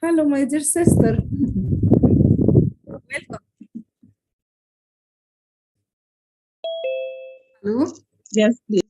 Hello, my dear sister. Welcome. Hello. Yes, please.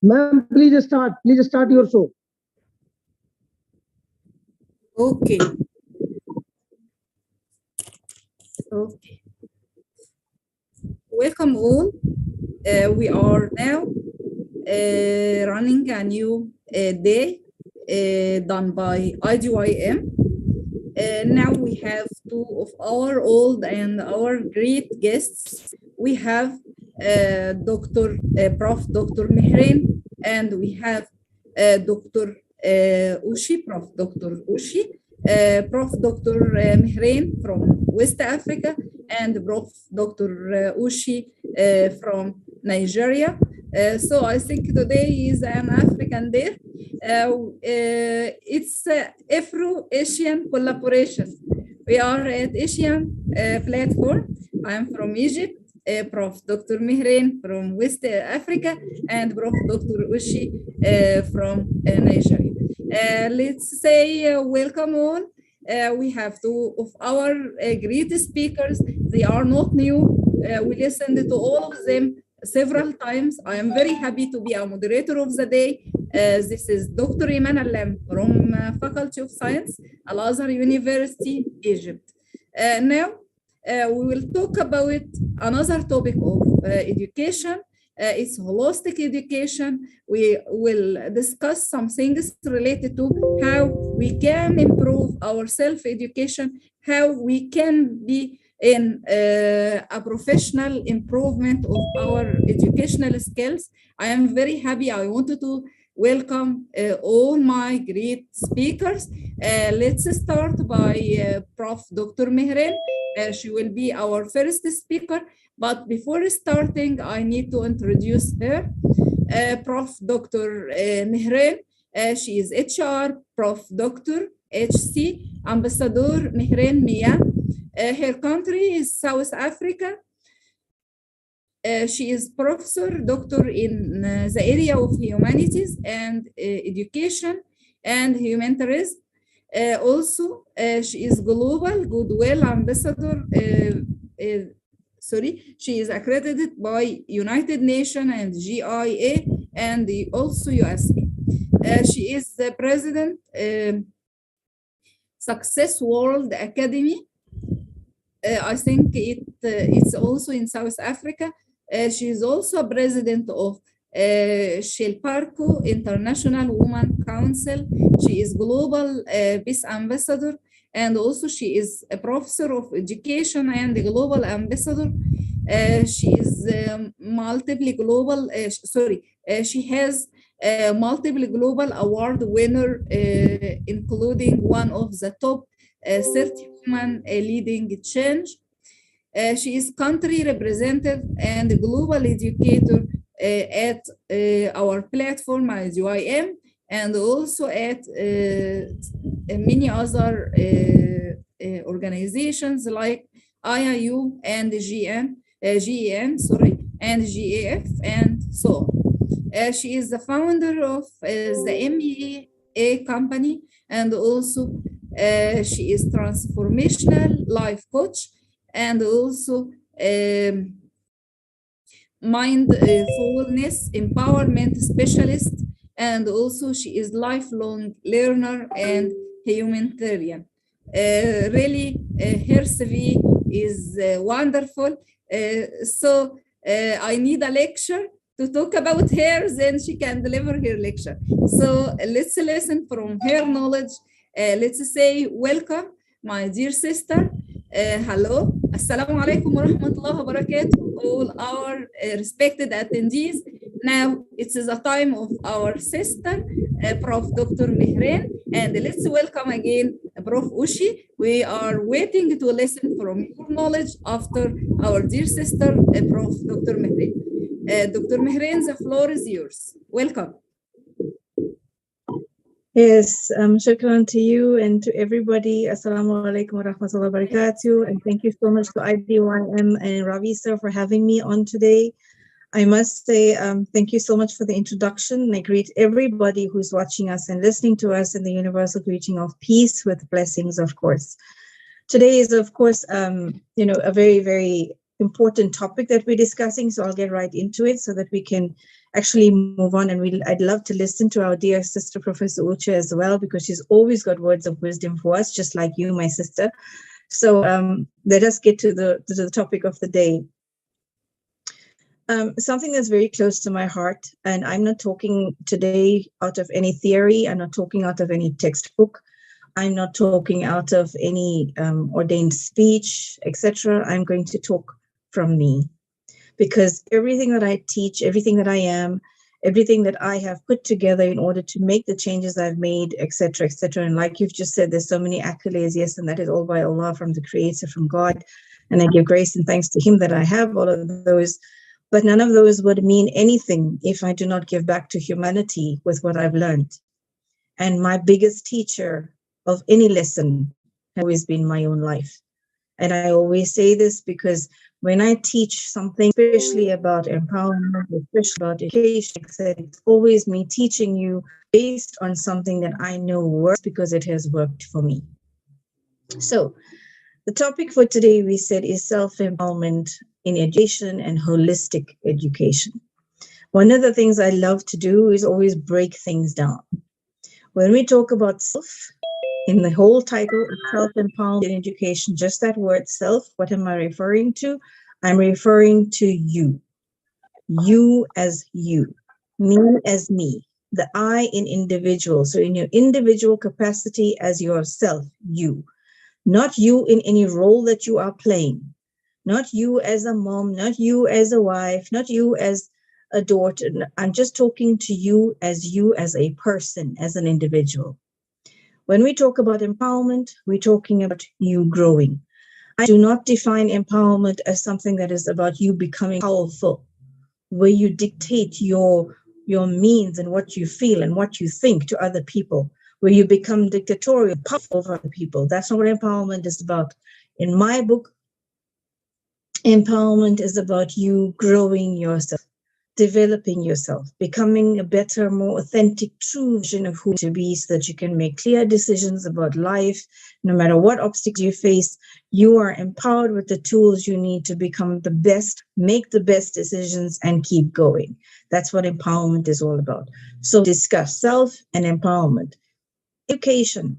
Ma'am, please start. Please start your show. Okay. Okay. Welcome all. We are now running a new day done by IDYM. Now we have two of our old and our great guests. We have Prof. Dr. Mehrain, and we have Dr. Ushi, Prof. Dr. Ushi, Prof. Dr. Mehrain from West Africa, and Prof. Dr. Ushi from Nigeria. So I think today is an African Day. It's Afro-Asian collaboration. We are at Asian platform. I'm from Egypt. Prof. Dr. Mihrain from West Africa, and Prof. Dr. Ushi from Nigeria. Let's say welcome all. We have two of our great speakers. They are not new. We listened to all of them several times. I am very happy to be a moderator of the day. This is Dr. Iman Allam from Faculty of Science, Al Azhar University, Egypt. Now, we will talk about another topic of education. It's holistic education. We will discuss some things related to how we can improve our self-education, how we can be in a professional improvement of our educational skills. I am very happy. I wanted to welcome all my great speakers. Let's start by Prof. Dr. Mihrain. She will be our first speaker. But before starting, I need to introduce her. Prof. Dr. Mihrain. She is HR, Prof. Dr. HC, Ambassador Mihrain Mia. Her country is South Africa. She is professor, doctor in the area of humanities and education and humanitarianism. Also, she is global goodwill ambassador. She is accredited by United Nations and GIA and also USA. She is the president Success World Academy. I think it's also in South Africa. She is also president of Shilparco International Women Council. She is global peace ambassador, and also she is a professor of education and a global ambassador. She is multiple global. She has multiple global award winner, including one of the top 30 women leading change. She is country representative and global educator at our platform as UIM, and also at many other organizations like IIU and GEN, and GAF, and so on. She is the founder of the MEA company, and also she is transformational life coach, and also mindfulness empowerment specialist, and also she is lifelong learner and humanitarian. Really, her CV is wonderful. So I need a lecture to talk about her, then she can deliver her lecture. So let's listen from her knowledge. Let's say welcome, my dear sister. Hello, Assalamu alaikum wa rahmatullahi wa barakatuh, all our respected attendees. Now it is a time of our sister, Prof. Dr. Mihrain, and let's welcome again Prof. Ushi. We are waiting to listen from your knowledge after our dear sister, Prof. Dr. Mihrain. Dr. Mihrain, the floor is yours. Welcome. Yes, shukran to you and to everybody. Assalamu alaikum wa rahmatullahi wa barakatuh. And thank you so much to IDYM and Ravi sir for having me on today. I must say thank you so much for the introduction. And I greet everybody who's watching us and listening to us in the universal greeting of peace with blessings, of course. Today is, of course, a very, very important topic that we're discussing. So I'll get right into it so that we can actually move on. And I'd love to listen to our dear sister, Professor Uche, as well, because she's always got words of wisdom for us, just like you, my sister. So let us get to the topic of the day. Something that's very close to my heart, and I'm not talking today out of any theory. I'm not talking out of any textbook. I'm not talking out of any ordained speech, etc. I'm going to talk from me, because everything that I teach, everything that I am, everything that I have put together in order to make the changes I've made, etc., etc. And like you've just said, there's so many accolades, yes, and that is all by Allah, from the Creator, from God. And I give grace and thanks to Him that I have all of those. But none of those would mean anything if I do not give back to humanity with what I've learned. And my biggest teacher of any lesson has always been my own life. And I always say this because when I teach something, especially about empowerment, especially about education, it's always me teaching you based on something that I know works because it has worked for me. So the topic for today, we said, is self-empowerment in education and holistic education. One of the things I love to do is always break things down. When we talk about self, in the whole title of self-empowerment in education, just that word self, what am I referring to? I'm referring to you. You as you. Me as me. The I in individual. So in your individual capacity as yourself, you. Not you in any role that you are playing. Not you as a mom, not you as a wife, not you as a daughter. I'm just talking to you as a person, as an individual. When we talk about empowerment, we're talking about you growing. I do not define empowerment as something that is about you becoming powerful, where you dictate your means and what you feel and what you think to other people, where you become dictatorial, powerful over other people. That's not what empowerment is about. In my book, empowerment is about you growing yourself, developing yourself, becoming a better, more authentic, true version of who to be, so that you can make clear decisions about life. No matter what obstacles you face, you are empowered with the tools you need to become the best, make the best decisions, and keep going. That's what empowerment is all about. So discuss self and empowerment. Education.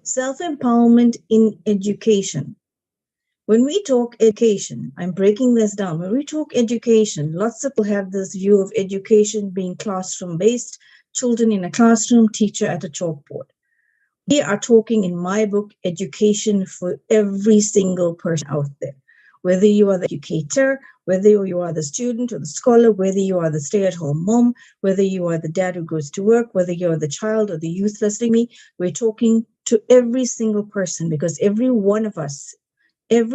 Self-empowerment in education. When we talk education, I'm breaking this down. When we talk education, lots of people have this view of education being classroom-based, children in a classroom, teacher at a chalkboard. We are talking in my book, education for every single person out there. Whether you are the educator, whether you are the student or the scholar, whether you are the stay-at-home mom, whether you are the dad who goes to work, whether you're the child or the youth listening to me, we're talking to every single person, because every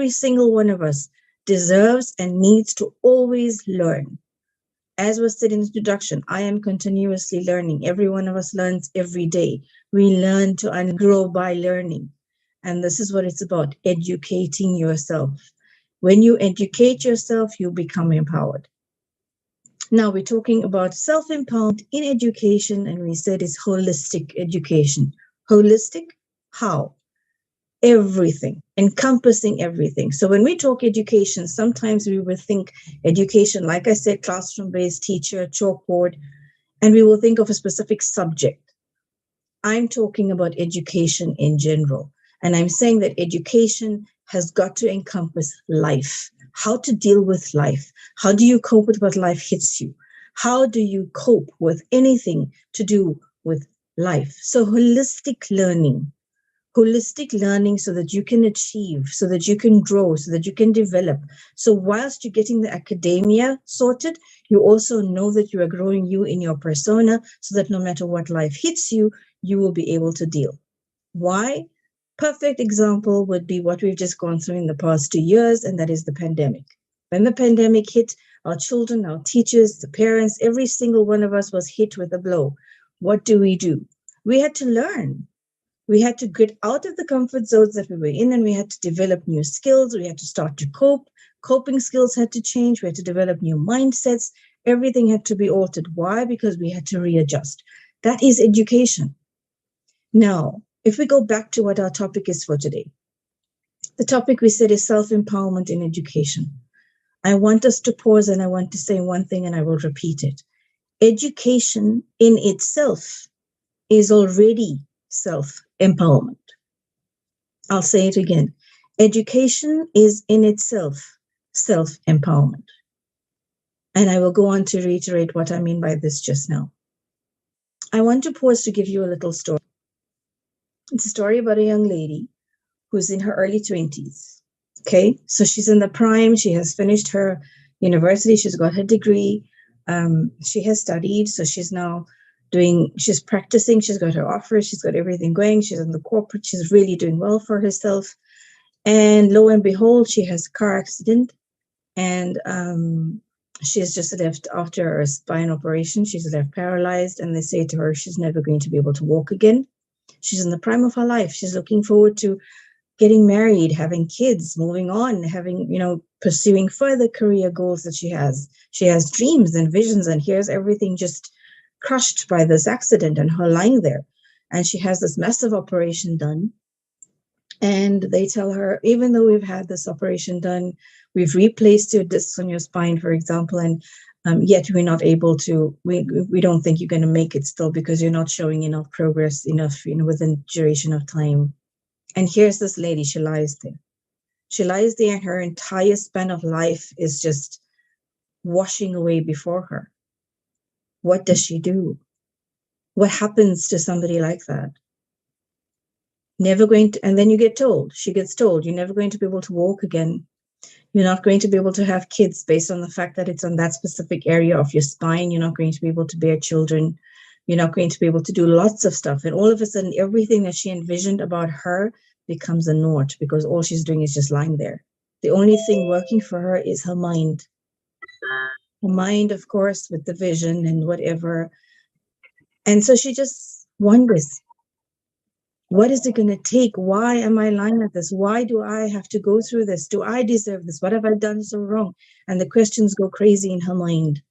single one of us deserves and needs to always learn. As was said in the introduction, I am continuously learning. Every one of us learns every day. We learn to grow by learning. And this is what it's about, educating yourself. When you educate yourself, you become empowered. Now we're talking about self-empowerment in education, and we said it's holistic education. Holistic, how? Everything, encompassing everything. So when we talk education, sometimes we will think education, like I said, classroom-based, teacher, chalkboard, and we will think of a specific subject. I'm talking about education in general. And I'm saying that education has got to encompass life, how to deal with life. How do you cope with what life hits you? How do you cope with anything to do with life? So holistic learning so that you can achieve, so that you can grow, so that you can develop. So whilst you're getting the academia sorted, you also know that you are growing you in your persona, so that no matter what life hits you, you will be able to deal. Why? Perfect example would be what we've just gone through in the past 2 years, and that is the pandemic. When the pandemic hit, our children, our teachers, the parents, every single one of us was hit with a blow. What do? We had to learn. We had to get out of the comfort zones that we were in, and we had to develop new skills. We had to start to cope. Coping skills had to change. We had to develop new mindsets. Everything had to be altered. Why? Because we had to readjust. That is education. Now, if we go back to what our topic is for today, the topic we said is self-empowerment in education. I want us to pause, and I want to say one thing, and I will repeat it. Education in itself is already self-empowerment. I'll say it again. Education is in itself self-empowerment. And I will go on to reiterate what I mean by this just now. I want to pause to give you a little story. It's a story about a young lady who's in her early 20s. Okay, so she's in the prime. She has finished her university. She's got her degree. She has studied. So she's now she's practicing, she's got her offers, she's got everything going, she's in the corporate, she's really doing well for herself. And lo and behold, she has a car accident, and she has just left after a spine operation. She's left paralyzed, and they say to her she's never going to be able to walk again. She's in the prime of her life. She's looking forward to getting married, having kids, moving on, having, pursuing further career goals that she has. She has dreams and visions, and here's everything just crushed by this accident and her lying there. And she has this massive operation done. And they tell her, even though we've had this operation done, we've replaced your discs on your spine, for example, and yet we're not able to, we don't think you're going to make it still because you're not showing enough progress, enough, within duration of time. And here's this lady, she lies there. She lies there and her entire span of life is just washing away before her. What does she do? What happens to somebody like that? Never going to, and then she gets told, you're never going to be able to walk again. You're not going to be able to have kids based on the fact that it's on that specific area of your spine. You're not going to be able to bear children. You're not going to be able to do lots of stuff. And all of a sudden, everything that she envisioned about her becomes a naught because all she's doing is just lying there. The only thing working for her is her mind. Her mind, of course, with the vision and whatever. And so she just wonders, what is it going to take? Why am I lying at this? Why do I have to go through this? Do I deserve this? What have I done so wrong? And the questions go crazy in her mind.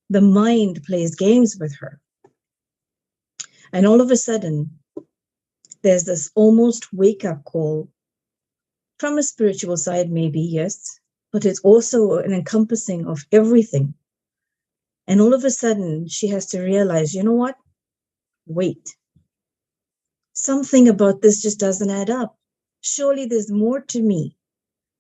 The mind plays games with her. And all of a sudden, there's this almost wake-up call from a spiritual side, maybe, yes, but it's also an encompassing of everything. And all of a sudden, she has to realize, you know what? Wait. Something about this just doesn't add up. Surely there's more to me.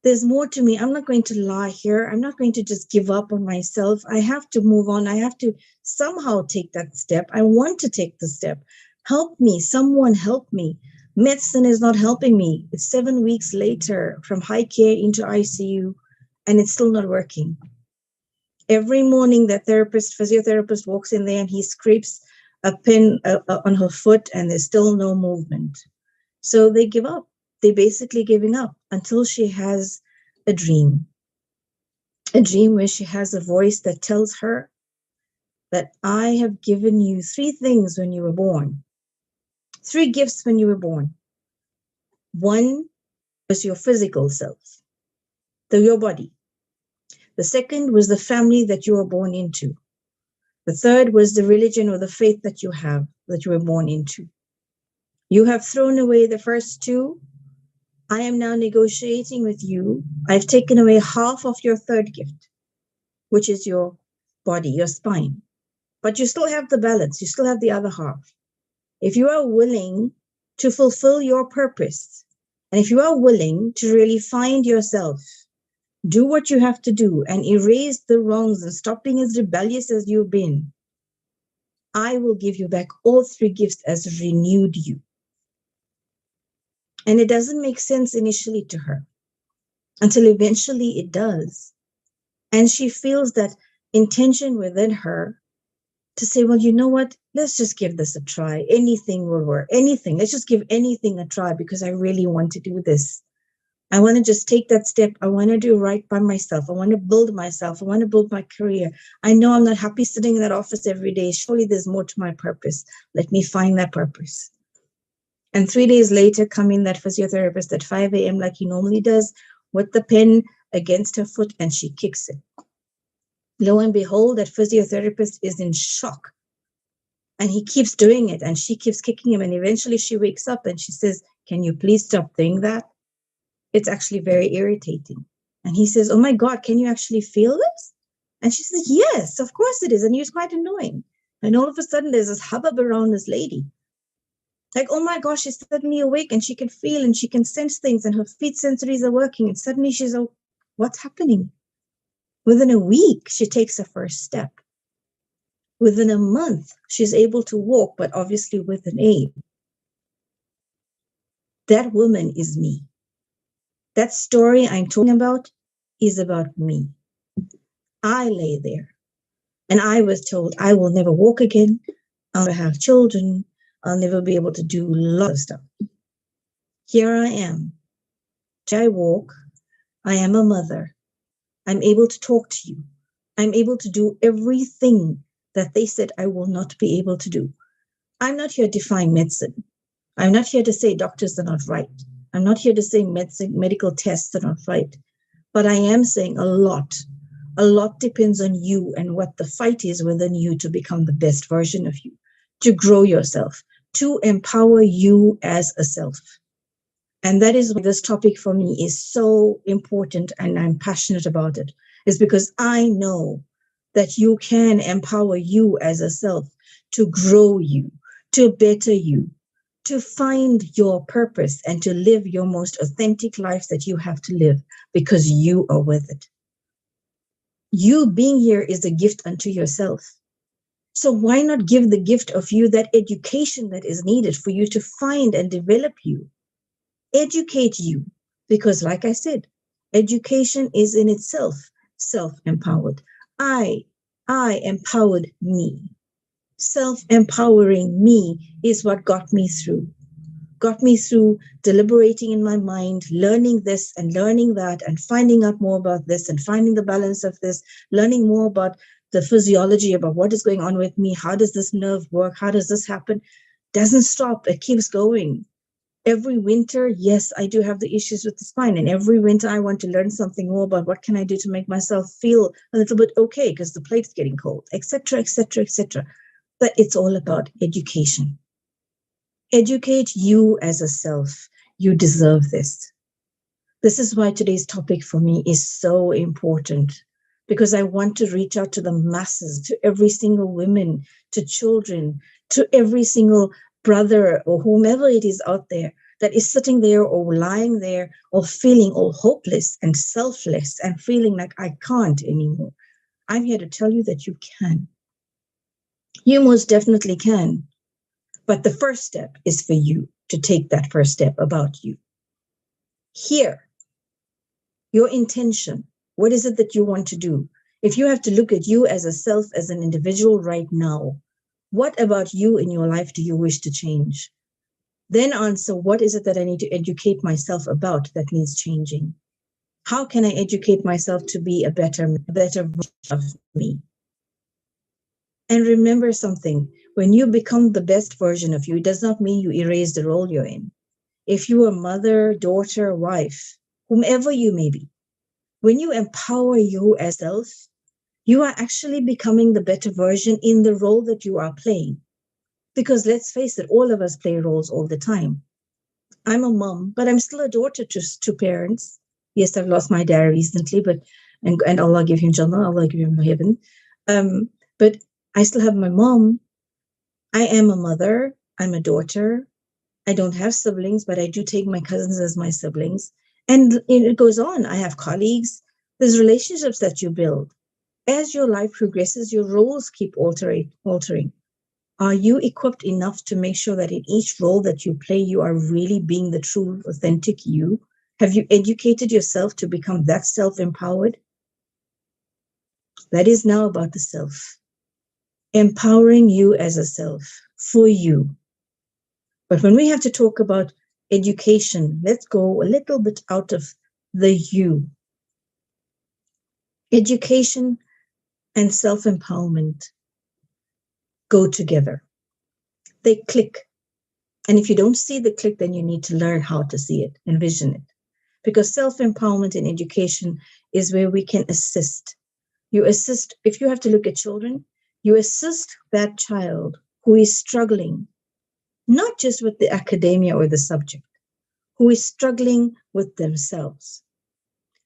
There's more to me. I'm not going to lie here. I'm not going to just give up on myself. I have to move on. I have to somehow take that step. I want to take the step. Help me. Someone help me. Medicine is not helping me. It's 7 weeks later from high care into ICU, and it's still not working. Every morning, that physiotherapist walks in there and he scrapes a pin on her foot, and there's still no movement. So they give up. They're basically giving up until she has a dream where she has a voice that tells her that I have given you 3 things when you were born, 3 gifts when you were born. 1 was your physical self, your body. The second was the family that you were born into. The third was the religion or the faith that you have, that you were born into. You have thrown away the first 2. I am now negotiating with you. I've taken away half of your third gift, which is your body, your spine. But you still have the balance. You still have the other half. If you are willing to fulfill your purpose, and if you are willing to really find yourself, do what you have to do and erase the wrongs and stop being as rebellious as you've been, I will give you back all 3 gifts as renewed you. And it doesn't make sense initially to her until eventually it does. And she feels that intention within her to say, well, you know what? Let's just give this a try. Anything will work. Anything. Let's just give anything a try because I really want to do this. I want to just take that step. I want to do right by myself. I want to build myself. I want to build my career. I know I'm not happy sitting in that office every day. Surely there's more to my purpose. Let me find that purpose. And 3 days later, come in that physiotherapist at 5 a.m. like he normally does with the pen against her foot, and she kicks it. Lo and behold, that physiotherapist is in shock. And he keeps doing it, and she keeps kicking him. And eventually she wakes up and she says, can you please stop doing that? It's actually very irritating. And he says, oh my God, can you actually feel this? And she says, yes, of course it is. And he was quite annoying. And all of a sudden there's this hubbub around this lady. Like, oh my gosh, she's suddenly awake and she can feel and she can sense things and her feet sensories are working. And suddenly she's, oh, what's happening? Within a week, she takes her first step. Within a month, she's able to walk, but obviously with an aid. That woman is me. That story I'm talking about is about me. I lay there and I was told I will never walk again. I'll never have children. I'll never be able to do lots of stuff. Here I am. I walk. I am a mother. I'm able to talk to you. I'm able to do everything that they said I will not be able to do. I'm not here to define medicine. I'm not here to say doctors are not right. I'm not here to say medical tests are not right, but I am saying a lot. A lot depends on you and what the fight is within you to become the best version of you, to grow yourself, to empower you as a self. And that is why this topic for me is so important and I'm passionate about it, is because I know that you can empower you as a self to grow you, to better you, to find your purpose and to live your most authentic life that you have to live because you are worth it. You being here is a gift unto yourself. So why not give the gift of you that education that is needed for you to find and develop you? Educate you. Because like I said, education is in itself self-empowered. I empowered me. Self-empowering me is what got me through deliberating in my mind, learning this and learning that and finding out more about this and finding the balance of this, learning more about the physiology, about what is going on with me, how does this nerve work, how does this happen, doesn't stop, it keeps going. Every winter, yes, I do have the issues with the spine, and every winter I want to learn something more about what can I do to make myself feel a little bit okay because the plate's getting cold, etc., etc., etc. But it's all about education. Educate you as a self. You deserve this. This is why today's topic for me is so important, because I want to reach out to the masses, to every single woman, to children, to every single brother or whomever it is out there that is sitting there or lying there or feeling all hopeless and selfless and feeling like I can't anymore. I'm here to tell you that you can. You most definitely can. But the first step is for you to take that first step about you. Here, your intention. What is it that you want to do? If you have to look at you as a self, as an individual right now, what about you in your life do you wish to change? Then answer, what is it that I need to educate myself about that needs changing? How can I educate myself to be a better version of me? And remember something, when you become the best version of you, it does not mean you erase the role you're in. If you are mother, daughter, wife, whomever you may be, when you empower you as self, you are actually becoming the better version in the role that you are playing. Because let's face it, all of us play roles all the time. I'm a mom, but I'm still a daughter to parents. Yes, I've lost my dad recently, but and Allah give him Jannah, Allah give him heaven. But I still have my mom. I am a mother. I'm a daughter. I don't have siblings, but I do take my cousins as my siblings. And it goes on. I have colleagues. There's relationships that you build. As your life progresses, your roles keep altering. Are you equipped enough to make sure that in each role that you play, you are really being the true, authentic you? Have you educated yourself to become that self-empowered? That is now about the self. Empowering you as a self, for you. But when we have to talk about education, let's go a little bit out of the you. Education and self-empowerment go together. They click. And if you don't see the click, then you need to learn how to see it, envision it. Because self-empowerment and education is where we can assist. You assist, if you have to look at children, you assist that child who is struggling, not just with the academia or the subject, who is struggling with themselves.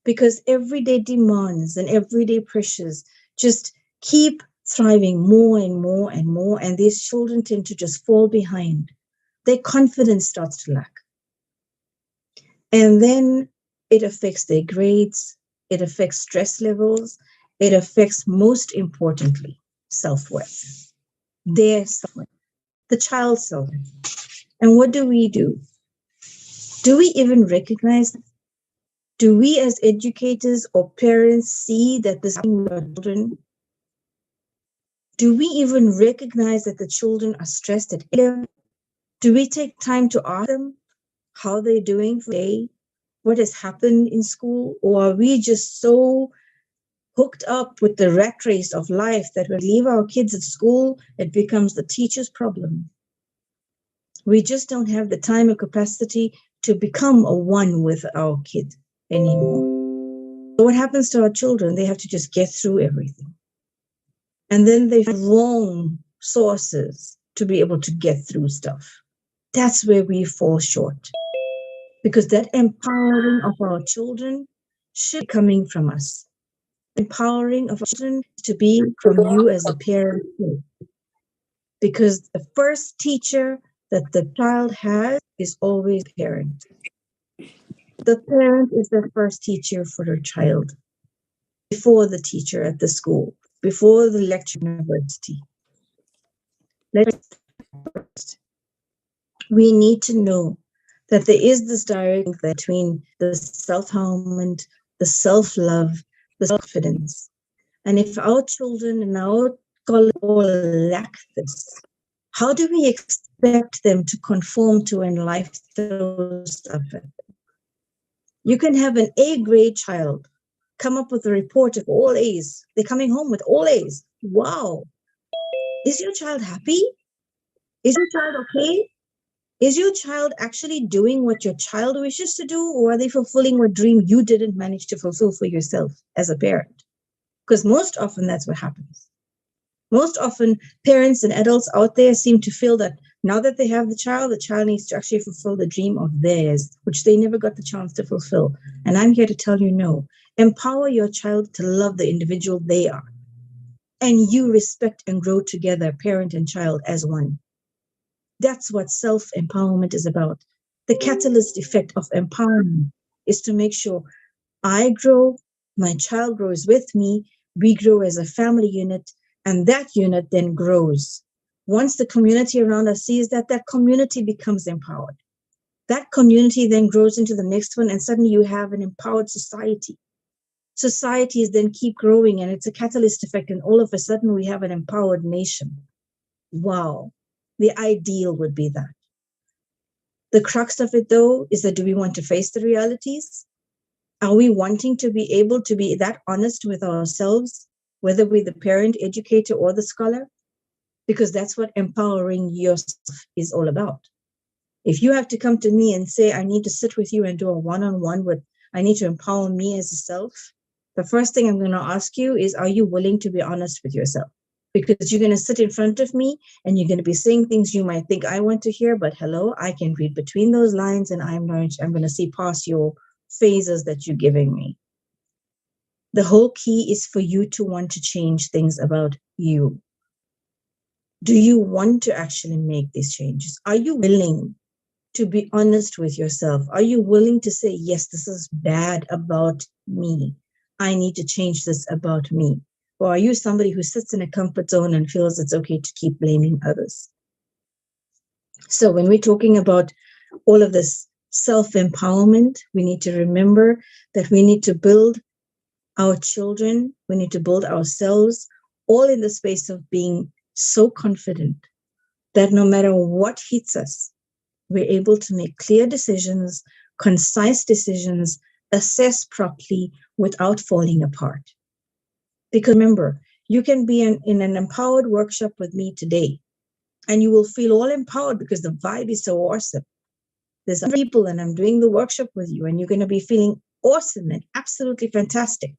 Because everyday demands and everyday pressures just keep thriving more and more and more, and these children tend to just fall behind. Their confidence starts to lack. And then it affects their grades, it affects stress levels, it affects, most importantly, self-worth. Their self-worth, the child's self-worth. And what do? Do we even recognize that? Do we as educators or parents see that this is happening with our children? Do we even recognize that the children are stressed at 8? Do we take time to ask them how they're doing for the day? What has happened in school? Or are we just so hooked up with the rat race of life that when we leave our kids at school, it becomes the teacher's problem? We just don't have the time or capacity to become a one with our kid anymore. So what happens to our children? They have to just get through everything. And then they have wrong sources to be able to get through stuff. That's where we fall short. Because that empowering of our children should be coming from us. Empowering of our children to be from you as a parent. Because the first teacher that the child has is always the parent. The parent is the first teacher for their child, before the teacher at the school, before the lecture university. Let's first. We need to know that there is this direct link between the self-empowerment, the self-love, the self-confidence. And if our children and our colleagues all lack this, how do we expect them to conform to and life throws stuff at them? You can have an A grade child come up with a report of all A's. They're coming home with all A's. Wow. Is your child happy? Is your child okay? Is your child actually doing what your child wishes to do, or are they fulfilling a dream you didn't manage to fulfill for yourself as a parent? Because most often that's what happens. Most often, parents and adults out there seem to feel that now that they have the child needs to actually fulfill the dream of theirs, which they never got the chance to fulfill. And I'm here to tell you, no. Empower your child to love the individual they are. And you respect and grow together, parent and child, as one. That's what self-empowerment is about. The catalyst effect of empowerment is to make sure I grow, my child grows with me, we grow as a family unit, and that unit then grows. Once the community around us sees that, that community becomes empowered. That community then grows into the next one, and suddenly you have an empowered society. Societies then keep growing, and it's a catalyst effect, and all of a sudden we have an empowered nation. Wow. The ideal would be that. The crux of it, though, is that do we want to face the realities? Are we wanting to be able to be that honest with ourselves, whether we're the parent, educator, or the scholar? Because that's what empowering yourself is all about. If you have to come to me and say, I need to sit with you and do a one-on-one with, I need to empower me as a self, the first thing I'm going to ask you is, are you willing to be honest with yourself? Because you're going to sit in front of me and you're going to be saying things you might think I want to hear, but hello, I can read between those lines, and I'm going to see past your phases that you're giving me. The whole key is for you to want to change things about you. Do you want to actually make these changes? Are you willing to be honest with yourself? Are you willing to say, yes, this is bad about me. I need to change this about me. Or are you somebody who sits in a comfort zone and feels it's okay to keep blaming others? So when we're talking about all of this self-empowerment, we need to remember that we need to build our children, we need to build ourselves, all in the space of being so confident that no matter what hits us, we're able to make clear decisions, concise decisions, assess properly without falling apart. Because remember, you can be in an empowered workshop with me today, and you will feel all empowered because the vibe is so awesome. There's other people, and I'm doing the workshop with you, and you're going to be feeling awesome and absolutely fantastic.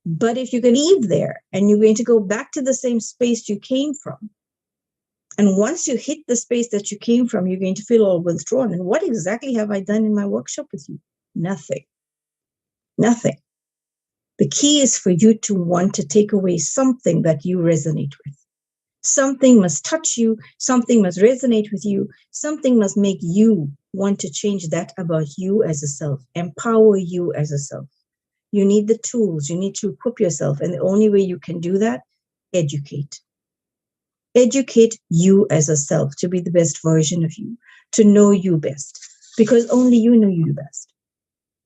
But if you can leave there and you're going to go back to the same space you came from, and once you hit the space that you came from, you're going to feel all withdrawn. And what exactly have I done in my workshop with you? Nothing. Nothing. The key is for you to want to take away something that you resonate with. Something must touch you. Something must resonate with you. Something must make you want to change that about you as a self, empower you as a self. You need the tools. You need to equip yourself. And the only way you can do that, educate. Educate you as a self to be the best version of you, to know you best, because only you know you best.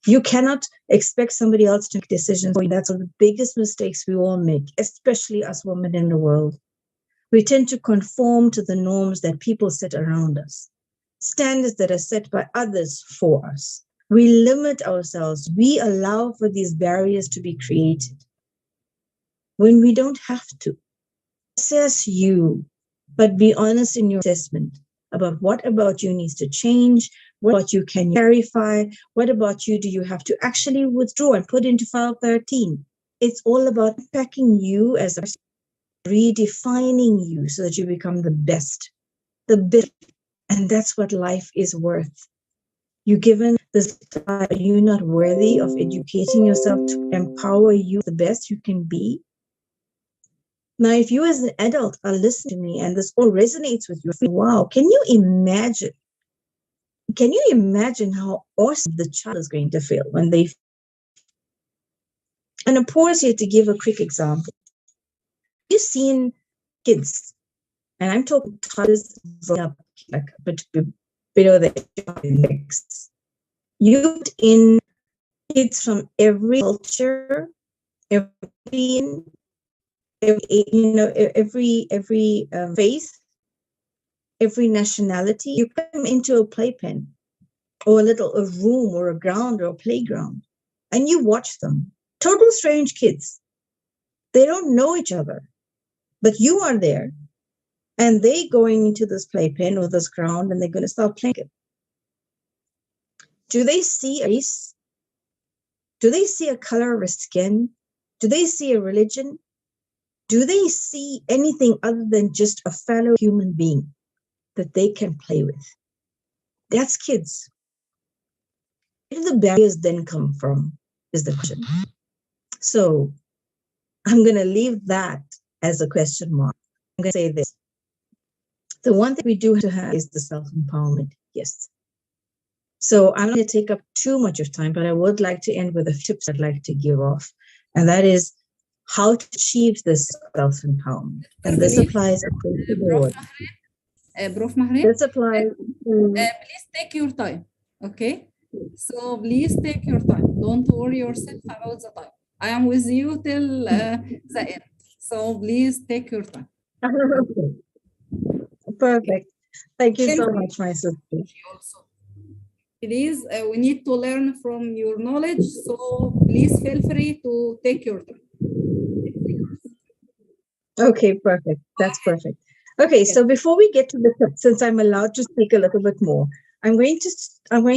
You cannot expect somebody else to make decisions for you. That's one of the biggest mistakes we all make, especially us women in the world. We tend to conform to the norms that people set around us, standards that are set by others for us. We limit ourselves. We allow for these barriers to be created when we don't have to. Assess you, but be honest in your assessment about what about you needs to change, What about you can you clarify? What about you do you have to actually withdraw and put into file 13? It's all about packing you as a person, redefining you so that you become the best. And that's what life is worth. You're given this, are you not worthy of educating yourself to empower you the best you can be? Now, if you as an adult are listening to me and this all resonates with you, wow, can you imagine? Can you imagine how awesome the child is going to feel when they... And I pause here to give a quick example. You've seen kids, and I'm talking toddlers up like a bit below the index. You put in kids from every culture, every faith, every nationality. You put them into a playpen or a room or a ground or a playground, and you watch them. Total strange kids. They don't know each other, but you are there, and they going into this playpen or this ground, and they're going to start playing it. Do they see a race? Do they see a color of a skin? Do they see a religion? Do they see anything other than just a fellow human being that they can play with? That's kids. Where do the barriers then come from is the question. So I'm going to leave that as a question mark. I'm going to say this. The one thing we do have to have is the self-empowerment. Yes. So I'm not going to take up too much of time, but I would like to end with a tips I'd like to give off. And that is how to achieve this self-empowerment. And this applies across the board. Prof. Mahreen, This applies to... please take your time, okay? So please take your time. Don't worry yourself about the time. I am with you till the end. So please take your time. Perfect. Thank you so much, my sister. Also, please, we need to learn from your knowledge. So please feel free to take your time. Okay, perfect. That's perfect. Okay, so before we get to the tip, since I'm allowed to speak a little bit more, I'm going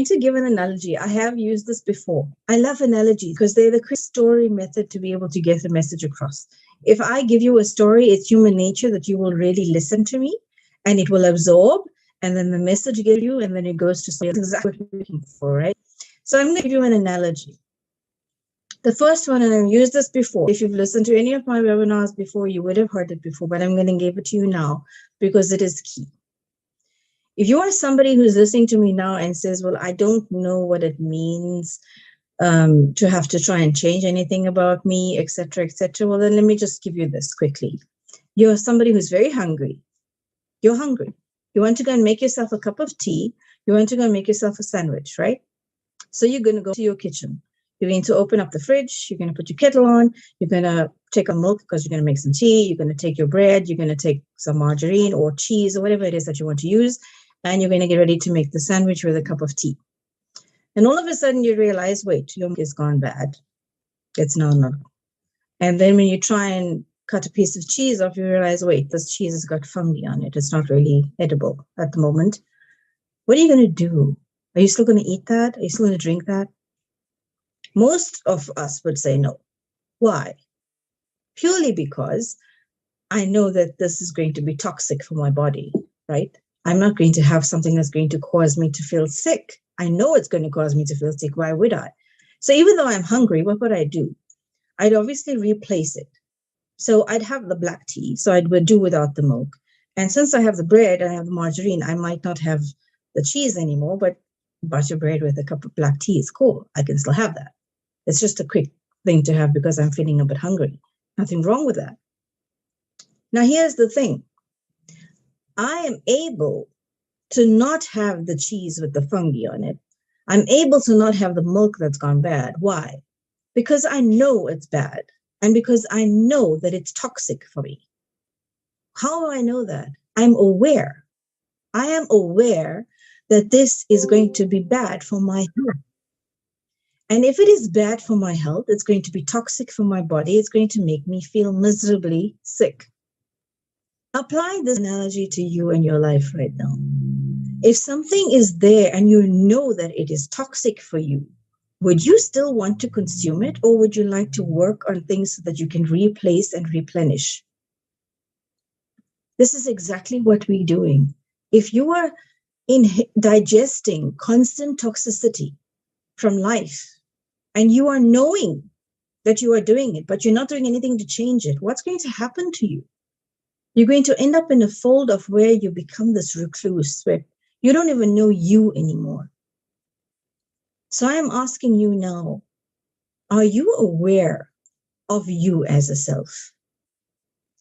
to give an analogy. I have used this before. I love analogies because they're the quick story method to be able to get the message across. If I give you a story, it's human nature that you will really listen to me and it will absorb, and then the message gives you, and then it goes to something exactly what you're looking for, right? So I'm going to give you an analogy. The first one, and I've used this before. If you've listened to any of my webinars before, you would have heard it before, but I'm going to give it to you now because it is key. If you are somebody who's listening to me now and says, well, I don't know what it means to have to try and change anything about me, etc., well, then let me just give you this quickly. You're somebody who's very hungry. You're hungry. You want to go and make yourself a cup of tea. You want to go and make yourself a sandwich, right? So you're going to go to your kitchen. You're going to open up the fridge. You're going to put your kettle on. You're going to take a milk because you're going to make some tea. You're going to take your bread. You're going to take some margarine or cheese or whatever it is that you want to use. And you're going to get ready to make the sandwich with a cup of tea. And all of a sudden you realize, wait, your milk is gone bad. It's now not. And then when you try and cut a piece of cheese off, you realize, wait, this cheese has got fungi on it. It's not really edible at the moment. What are you going to do? Are you still going to eat that? Are you still going to drink that? Most of us would say no. Why? Purely because I know that this is going to be toxic for my body, right? I'm not going to have something that's going to cause me to feel sick. I know it's going to cause me to feel sick. Why would I? So even though I'm hungry, what would I do? I'd obviously replace it. So I'd have the black tea. So I would do without the milk. And since I have the bread and I have the margarine, I might not have the cheese anymore, but butter bread with a cup of black tea is cool. I can still have that. It's just a quick thing to have because I'm feeling a bit hungry. Nothing wrong with that. Now, here's the thing. I am able to not have the cheese with the fungi on it. I'm able to not have the milk that's gone bad. Why? Because I know it's bad and because I know that it's toxic for me. How do I know that? I'm aware. I am aware that this is going to be bad for my health. And if it is bad for my health, it's going to be toxic for my body. It's going to make me feel miserably sick. Apply this analogy to you and your life right now. If something is there and you know that it is toxic for you, would you still want to consume it, or would you like to work on things so that you can replace and replenish? This is exactly what we're doing. If you are digesting constant toxicity from life and you are knowing that you are doing it, but you're not doing anything to change it, what's going to happen to you? You're going to end up in a fold of where you become this recluse, where you don't even know you anymore. So I am asking you now, are you aware of you as a self?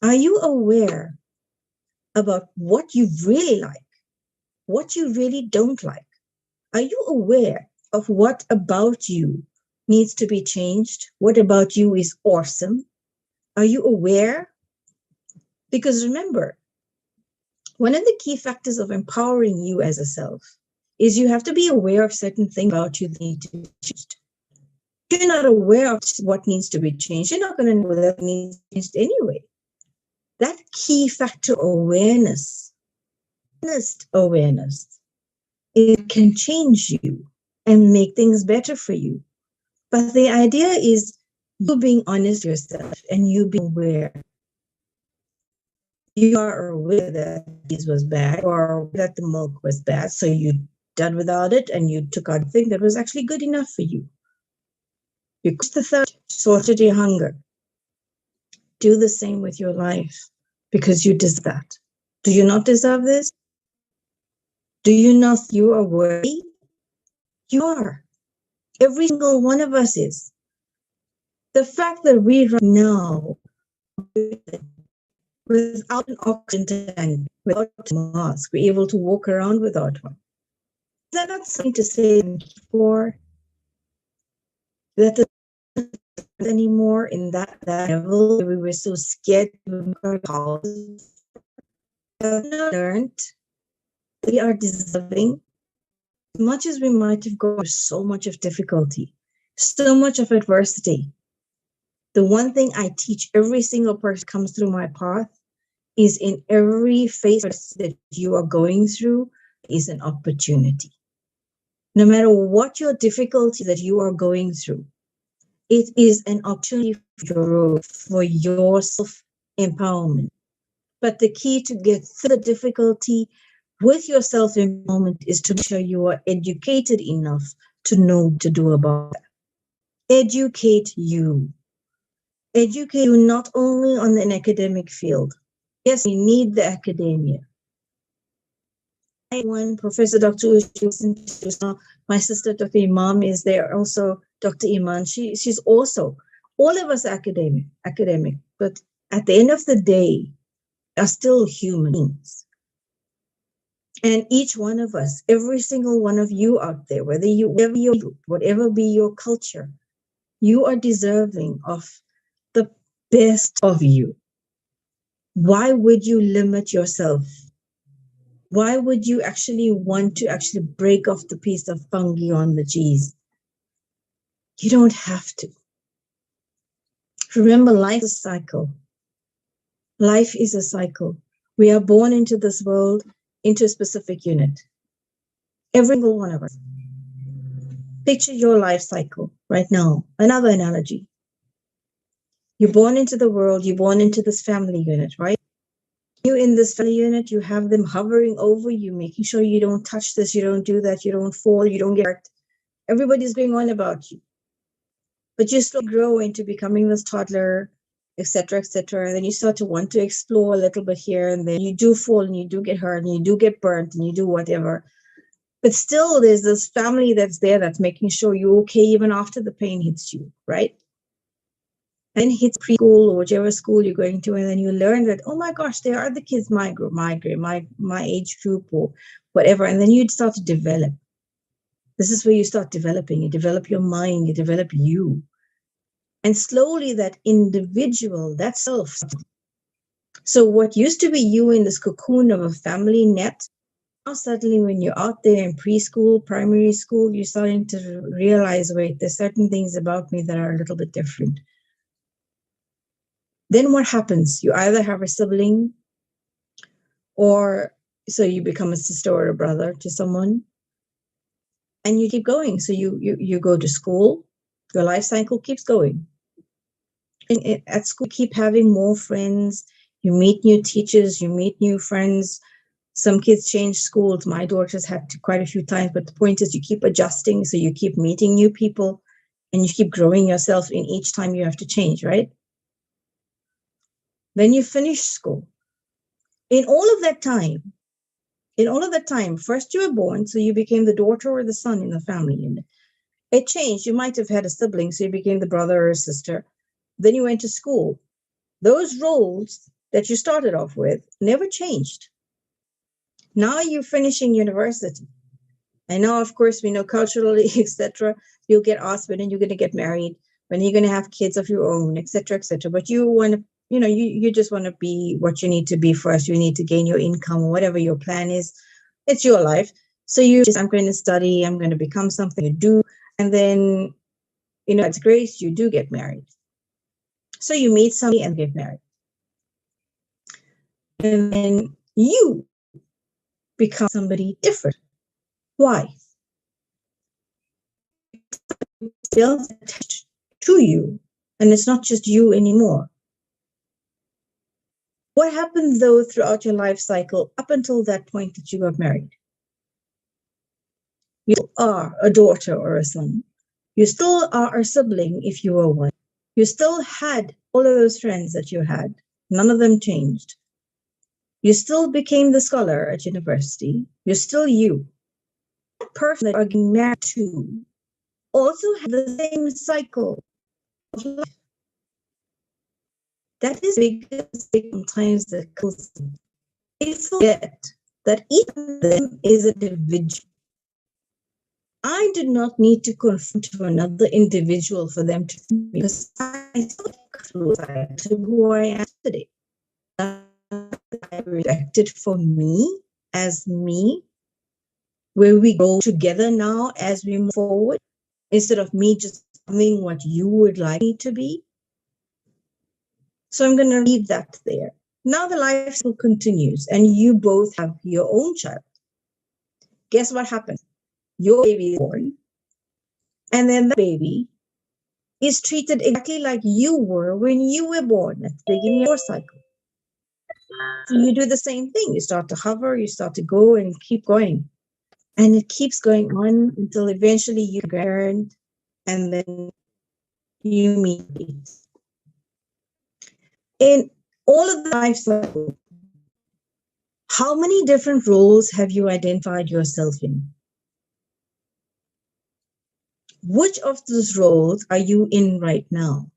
Are you aware about what you really like, what you really don't like? Are you aware of what about you needs to be changed? What about you is awesome? Are you aware? Because remember, one of the key factors of empowering you as a self is you have to be aware of certain things about you that need to be changed. If you're not aware of what needs to be changed, you're not going to know that needs to be changed anyway. That key factor awareness, honest awareness, it can change you and make things better for you. But the idea is you being honest with yourself and you being aware. You are aware that this was bad, or that the milk was bad, so you done without it and you took out a thing that was actually good enough for you. You quenched the thirst, sorted your hunger. Do the same with your life, because you deserve that. Do you not deserve this? Do you not think you are worthy? You are. Every single one of us is. The fact that we right now, without an oxygen tank, without a mask, we're able to walk around without one. Is that not something to say for? That anymore in that level where we were so scared to learned we are deserving. As much as we might have gone through so much of difficulty, so much of adversity, the one thing I teach every single person who comes through my path is in every phase that you are going through is an opportunity. No matter what your difficulty that you are going through, it is an opportunity for growth, for your self-empowerment. But the key to get through the difficulty with your self-empowerment is to make sure you are educated enough to know what to do about it. Educate you. Educate you not only on an academic field. Yes, we need the academia. One Professor Dr. Ushi, my sister Dr. Imam is there, also Dr. Iman. She's also, all of us are academic, but at the end of the day, are still human beings. And each one of us, every single one of you out there, whatever be your culture, you are deserving of the best of you. Why would you limit yourself? Why would you actually want to actually break off the piece of fungi on the cheese? You don't have to. Remember, life is a cycle. Life is a cycle. We are born into this world, into a specific unit. Every single one of us. Picture your life cycle right now. Another analogy. You're born into the world, you're born into this family unit, right? You in this family unit, you have them hovering over you, making sure you don't touch this, you don't do that, you don't fall, you don't get hurt. Everybody's going on about you. But you slowly grow into becoming this toddler, etc., etc. And then you start to want to explore a little bit here, and then you do fall and you do get hurt and you do get burnt and you do whatever. But still, there's this family that's there that's making sure you're okay even after the pain hits you, right? And hits preschool or whichever school you're going to, and then you learn that, oh my gosh, there are the kids my group, my age group or whatever, and then you start to develop. This is where you start developing. You develop your mind, you develop you. And slowly that individual, that self. So what used to be you in this cocoon of a family net, now suddenly when you're out there in preschool, primary school, you're starting to realize, wait, there's certain things about me that are a little bit different. Then what happens? You either have a sibling or So you become a sister or a brother to someone, and you keep going. So you go to school, your life cycle keeps going. And at school, you keep having more friends, you meet new teachers, you meet new friends. Some kids change schools. My daughter's had to quite a few times, but the point is you keep adjusting, so you keep meeting new people, and you keep growing yourself in each time you have to change, right? Then you finish school. In all of that time, first you were born, so you became the daughter or the son in the family unit. It changed. You might have had a sibling, so you became the brother or sister. Then you went to school. Those roles that you started off with never changed. Now you're finishing university. And now, of course, we know culturally, etc., you'll get asked when you're going to get married, when you're going to have kids of your own, etc., etc. But you want to, you just want to be what you need to be first. You need to gain your income or whatever your plan is. It's your life. So I'm going to study, I'm going to become something, you do. And then, it's grace, you do get married. So you meet somebody and get married. And then you become somebody different. Why? Still attached to you, and it's not just you anymore. What happened though throughout your life cycle up until that point that you got married? You are a daughter or a son. You still are a sibling if you were one. You still had all of those friends that you had. None of them changed. You still became the scholar at university. You're still you. That person that you are getting married to also had the same cycle of life. That is the biggest thing sometimes that kills them. They forget that each of them is an individual. I did not need to conform to another individual for them to see me, because I still close to who I am today. I rejected for me, as me, where we go together now as we move forward, instead of me just becoming what you would like me to be. So I'm going to leave that there. Now the life cycle continues, and you both have your own child. Guess what happens? Your baby is born, and then the baby is treated exactly like you were when you were born at the beginning of your cycle. So you do the same thing. You start to hover, you start to go and keep going. And it keeps going on until eventually you get grandparent, and then you meet. In all of the life cycle, how many different roles have you identified yourself in? Which of those roles are you in right now?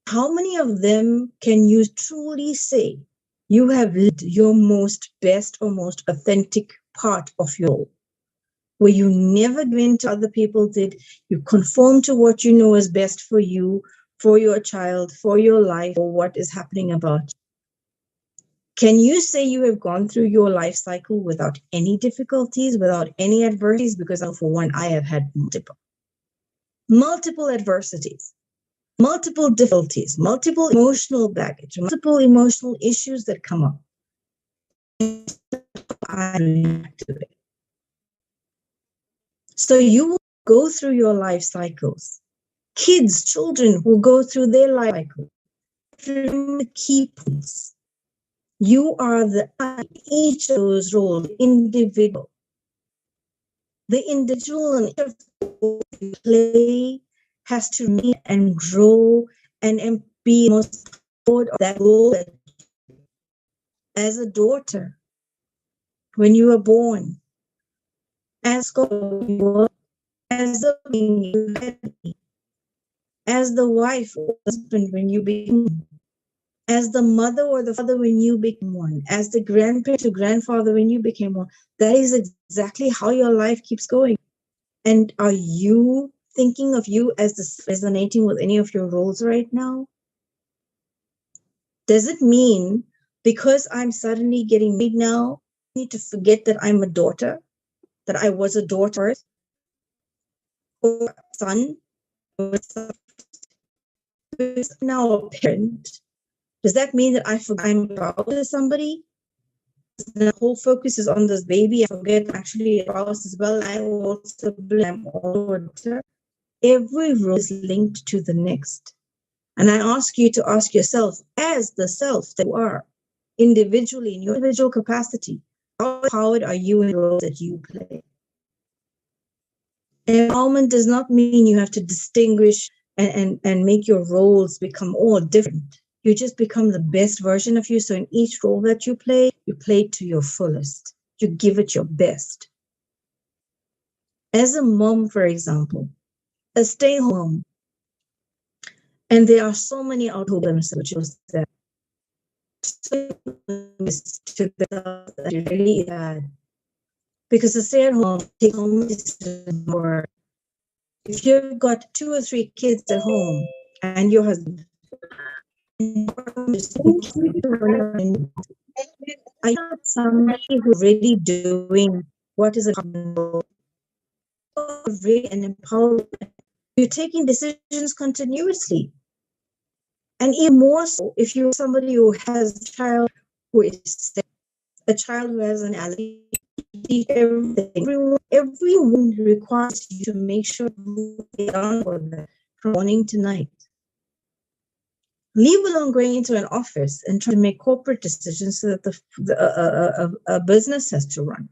How many of them can you truly say you have lived your most best or most authentic part of your role, where you never give in to other people did, you conform to what you know is best for you, for your child, for your life, or what is happening about you? Can you say you have gone through your life cycle without any difficulties, without any adversities? Because for one, I have had multiple adversities, multiple difficulties, multiple emotional baggage, multiple emotional issues that come up. I react to it. So you will go through your life cycles. Kids, children will go through their life cycle. The key points. You are each of those roles, individual. The individual and each of the roles you play has to meet and grow and be most proud of that role. As a daughter, when you were born, as as the as the wife or husband when you became, as the mother or the father when you became one, as the grandparent or grandfather when you became one. That is exactly how your life keeps going. And are you thinking of you as resonating with any of your roles right now? Does it mean because I'm suddenly getting married now, I need to forget that I'm a daughter, that I was a daughter or a son, or now a parent? Does that mean that I'm proud of somebody? the whole focus is on this baby, I forget actually spouse as well. I also blame every role is linked to the next. And I ask you to ask yourself, as the self that you are, individually, in your individual capacity, how empowered are you in the roles that you play? Empowerment does not mean you have to distinguish and make your roles become all different. You just become the best version of you. So in each role that you play it to your fullest. You give it your best. As a mom, for example, a stay-home mom, and there are so many out there themselves that to the really bad. Because a stay-at-home takes home more. If you've got 2 or 3 kids at home and your husband, I thought somebody who's really doing what is really an empowerment. You're taking decisions continuously. And even more so if you're somebody who has a child who is sick, a child who has an allergy, everything. Everyone requires you to make sure they are for them from morning to night. Leave alone going into an office and trying to make corporate decisions so that a business has to run.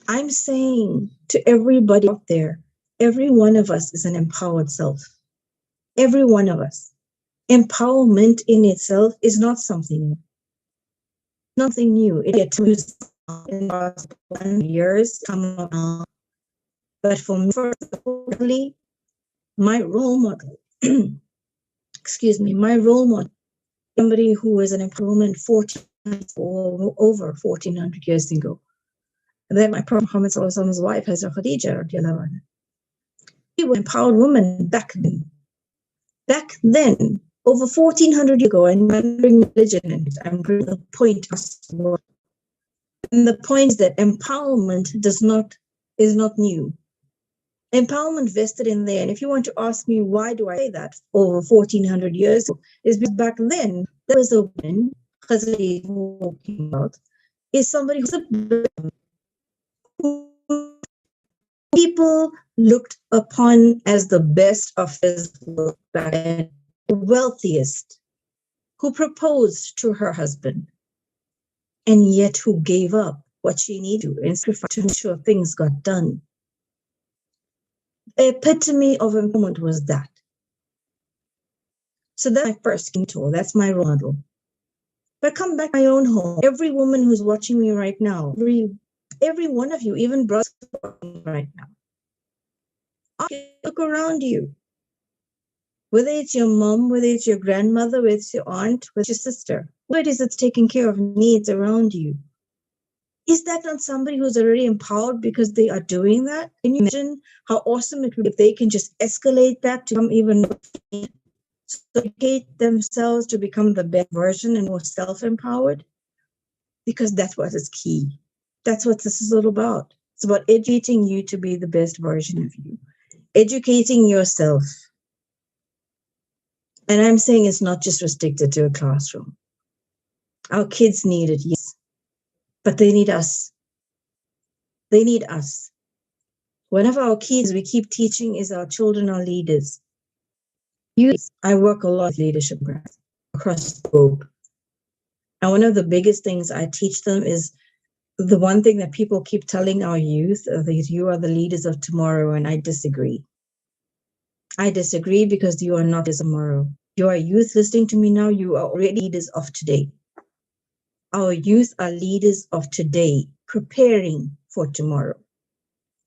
I'm saying to everybody out there, every one of us is an empowered self. Every one of us. Empowerment in itself is not something new. Nothing new. It gets used in the last 1 years, come on. But for me, personally, my role model, my role model, somebody who was an empowerment 14 or over 1400 years ago. And then my Prophet Muhammad Sallallahu wife, Hazrat Khadija, she was an empowered woman back then. Back then, over 1400 years ago, and I'm bringing religion in it, I'm bringing the point. And the point is that empowerment is not new. Empowerment vested in there. And if you want to ask me why do I say that over 1400 years, is because back then there was a woman, talking about, is somebody who people looked upon as the best of his work back then, the wealthiest, who proposed to her husband, and yet who gave up what she needed to and sacrificed to ensure things got done. The epitome of empowerment was that. So that's my first mentor. That's my role model. But come back to my own home. Every woman who's watching me right now, every one of you, even brothers right now, look around you. Whether it's your mom, whether it's your grandmother, whether it's your aunt, whether it's your sister, who it is that's taking care of needs around you. Is that not somebody who's already empowered because they are doing that? Can you imagine how awesome it would be if they can just escalate that to become even more, educate themselves to become the best version and more self-empowered? Because that's what is key. That's what this is all about. It's about educating you to be the best version of you, educating yourself. And I'm saying it's not just restricted to a classroom. Our kids need it, yes. But they need us. They need us. One of our keys we keep teaching is our children are leaders. I work a lot with leadership programs across the globe. And one of the biggest things I teach them is the one thing that people keep telling our youth is you are the leaders of tomorrow, and I disagree. I disagree because you are not tomorrow. You are youth listening to me now, you are already leaders of today. Our youth are leaders of today, preparing for tomorrow.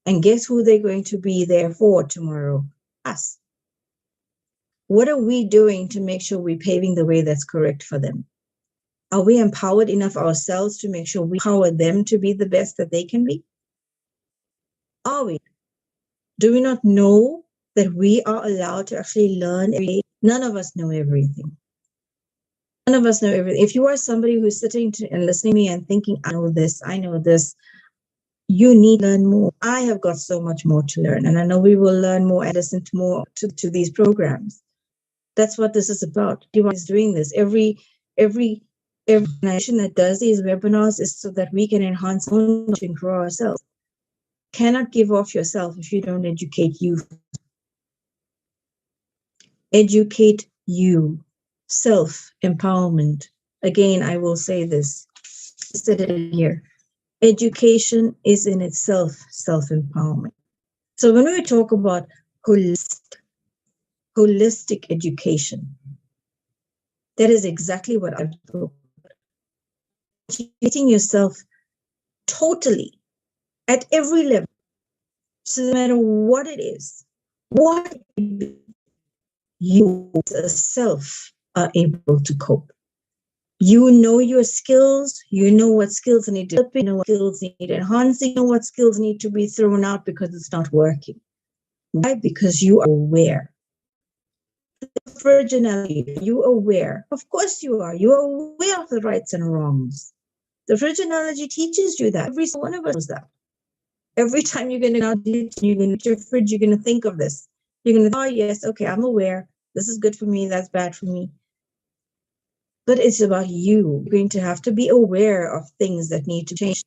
And guess who they're going to be there for tomorrow? Us. What are we doing to make sure we're paving the way that's correct for them? Are we empowered enough ourselves to make sure we empower them to be the best that they can be? Are we? Do we not know that we are allowed to actually learn every day? None of us know everything. None of us know everything. If you are somebody who's sitting and listening to me and thinking, I know this, you need to learn more. I have got so much more to learn, and I know we will learn more and listen to more to these programs. That's what this is about. Everyone is doing this. Every Every organization that does these webinars is so that we can enhance our own knowledge and grow ourselves. You cannot give off yourself if you don't educate you. Educate you. Self-empowerment. Again, I will say this. I said it here. Education is in itself self-empowerment. So when we talk about holistic education, that is exactly what I'm talking about. Educating yourself totally at every level. So no matter what it is, what you as a self are able to cope. You know your skills, you know what skills need developing, you know what skills need enhancing, you know what skills need to be thrown out because it's not working. Why? Because you are aware. The virginality, you are aware. Of course you are. You are aware of the rights and wrongs. The virginality teaches you that. Every one of us knows that. Every time you're going to you're going to your fridge, you're going to think of this. You're going to, oh yes, okay, I'm aware. This is good for me. That's bad for me. But it's about you. You're going to have to be aware of things that need to change.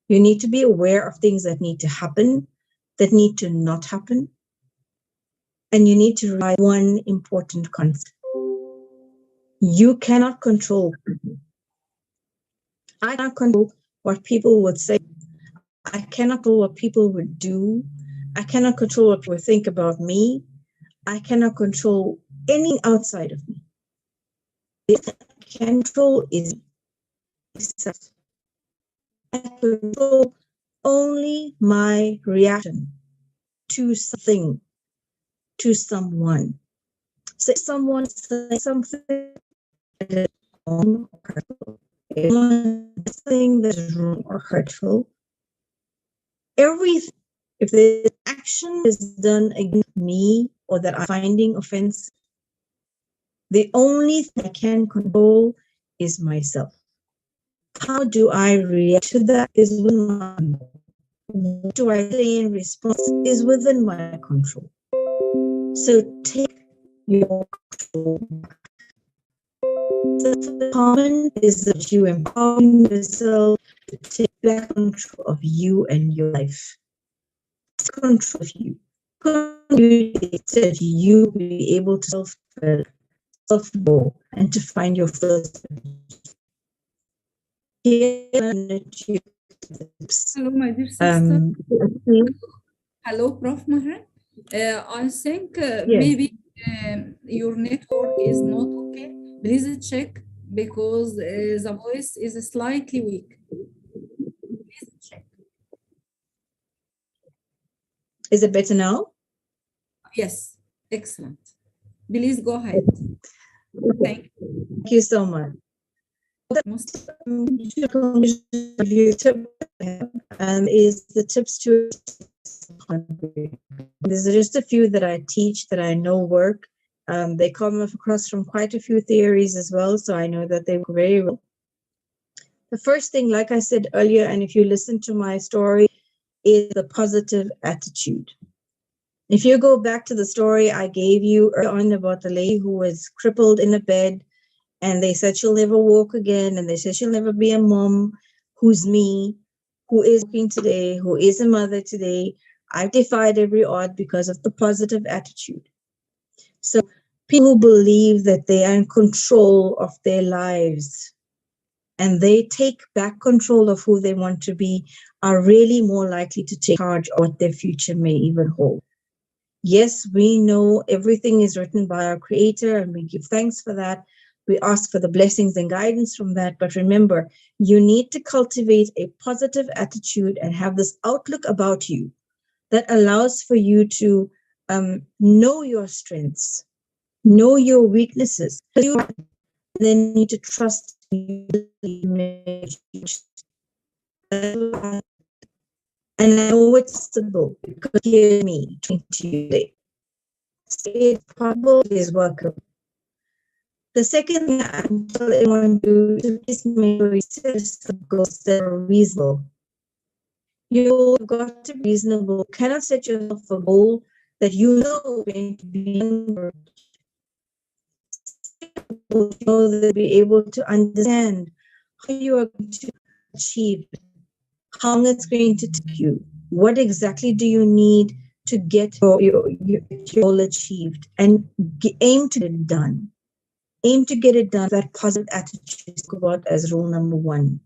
You need to be aware of things that need to happen, that need to not happen. And you need to realize one important concept. You cannot control people. I cannot control what people would say. I cannot control what people would do. I cannot control what people think about me. I cannot control anything outside of me. What I can control is myself. I control only my reaction to something, to someone. So if someone says something that is wrong or hurtful, something that is wrong or hurtful, everything, if the action is done against me or that I'm finding offense, the only thing I can control is myself. How do I react to that is within my control. What do I say in response is within my control. So take your control back. Self-empowerment is that you empower yourself to take back control of you and your life. Take control of you. That you be able to self-know and to find your first. Hello, my dear sister. Hello, Prof. Mahran. I think Yes. maybe your network is not okay. Please check because the voice is slightly weak. Please check. Is it better now? Yes, excellent. Please go ahead. Thank you. Thank you so much. Most Is the tips to there's just a few that I teach that I know work. They come across from quite a few theories as well, so I know that they work very well. The first thing, like I said earlier, and if you listen to my story, is the positive attitude. If you go back to the story I gave you earlier on about the lady who was crippled in a bed, and they said she'll never walk again, and they said she'll never be a mom, who's me, who is working today, who is a mother today. I've defied every odd because of the positive attitude. So people who believe that they are in control of their lives and they take back control of who they want to be are really more likely to take charge of what their future may even hold. Yes, we know everything is written by our Creator, and we give thanks for that. We ask for the blessings and guidance from that. But remember, you need to cultivate a positive attitude and have this outlook about you that allows for you to know your strengths, know your weaknesses. You then need to trust you. And I know it's possible because hear me today. It's possible, it is workable. The second thing I'm telling everyone to do is make sure you set goals that are reasonable. You've got to be reasonable. You cannot set yourself a goal that you know is going to be to be able to understand how you are going to achieve it, how long it's going to take you, what exactly do you need to get your goal achieved, and aim to get it done. Aim to get it done. That positive attitude is about as rule number 1.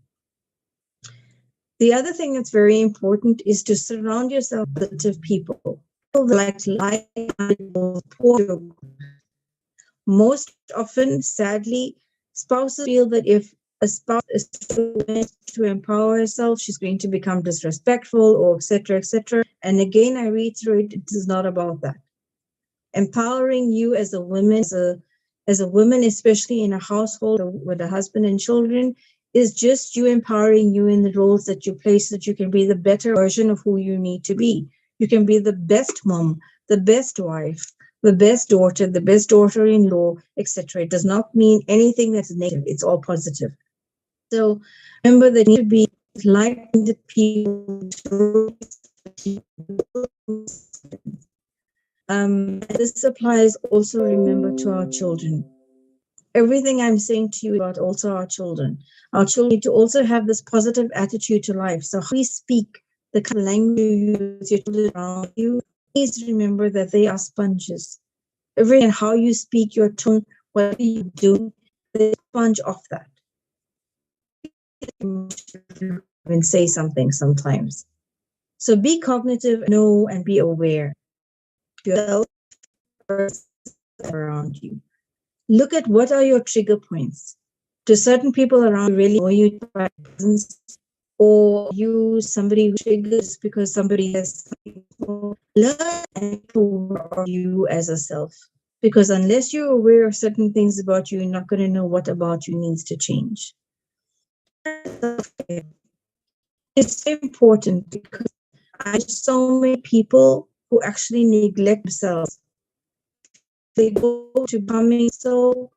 The other thing that's very important is to surround yourself with positive people. People that like support you. Most often, sadly, spouses feel that if a spouse is to empower herself, she's going to become disrespectful or etc. etc. And again, I reiterate, it is not about that. Empowering you as a woman, as a woman, especially in a household with a husband and children, is just you empowering you in the roles that you play so that you can be the better version of who you need to be. You can be the best mom, the best wife, the best daughter, the best daughter-in-law, etc. It does not mean anything that's negative. It's all positive. So remember that you need to be like-minded people. This applies also, remember, to our children. Everything I'm saying to you about also our children. Our children need to also have this positive attitude to life. So how we speak, the kind of language you use, your children around you, please remember that they are sponges. Everything, how you speak, your tone, what you do, they sponge off that. And say something sometimes. So be cognitive, know, and be aware. Yourself around you. Look at what are your trigger points. Do certain people around you really know you by presence, or you somebody who triggers because somebody has something? Learn and know you as a self. Because unless you're aware of certain things about you, you're not going to know what about you needs to change. It's important because I so many people who actually neglect themselves. They go to becoming so,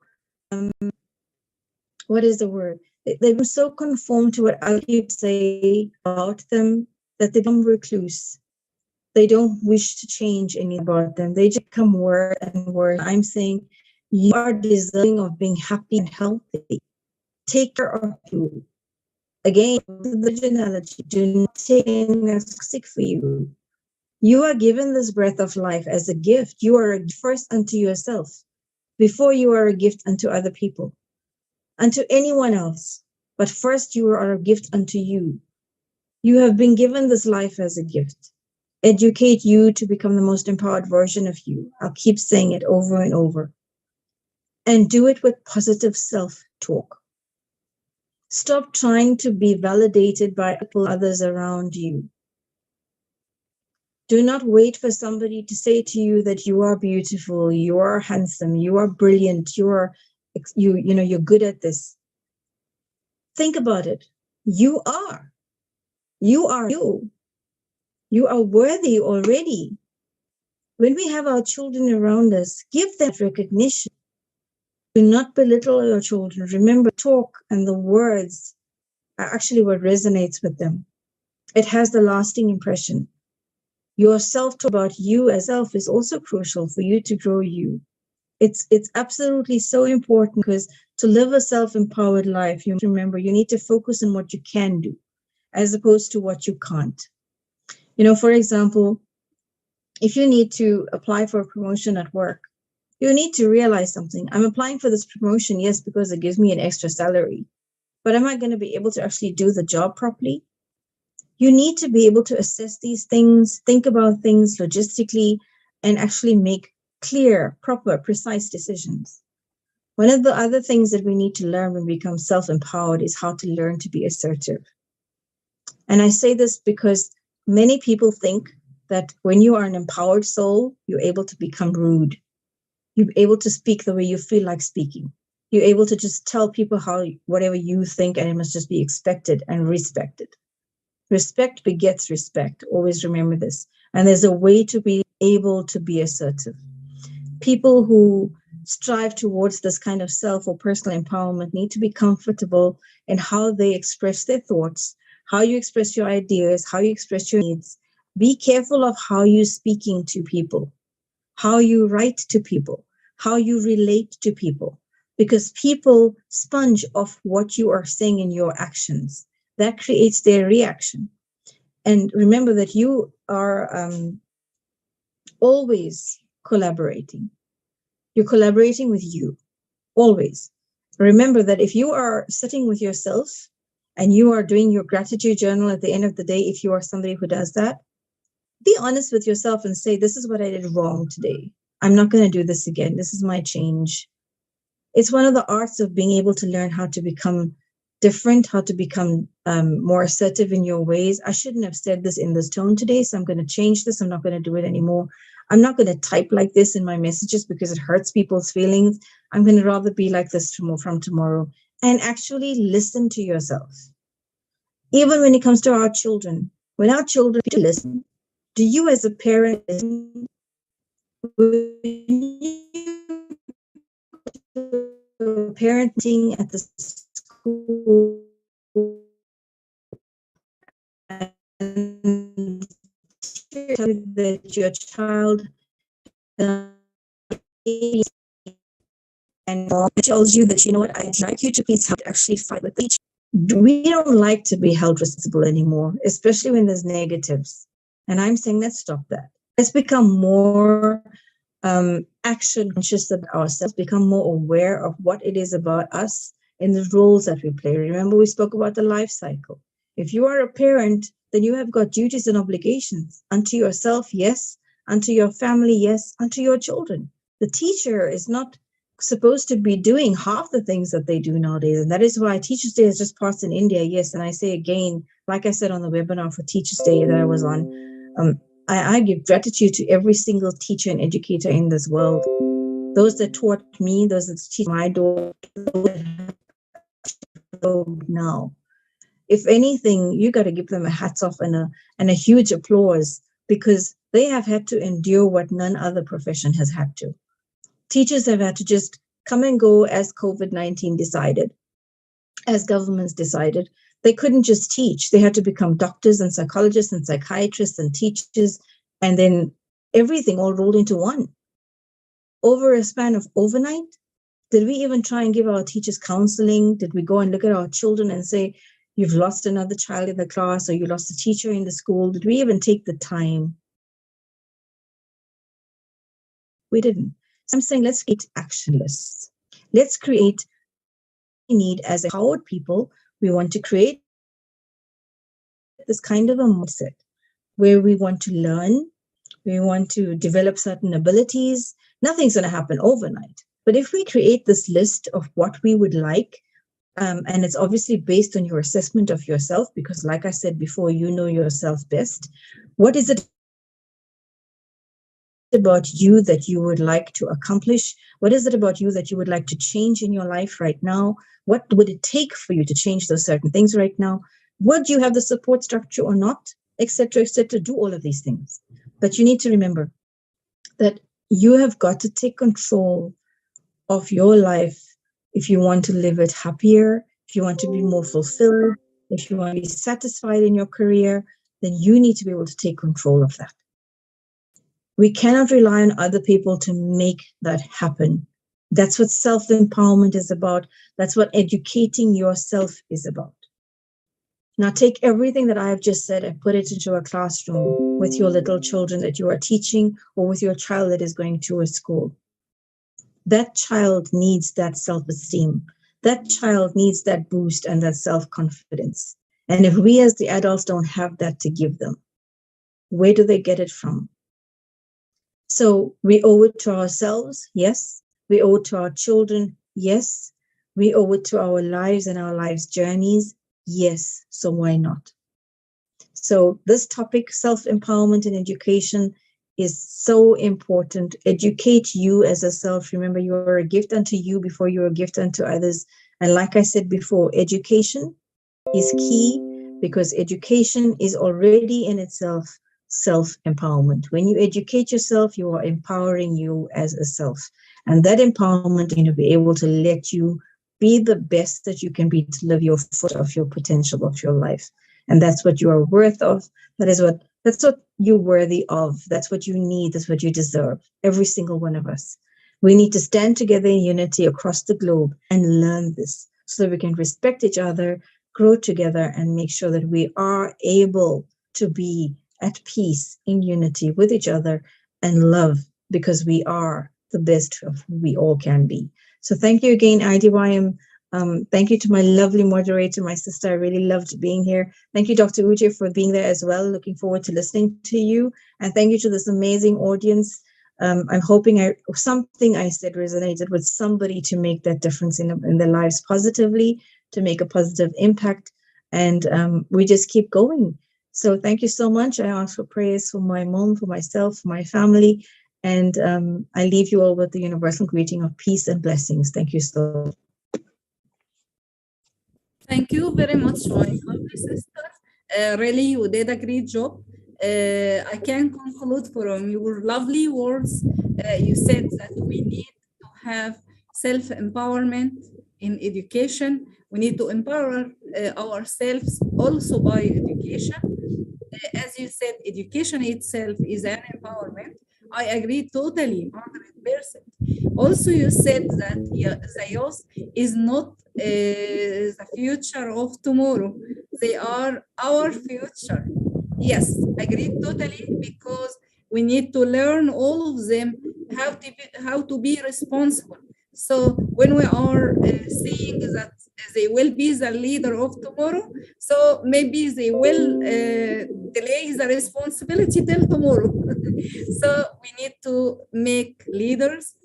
what is the word? They become so conformed to what other people say about them that they become recluse. They don't wish to change anything about them. They just become worse and worse. I'm saying you are deserving of being happy and healthy. Take care of you. Again, the analogy, do not take anything that's toxic for you. You are given this breath of life as a gift. You are a gift first unto yourself before you are a gift unto other people, unto anyone else. But first you are a gift unto you. You have been given this life as a gift. Educate you to become the most empowered version of you. I'll keep saying it over and over. And do it with positive self-talk. Stop trying to be validated by others around you. Do not wait for somebody to say to you that you are beautiful, you are handsome, you are brilliant, you're good at this. Think about it. You are. You are you. You are worthy already. When we have our children around us, give them recognition. Do not belittle your children. Remember, talk and the words are actually what resonates with them. It has the lasting impression. Your self-talk about you as self is also crucial for you to grow you. It's absolutely so important because to live a self-empowered life, you remember you need to focus on what you can do as opposed to what you can't. For example, if you need to apply for a promotion at work, you need to realize something. I'm applying for this promotion, yes, because it gives me an extra salary. But am I going to be able to actually do the job properly? You need to be able to assess these things, think about things logistically, and actually make clear, proper, precise decisions. One of the other things that we need to learn when we become self-empowered is how to learn to be assertive. And I say this because many people think that when you are an empowered soul, you're able to become rude. You're able to speak the way you feel like speaking. You're able to just tell people whatever you think, and it must just be expected and respected. Respect begets respect. Always remember this. And there's a way to be able to be assertive. People who strive towards this kind of self or personal empowerment need to be comfortable in how they express their thoughts, how you express your ideas, how you express your needs. Be careful of how you're speaking to people, how you write to people, how you relate to people, because people sponge off what you are saying in your actions. That creates their reaction. And remember that you are always collaborating. You're collaborating with you, always. Remember that if you are sitting with yourself and you are doing your gratitude journal at the end of the day, if you are somebody who does that, be honest with yourself and say, this is what I did wrong today. I'm not going to do this again. This is my change. It's one of the arts of being able to learn how to become different, how to become more assertive in your ways. I shouldn't have said this in this tone today, so I'm going to change this. I'm not going to do it anymore. I'm not going to type like this in my messages because it hurts people's feelings. I'm going to rather be like this from tomorrow. And actually listen to yourself. Even when it comes to our children, when our children listen, do you as a parent listen? Parenting at the school and that your child and tells you that, you know what, I'd like you to please help actually fight with the teacher. We don't like to be held responsible anymore, especially when there's negatives. And I'm saying, let's stop that. Let's become more action conscious of ourselves, become more aware of what it is about us and the roles that we play. Remember, we spoke about the life cycle. If you are a parent, then you have got duties and obligations unto yourself, yes, unto your family, yes, unto your children. The teacher is not supposed to be doing half the things that they do nowadays. And that is why Teachers' Day is just passed in India, yes. And I say again, like I said on the webinar for Teachers' Day that I was on, I give gratitude to every single teacher and educator in this world. Those that taught me, those that teach my daughter now. If anything, you got to give them a hats off and a huge applause, because they have had to endure what none other profession has had to. Teachers have had to just come and go as COVID-19 decided, as governments decided. They couldn't just teach. They had to become doctors and psychologists and psychiatrists and teachers, and then everything all rolled into one. Over a span of overnight, did we even try and give our teachers counseling? Did we go and look at our children and say, you've lost another child in the class, or you lost a teacher in the school? Did we even take the time? We didn't. So I'm saying, let's create action lists. Let's create what we need as empowered people. We want to create this kind of a mindset where we want to learn, we want to develop certain abilities. Nothing's going to happen overnight. But if we create this list of what we would like, and it's obviously based on your assessment of yourself, because like I said before, you know yourself best. What is it about you that you would like to accomplish? What is it about you that you would like to change in your life right now? What would it take for you to change those certain things right now? Would you have the support structure or not? Etc., etc. Do all of these things. But you need to remember that you have got to take control of your life if you want to live it happier, if you want to be more fulfilled, if you want to be satisfied in your career, then you need to be able to take control of that. We cannot rely on other people to make that happen. That's what self-empowerment is about. That's what educating yourself is about. Now take everything that I have just said and put it into a classroom with your little children that you are teaching, or with your child that is going to a school. That child needs that self-esteem. That child needs that boost and that self-confidence. And if we as the adults don't have that to give them, where do they get it from? So we owe it to ourselves, yes. We owe it to our children, yes. We owe it to our lives and our lives' journeys, yes. So why not? So this topic, self-empowerment and education, is so important. Educate you as a self. Remember, you are a gift unto you before you are a gift unto others. And like I said before, education is key, because education is already in itself self-empowerment. When you educate yourself, you are empowering you as a self. And that empowerment is going to be able to let you be the best that you can be to live your foot of your potential of your life. And that's what you are worth of. That's what you're worthy of. That's what you need. That's what you deserve. Every single one of us. We need to stand together in unity across the globe and learn this so that we can respect each other, grow together, and make sure that we are able to be at peace in unity with each other and love, because we are the best of who we all can be. So thank you again, IDYM. Thank you to my lovely moderator, my sister. I really loved being here. Thank you, Dr. Uche, for being there as well. Looking forward to listening to you. And thank you to this amazing audience. I'm hoping something I said resonated with somebody to make that difference in their lives positively, to make a positive impact. And we just keep going. So thank you so much. I ask for prayers for my mom, for myself, for my family. And I leave you all with the universal greeting of peace and blessings. Thank you so much. Thank you very much, my lovely sister. Really, you did a great job. I can conclude from your lovely words. You said that we need to have self-empowerment in education. We need to empower ourselves also by education. As you said, education itself is an empowerment. I agree totally, 100%. Also, you said that the youth is not the future of tomorrow. They are our future. Yes, agree totally, because we need to learn all of them how to be responsible. So when we are seeing that they will be the leader of tomorrow, so maybe they will delay the responsibility till tomorrow. So we need to make leaders.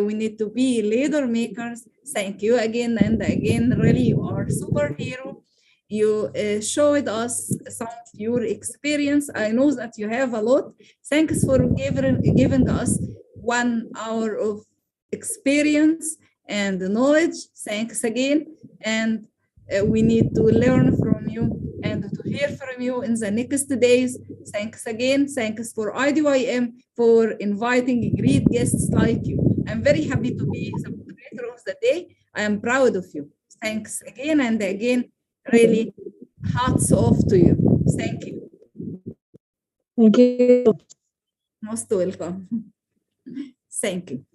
We need to be leader makers. Thank you again and again. Really, you are superhero. You showed us some of your experience. I know that you have a lot. Thanks for giving us 1 hour of experience and knowledge. Thanks again. And we need to learn from you and to hear from you in the next days. Thanks again. Thanks for IDYM for inviting great guests like you. I'm very happy to be the moderator of the day. I am proud of you. Thanks again and again. Really, hats off to you. Thank you. Thank you. Most welcome. Thank you.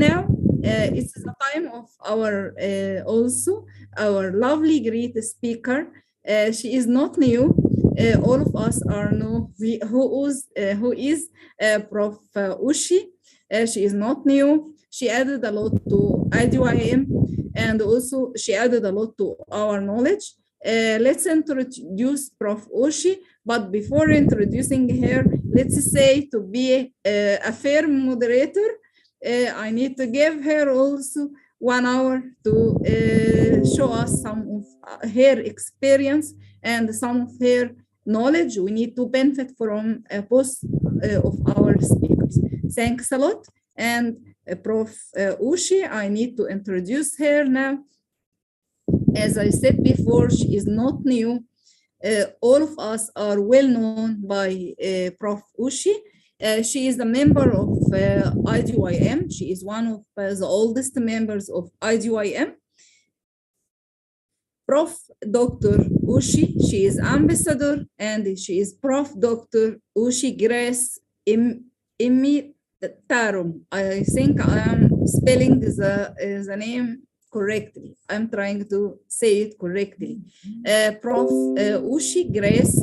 Now, it's the time of our also our lovely great speaker. She is not new. All of us are know who is Prof. Ushi. She is not new. She added a lot to IDYM, and also she added a lot to our knowledge. Let's introduce Prof. Ushi, but before introducing her, let's say to be a fair moderator, I need to give her also 1 hour to show us some of her experience and some of her knowledge. We need to benefit from both of our speakers. Thanks a lot. And Prof. Ushi, I need to introduce her now. As I said before, she is not new. All of us are well known by Prof. Ushi. She is a member of IDYM. She is one of the oldest members of IDYM. Prof. Dr. Ushi, she is ambassador, and she is Prof. Dr. Ushi Grace Imitarum. I think I am spelling the name correctly. I'm trying to say it correctly. Prof. Ushi Grace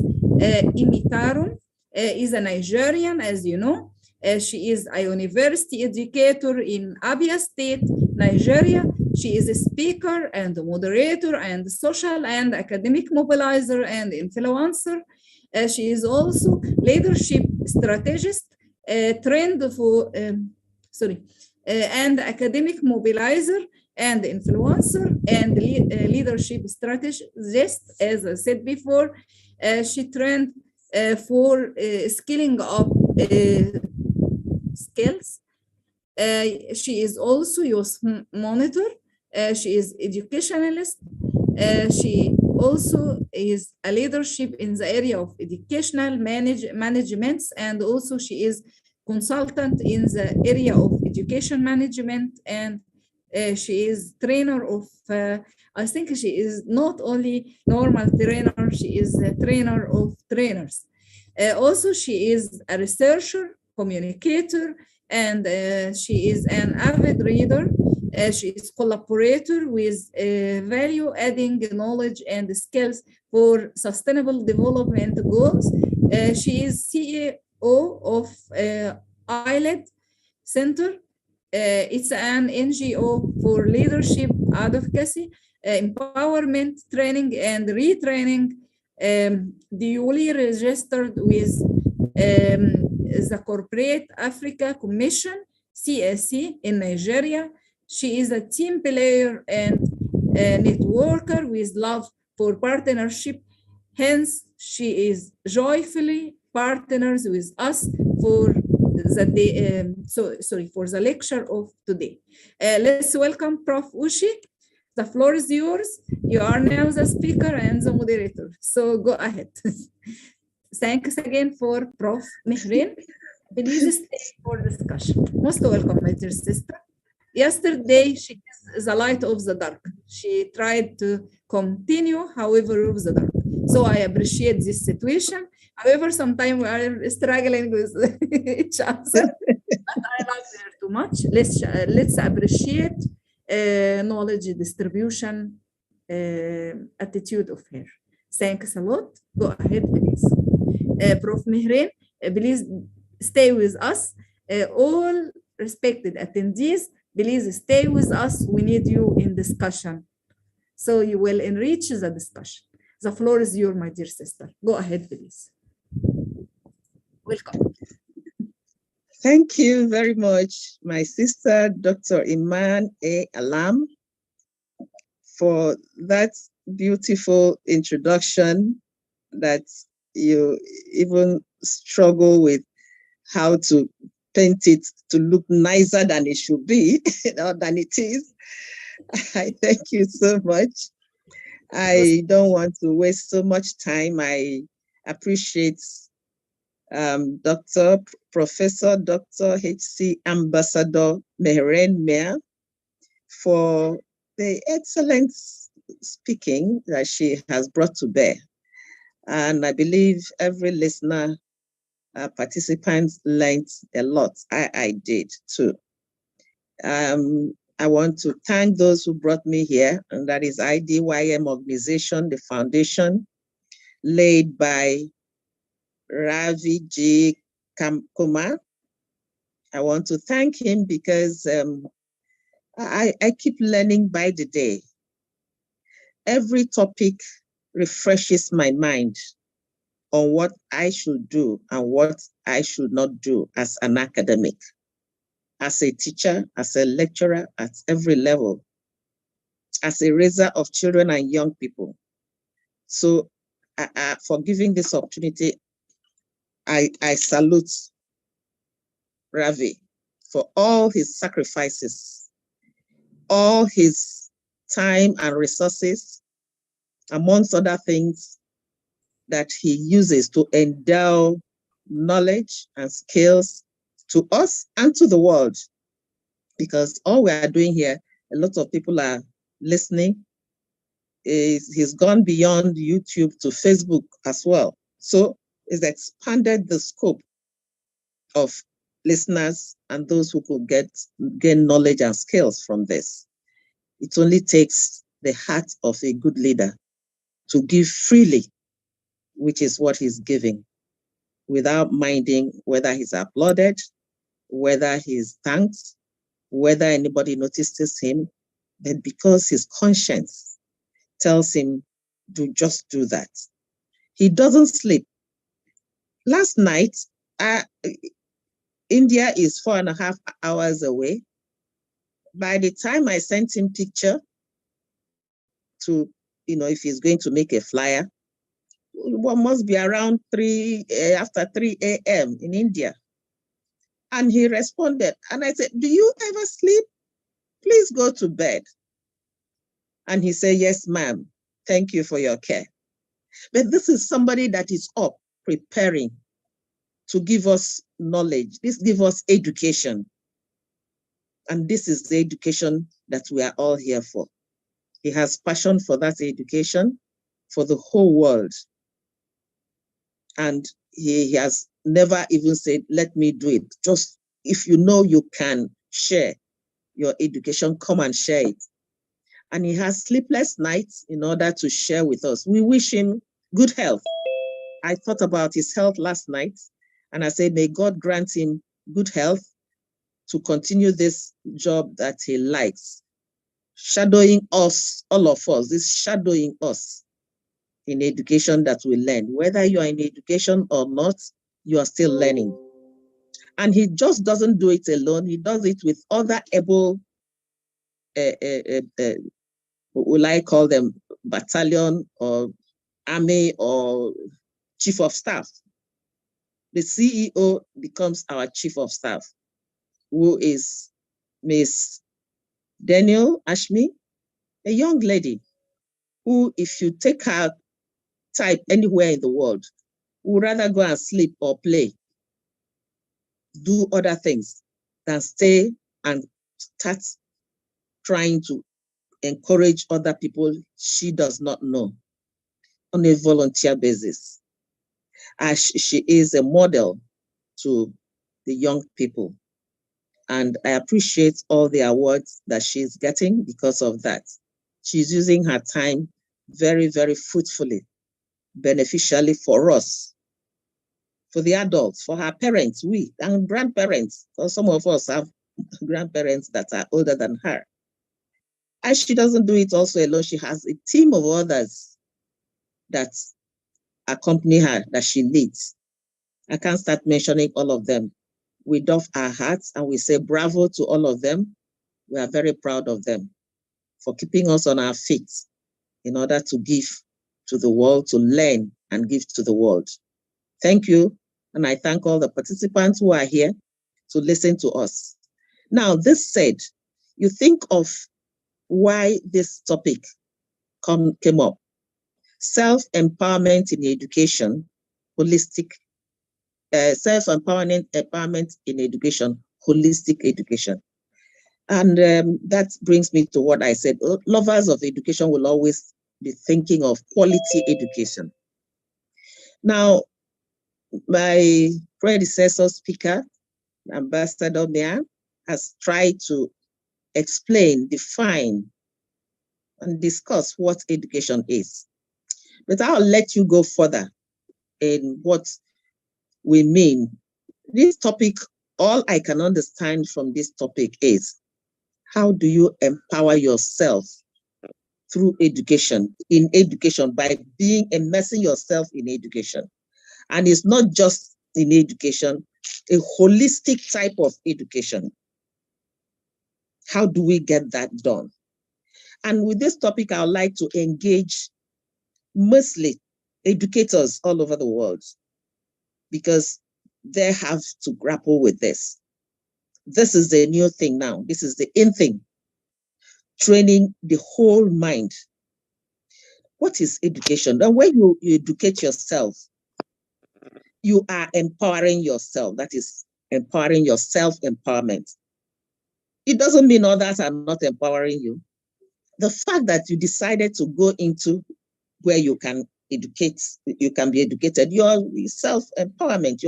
Imitarum is a Nigerian, as you know. She is a university educator in Abia State, Nigeria. She is a speaker and moderator and social and academic mobilizer and influencer. She is also leadership strategist, and academic mobilizer and influencer and leadership strategist. As I said before, she trained for skilling up skills. She is also youth monitor. She is educationalist. She also is a leadership in the area of educational management, and also she is consultant in the area of education management, and she is trainer of, I think she is not only normal trainer, she is a trainer of trainers. Also, she is a researcher, communicator, and she is an avid reader. She is collaborator with value-adding knowledge and skills for sustainable development goals. She is CEO of ILED Center. It's an NGO for leadership advocacy, empowerment training, and retraining, duly registered with the Corporate Africa Commission, CSC, in Nigeria. She is a team player and a networker with love for partnership. Hence, she is joyfully partners with us for the day, for the lecture of today. Let's welcome Prof. Ushi. The floor is yours. You are now the speaker and the moderator. So go ahead. Thanks again for Prof. Mehreen. Please stay for discussion. Most welcome, my dear sister. Yesterday, she is the light of the dark. She tried to continue, however, of the dark. So I appreciate this situation. However, sometimes we are struggling with each other, but I love her too much. Let's appreciate knowledge distribution attitude of her. Thanks a lot. Go ahead, please. Prof. Mehreen, please stay with us. All respected attendees, please stay with us. We need you in discussion. So you will enrich the discussion. The floor is yours, my dear sister. Go ahead, please. Welcome. Thank you very much, my sister, Dr. Iman A. Alam, for that beautiful introduction that you even struggle with how to paint it to look nicer than it should be, or than it is. I thank you so much. I don't want to waste so much time. I appreciate Professor Dr. H.C. Ambassador Mehreen Mehr for the excellent speaking that she has brought to bear. And I believe every listener, participants learned a lot. I did too. I want to thank those who brought me here, and that is IDYM organization, the foundation, led by Ravi G. Kumar. I want to thank him because I keep learning by the day. Every topic refreshes my mind on what I should do and what I should not do as an academic, as a teacher, as a lecturer, at every level, as a raiser of children and young people. So for giving this opportunity, I salute Ravi for all his sacrifices, all his time and resources, amongst other things that he uses to endow knowledge and skills to us and to the world. Because all we are doing here, a lot of people are listening. He's gone beyond YouTube to Facebook as well. So it's expanded the scope of listeners and those who could gain knowledge and skills from this. It only takes the heart of a good leader to give freely, which is what he's giving, without minding whether he's applauded, whether he's thanked, whether anybody notices him, but because his conscience tells him to just do that. He doesn't sleep. Last night, India is 4.5 hours away. By the time I sent him picture to, if he's going to make a flyer, what must be around after 3 a.m. in India. And he responded. And I said, do you ever sleep? Please go to bed. And he said, yes, ma'am. Thank you for your care. But this is somebody that is up preparing to give us knowledge. This gives us education. And this is the education that we are all here for. He has passion for that education for the whole world. And he has never even said, let me do it. Just if you know you can share your education, come and share it. And he has sleepless nights in order to share with us. We wish him good health. I thought about his health last night, and I said, may God grant him good health to continue this job that he likes, shadowing us, all of us, this shadowing us in education that we learn. Whether you are in education or not, you are still learning. And he just doesn't do it alone. He does it with other able, will I call them battalion or army or chief of staff. The CEO becomes our chief of staff, who is Miss Daniel Ashmi, a young lady who, if you take her type anywhere in the world, would rather go and sleep or play, do other things than stay and start trying to encourage other people she does not know on a volunteer basis. As she is a model to the young people. And I appreciate all the awards that she's getting because of that. She's using her time very, very fruitfully, beneficially for us, for the adults, for her parents, we, and grandparents. Because some of us have grandparents that are older than her. And she doesn't do it also alone. She has a team of others that accompany her, that she leads. I can't start mentioning all of them. We doff our hats and we say bravo to all of them. We are very proud of them for keeping us on our feet in order to give to the world, to learn and give to the world. Thank you. And I thank all the participants who are here to listen to us. Now, this said, you think of why this topic came up. Self-empowerment in education, holistic, empowerment in education, holistic education. And that brings me to what I said. Lovers of education will always be thinking of quality education. Now, my predecessor speaker, Ambassador Mia, has tried to explain, define, and discuss what education is. But I'll let you go further in what we mean. This topic, all I can understand from this topic is, how do you empower yourself through education, in education, by immersing yourself in education? And it's not just in education, a holistic type of education. How do we get that done? And with this topic, I would like to engage mostly educators all over the world, because they have to grapple with this. This is the new thing now. This is the in thing. Training the whole mind. What is education? And when you educate yourself, you are empowering yourself. That is empowering your self-empowerment. It doesn't mean others are not empowering you. The fact that you decided to go into where you can educate, you can be educated, your self-empowerment,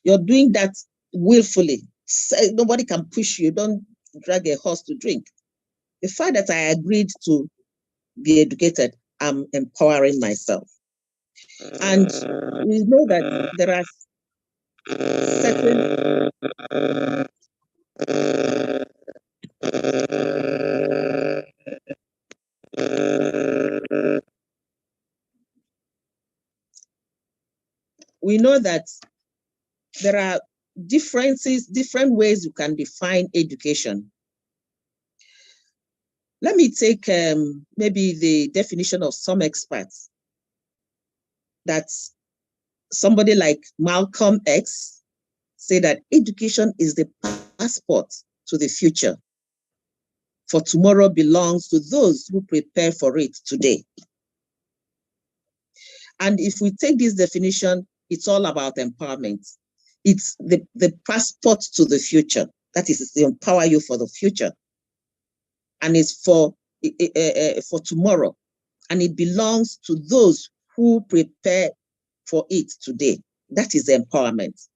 you're doing that willfully. Nobody can push you. Don't drag a horse to drink. The fact that I agreed to be educated, I'm empowering myself. And we know that there are certain we know that there are different ways you can define education. Let me take maybe the definition of some experts. That's somebody like Malcolm X say that education is the passport to the future. For tomorrow belongs to those who prepare for it today. And if we take this definition, it's all about empowerment. It's the passport to the future. That is to empower you for the future. And it's for tomorrow. And it belongs to those who prepare for it today. That is empowerment.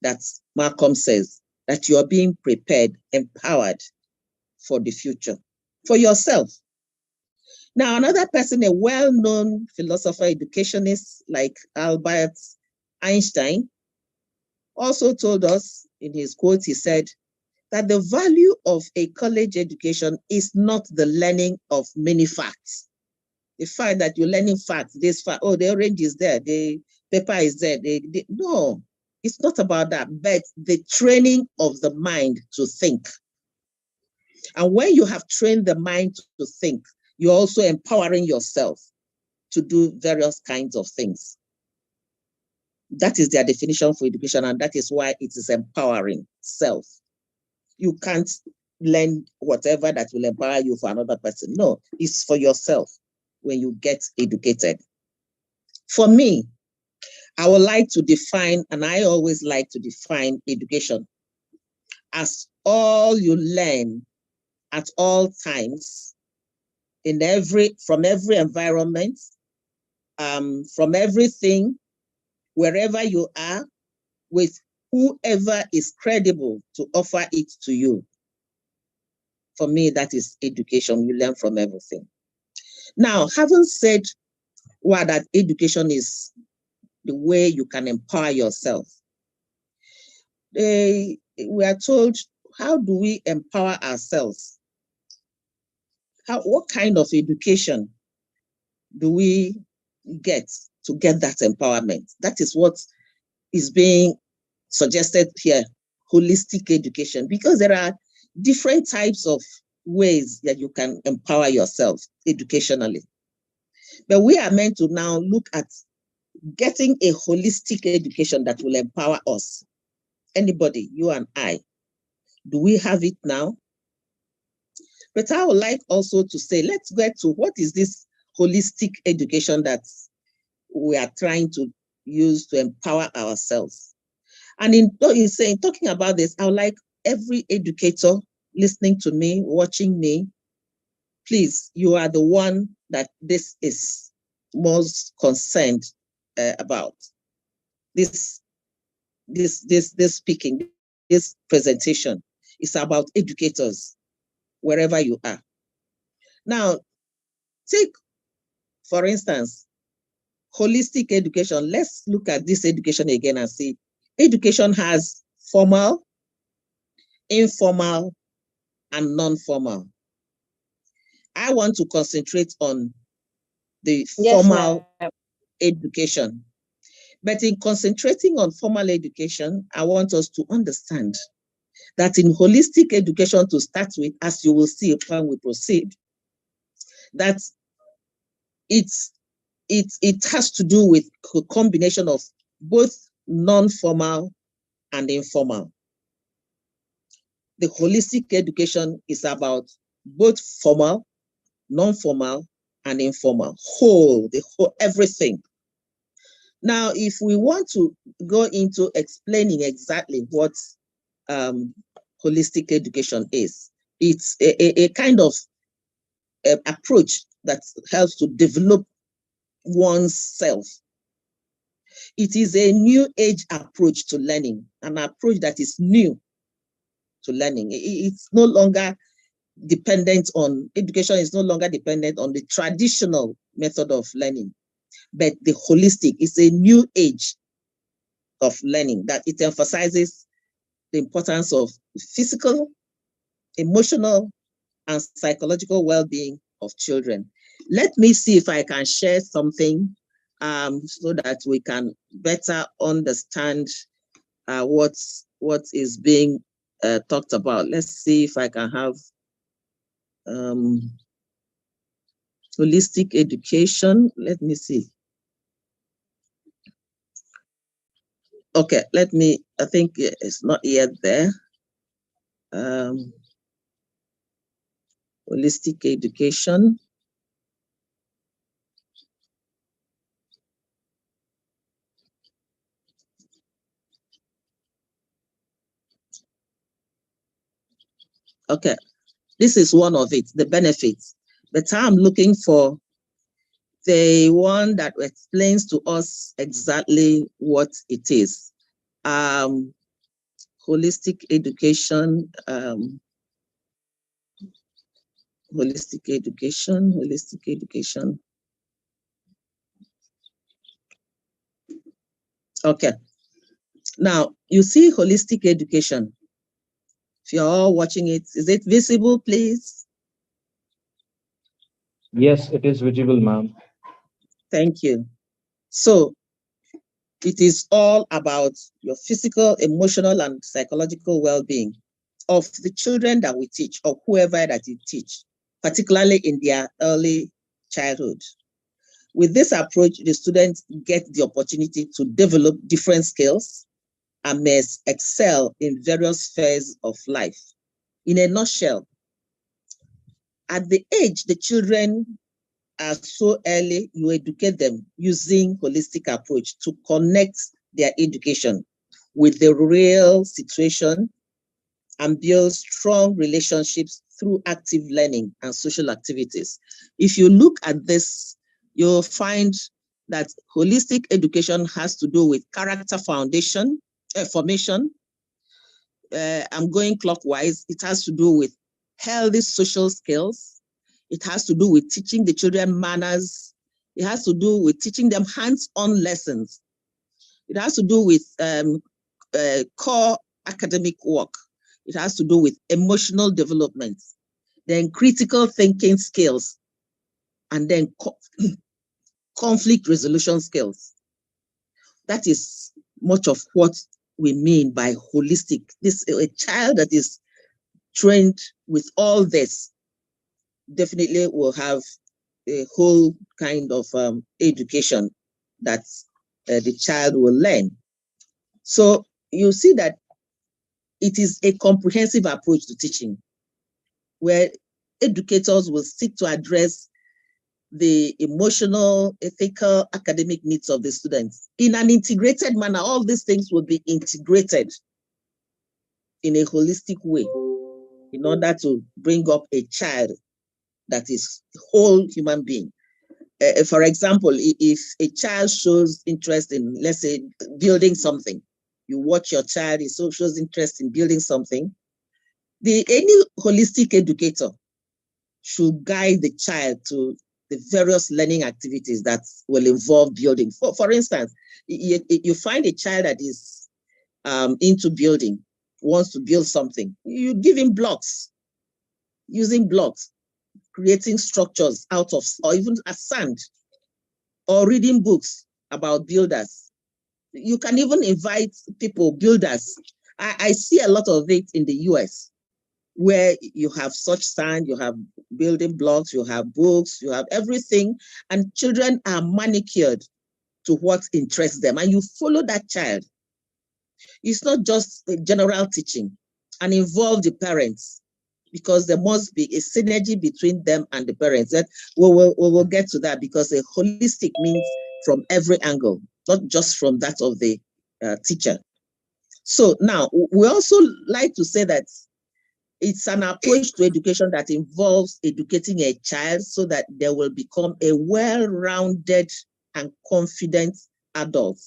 That's Malcolm says. that you are being prepared, empowered for the future, for yourself. Now, another person, a well-known philosopher, educationist like Albert Einstein, also told us in his quote, he said that the value of a college education is not the learning of many facts. The fact that you're learning facts, this fact, oh, the orange is there, the paper is there. No, it's not about that, but the training of the mind to think. And when you have trained the mind to think, you're also empowering yourself to do various kinds of things. That is their definition for education, and that is why it is empowering self. You can't learn whatever that will empower you for another person. No, it's for yourself when you get educated. For me, I would like to define, and I always like to define education as all you learn at all times, from every environment, from everything, wherever you are, with whoever is credible to offer it to you. For me, that is education. You learn from everything. Now, having said that education is the way you can empower yourself, we are told, how do we empower ourselves? What kind of education do we get to get that empowerment? That is what is being suggested here, holistic education, because there are different types of ways that you can empower yourself educationally. But we are meant to now look at getting a holistic education that will empower us. Anybody, you and I, do we have it now? But I would like also to say, let's get to what is this holistic education that we are trying to use to empower ourselves. And in talking about this, I would like every educator listening to me, watching me, please, you are the one that this is most concerned about. This speaking, this presentation is about educators, wherever you are. Now, take, for instance, holistic education. Let's look at this education again and see. Education has formal, informal, and non-formal. I want to concentrate on the formal education. But in concentrating on formal education, I want us to understand that in holistic education, to start with, as you will see when we proceed, that it has to do with a combination of both non-formal and informal. The holistic education is about both formal, non-formal, and informal, everything. Now, if we want to go into explaining exactly what holistic education is, it's a kind of approach that helps to develop oneself. It is a new age approach to learning, an approach that is new to learning. It's no longer dependent on, education is no longer dependent on the traditional method of learning, but the holistic is a new age of learning that it emphasizes the importance of physical, emotional, and psychological well-being of children. Let me see if I can share something so that we can better understand what is being talked about. Let's see if I can have holistic education. Let me see. Okay, I think it's not yet there. Holistic education. Okay, this is one of it, the benefits. But I'm looking for the one that explains to us exactly what it is. holistic education, holistic education. Okay. Now, you see holistic education. If you're all watching it, is it visible, please? Yes, it is visible, ma'am. Thank you. So it is all about your physical, emotional, and psychological well-being of the children that we teach, or whoever that you teach, particularly in their early childhood. With this approach, the students get the opportunity to develop different skills and may excel in various spheres of life. In a nutshell, at the age the children are so early, you educate them using holistic approach to connect their education with the real situation and build strong relationships through active learning and social activities. If you look at this, you'll find that holistic education has to do with character formation. I'm going clockwise. It has to do with healthy social skills. It has to do with teaching the children manners. It has to do with teaching them hands-on lessons. It has to do with core academic work. It has to do with emotional development, then critical thinking skills, and then conflict resolution skills. That is much of what we mean by holistic. This a child that is trained with all this definitely will have a whole kind of education that the child will learn. So you see that it is a comprehensive approach to teaching, where educators will seek to address the emotional, ethical, academic needs of the students in an integrated manner. All these things will be integrated in a holistic way in order to bring up a child that is a whole human being. For example, if a child shows interest in, let's say, building something, you watch your child, it shows interest in building something, any holistic educator should guide the child to the various learning activities that will involve building. For instance, you find a child that is into building, wants to build something, you give him blocks, using blocks, creating structures out of, or even a sand, or reading books about builders. You can even invite people, builders. I see a lot of it in the US, where you have such sand, you have building blocks, you have books, you have everything, and children are manicured to what interests them, and you follow that child. It's not just a general teaching, and involve the parents, because there must be a synergy between them and the parents. That we will get to that, because a holistic means from every angle, not just from that of the teacher. So now, we also like to say that it's an approach to education that involves educating a child so that they will become a well-rounded and confident adult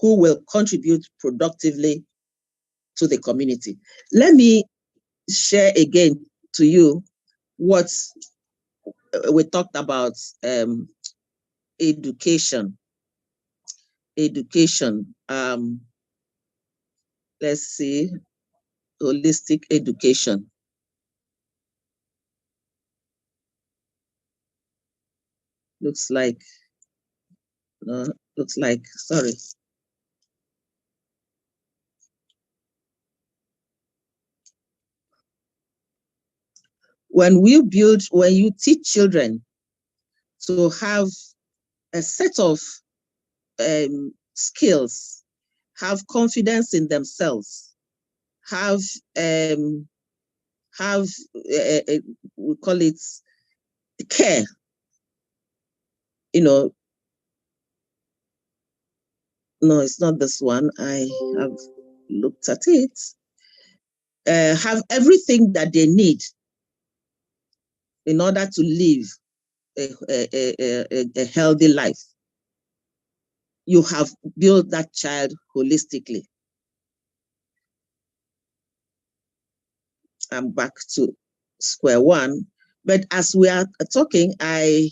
who will contribute productively to the community. Let me share again to you what we talked about, education. Let's see, holistic education. Looks like, sorry. When you teach children to have a set of skills, have confidence in themselves, have we call it care, no, it's not this one. I have looked at it. Have everything that they need in order to live a healthy life. You have built that child holistically. I'm back to square one. But as we are talking, I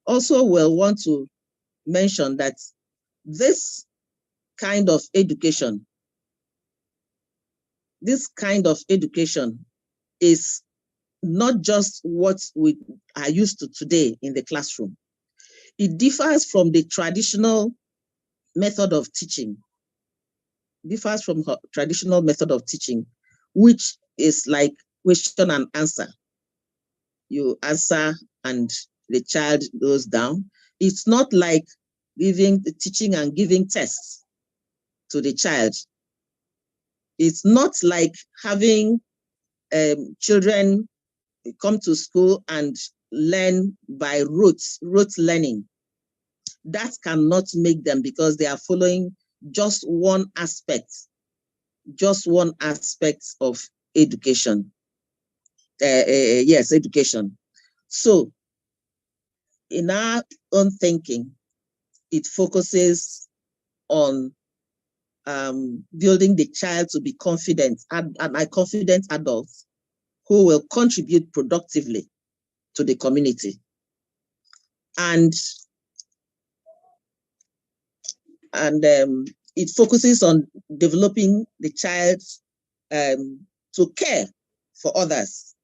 also will want to mention that this kind of education is not just what we are used to today in the classroom. It differs from the traditional method of teaching. Which is like question and answer. You answer and the child goes down. It's not like teaching and giving tests to the child. It's not like having children come to school and learn by rote learning. That cannot make them, because they are following just one aspect of education. Yes, education. So in our own thinking, it focuses on building the child to be confident and a confident adult who will contribute productively to the community. And it focuses on developing the child to care for others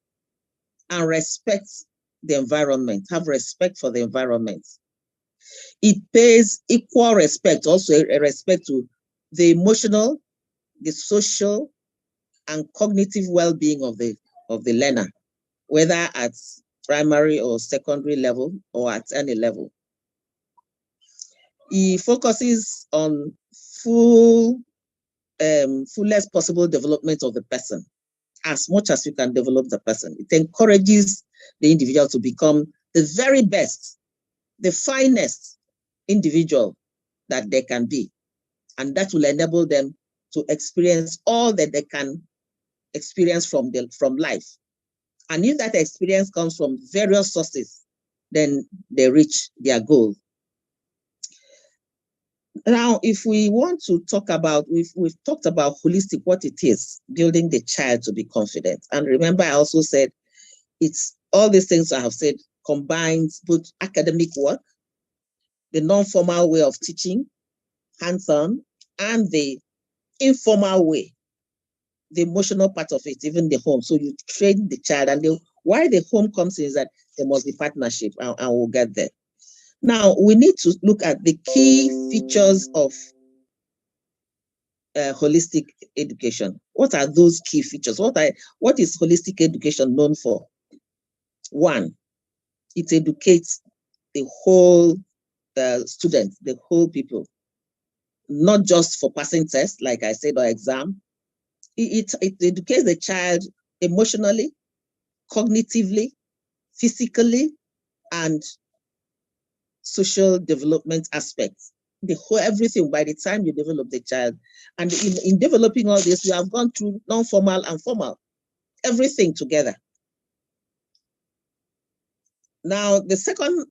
and respect the environment, have respect for the environment. It pays equal respect, also a respect to the emotional, the social, and cognitive well-being of the learner, whether at primary or secondary level or at any level. It focuses on fullest possible development of the person, as much as you can develop the person. It encourages the individual to become the very best, the finest individual that they can be. And that will enable them to experience all that they can experience from life. And if that experience comes from various sources, then they reach their goal. Now, if we want to talk about, we've talked about holistic, what it is, building the child to be confident. And remember, I also said, it's all these things I have said combines both academic work, the non-formal way of teaching, hands-on, and the informal way, the emotional part of it, even the home. So you train the child, and why the home comes in is that there must be partnership, and we'll get there. Now, we need to look at the key features of holistic education. What are those key features? What is holistic education known for? One, it educates the whole student, the whole people, not just for passing tests, like I said, or exam. It educates the child emotionally, cognitively, physically, and social development aspects. The whole everything by the time you develop the child. And in developing all this, you have gone through non-formal and formal, everything together. Now, the second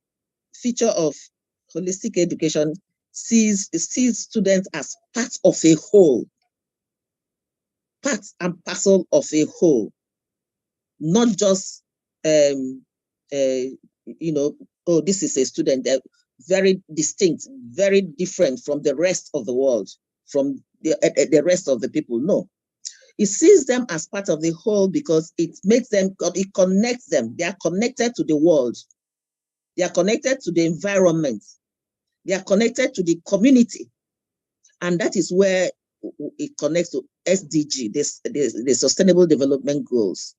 feature of holistic education sees students as part of a whole, part and parcel of a whole, not just oh, this is a student that very distinct, very different from the rest of the world, from the rest of the people. No, it sees them as part of the whole because it makes them, it connects them. They are connected to the world. They are connected to the environment. They are connected to the community. And that is where it connects to SDG, the Sustainable Development Goals.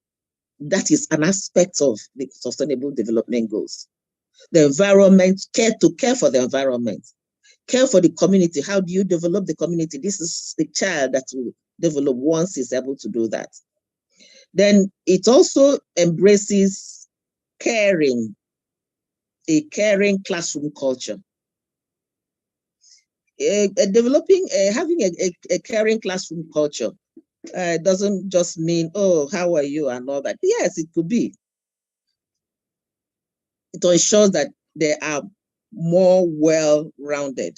That is an aspect of the Sustainable Development Goals. The environment, care for the environment, care for the community. How do you develop the community? This is the child that will develop once he's able to do that. Then it also embraces caring, a caring classroom culture. Having a caring classroom culture doesn't just mean, oh, how are you and all that. Yes, it could be. It ensures that they are more well-rounded.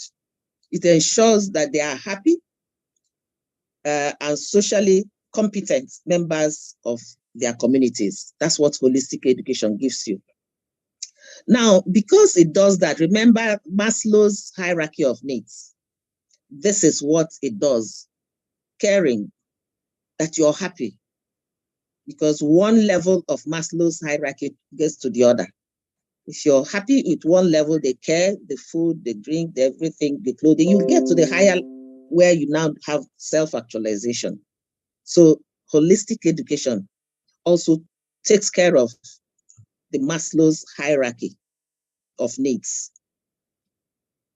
It ensures that they are happy and socially competent members of their communities. That's what holistic education gives you. Now, because it does that, remember Maslow's hierarchy of needs. This is what it does. Caring that you're happy, because one level of Maslow's hierarchy gets to the other. If you're happy with one level, they care, the food, the drink, the everything, the clothing, you get to the higher where you now have self-actualization. So holistic education also takes care of the Maslow's hierarchy of needs.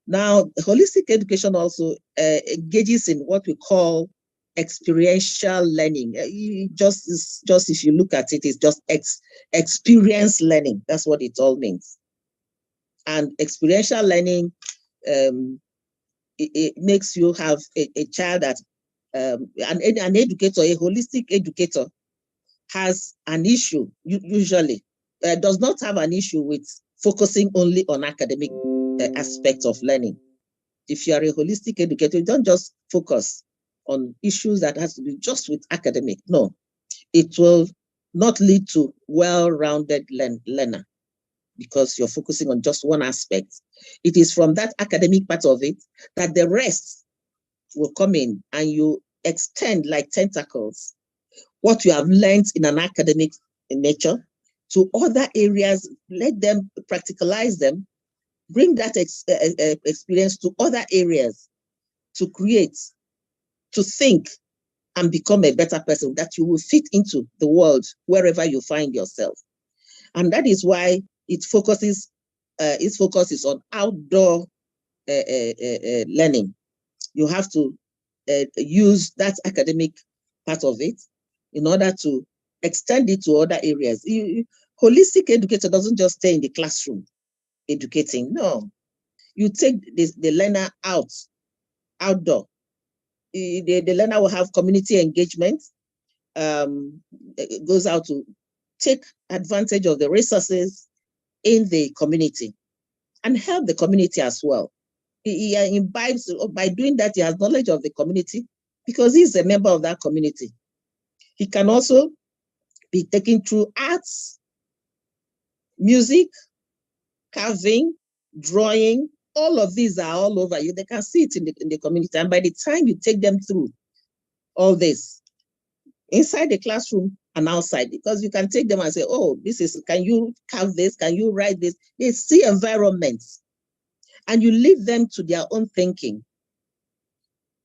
Now, holistic education also engages in what we call experiential learning. Just if you look at it, it's just experience learning. That's what it all means. And experiential learning, it makes you have a child that, an educator, a holistic educator has an issue, usually, does not have an issue with focusing only on academic aspects of learning. If you are a holistic educator, you don't just focus on issues that has to be just with academic. No, it will not lead to well-rounded learner because you're focusing on just one aspect. It is from that academic part of it that the rest will come in and you extend like tentacles what you have learned in an academic nature to other areas, let them practicalize them, bring that experience to other areas to create, to think, and become a better person that you will fit into the world wherever you find yourself. And that is why its focus is on outdoor learning. You have to use that academic part of it in order to extend it to other areas. Holistic educator doesn't just stay in the classroom educating. No, you take the learner outdoor. The learner will have community engagement, goes out to take advantage of the resources in the community and help the community as well. He imbibes, by doing that, he has knowledge of the community because he's a member of that community. He can also be taken through arts, music, carving, drawing. All of these are all over you. They can see it in the community. And by the time you take them through all this, inside the classroom and outside, because you can take them and say, oh, can you carve this? Can you write this? They see environments and you leave them to their own thinking.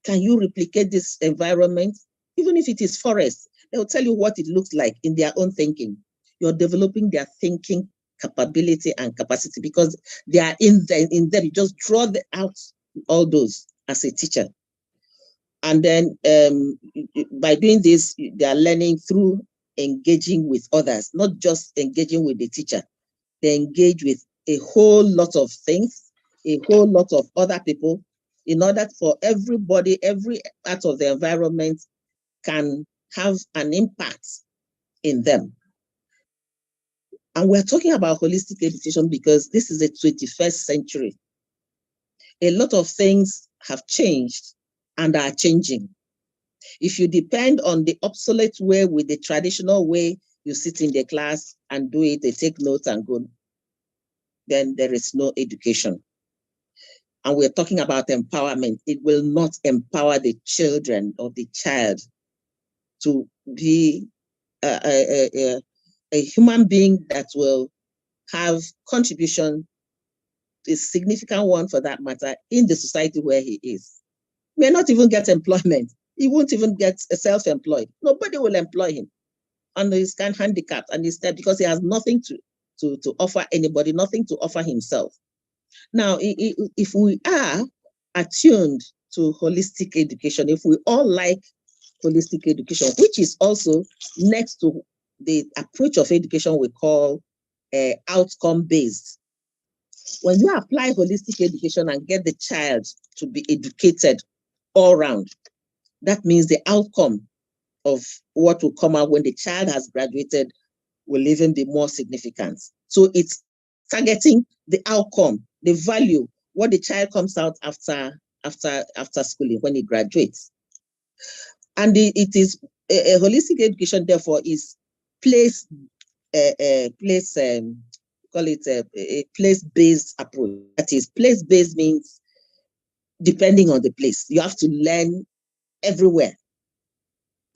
Can you replicate this environment? Even if it is forest, they'll tell you what it looks like in their own thinking. You're developing their thinking capability and capacity because they are in there. You just draw out all those as a teacher. And then by doing this, they are learning through engaging with others, not just engaging with the teacher. They engage with a whole lot of things, a whole lot of other people, in order for everybody, every part of the environment can have an impact in them. And we're talking about holistic education because this is the 21st century. A lot of things have changed and are changing. If you depend on the obsolete way with the traditional way, you sit in the class and do it, they take notes and go, then there is no education. And we're talking about empowerment. It will not empower the children or the child to be a human being that will have contribution, a significant one for that matter, in the society where he is. May not even get employment. He won't even get self-employed. Nobody will employ him. And he's kind of handicapped and he's dead because he has nothing to offer anybody, nothing to offer himself. Now, if we are attuned to holistic education, if we all like holistic education, which is also next to the approach of education we call outcome-based. When you apply holistic education and get the child to be educated all round, that means the outcome of what will come out when the child has graduated will even be more significant. So it's targeting the outcome, the value, what the child comes out after schooling when he graduates. And it is a holistic education, therefore, is place, call it a place-based approach. That is, place-based means depending on the place. You have to learn everywhere.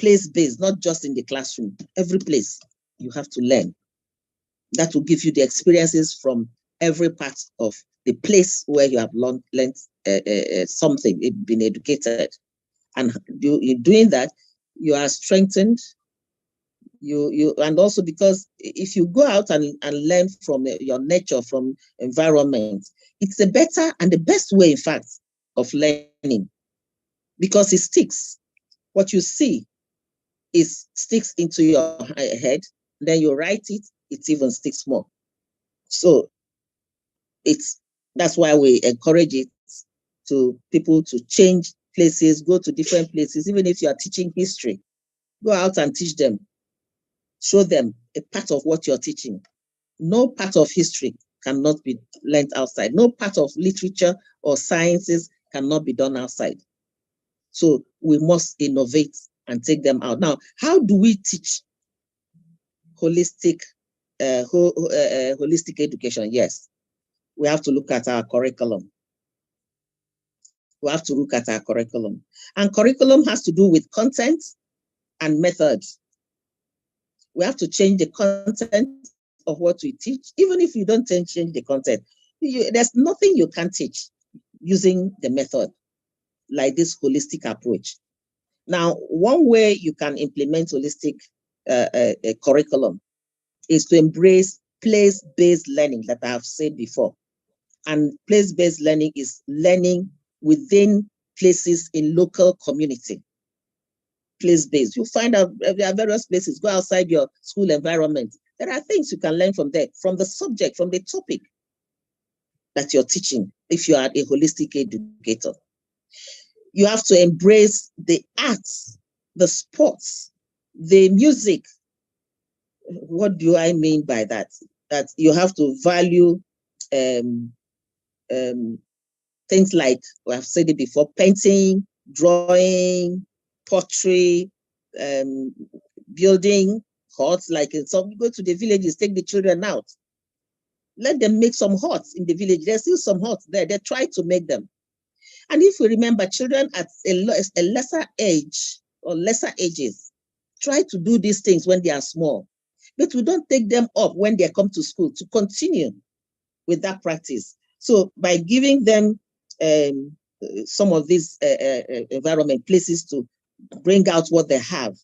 Place-based, not just in the classroom. Every place you have to learn. That will give you the experiences from every part of the place where you have learned something, been educated. And in doing that, you are strengthened. And also because if you go out and learn from your nature, from environment, it's the better and the best way, in fact, of learning, because it sticks. What you see sticks into your head, then you write it, it even sticks more. So that's why we encourage it to people to change places, go to different places. Even if you are teaching history, go out and teach them. Show them a part of what you're teaching. No part of history cannot be learned outside. No part of literature or sciences cannot be done outside. So we must innovate and take them out. Now, how do we teach holistic education? Yes, we have to look at our curriculum. We have to look at our curriculum. And curriculum has to do with content and methods. We have to change the content of what we teach. Even if you don't change the content, there's nothing you can teach using the method, like this holistic approach. Now, one way you can implement holistic curriculum is to embrace place-based learning that I have said before. And place-based learning is learning within places in local community. Place-based. You find out there are various places. Go outside your school environment. There are things you can learn from there, from the subject, from the topic that you're teaching, if you are a holistic educator. You have to embrace the arts, the sports, the music. What do I mean by that? That you have to value things like, I've said it before, painting, drawing, pottery, building huts. Like in some, go to the villages, take the children out. Let them make some huts in the village. There's still some huts there. They try to make them. And if we remember, children at a lesser age or lesser ages try to do these things when they are small. But we don't take them up when they come to school to continue with that practice. So by giving them some of these environment places to bring out what they have,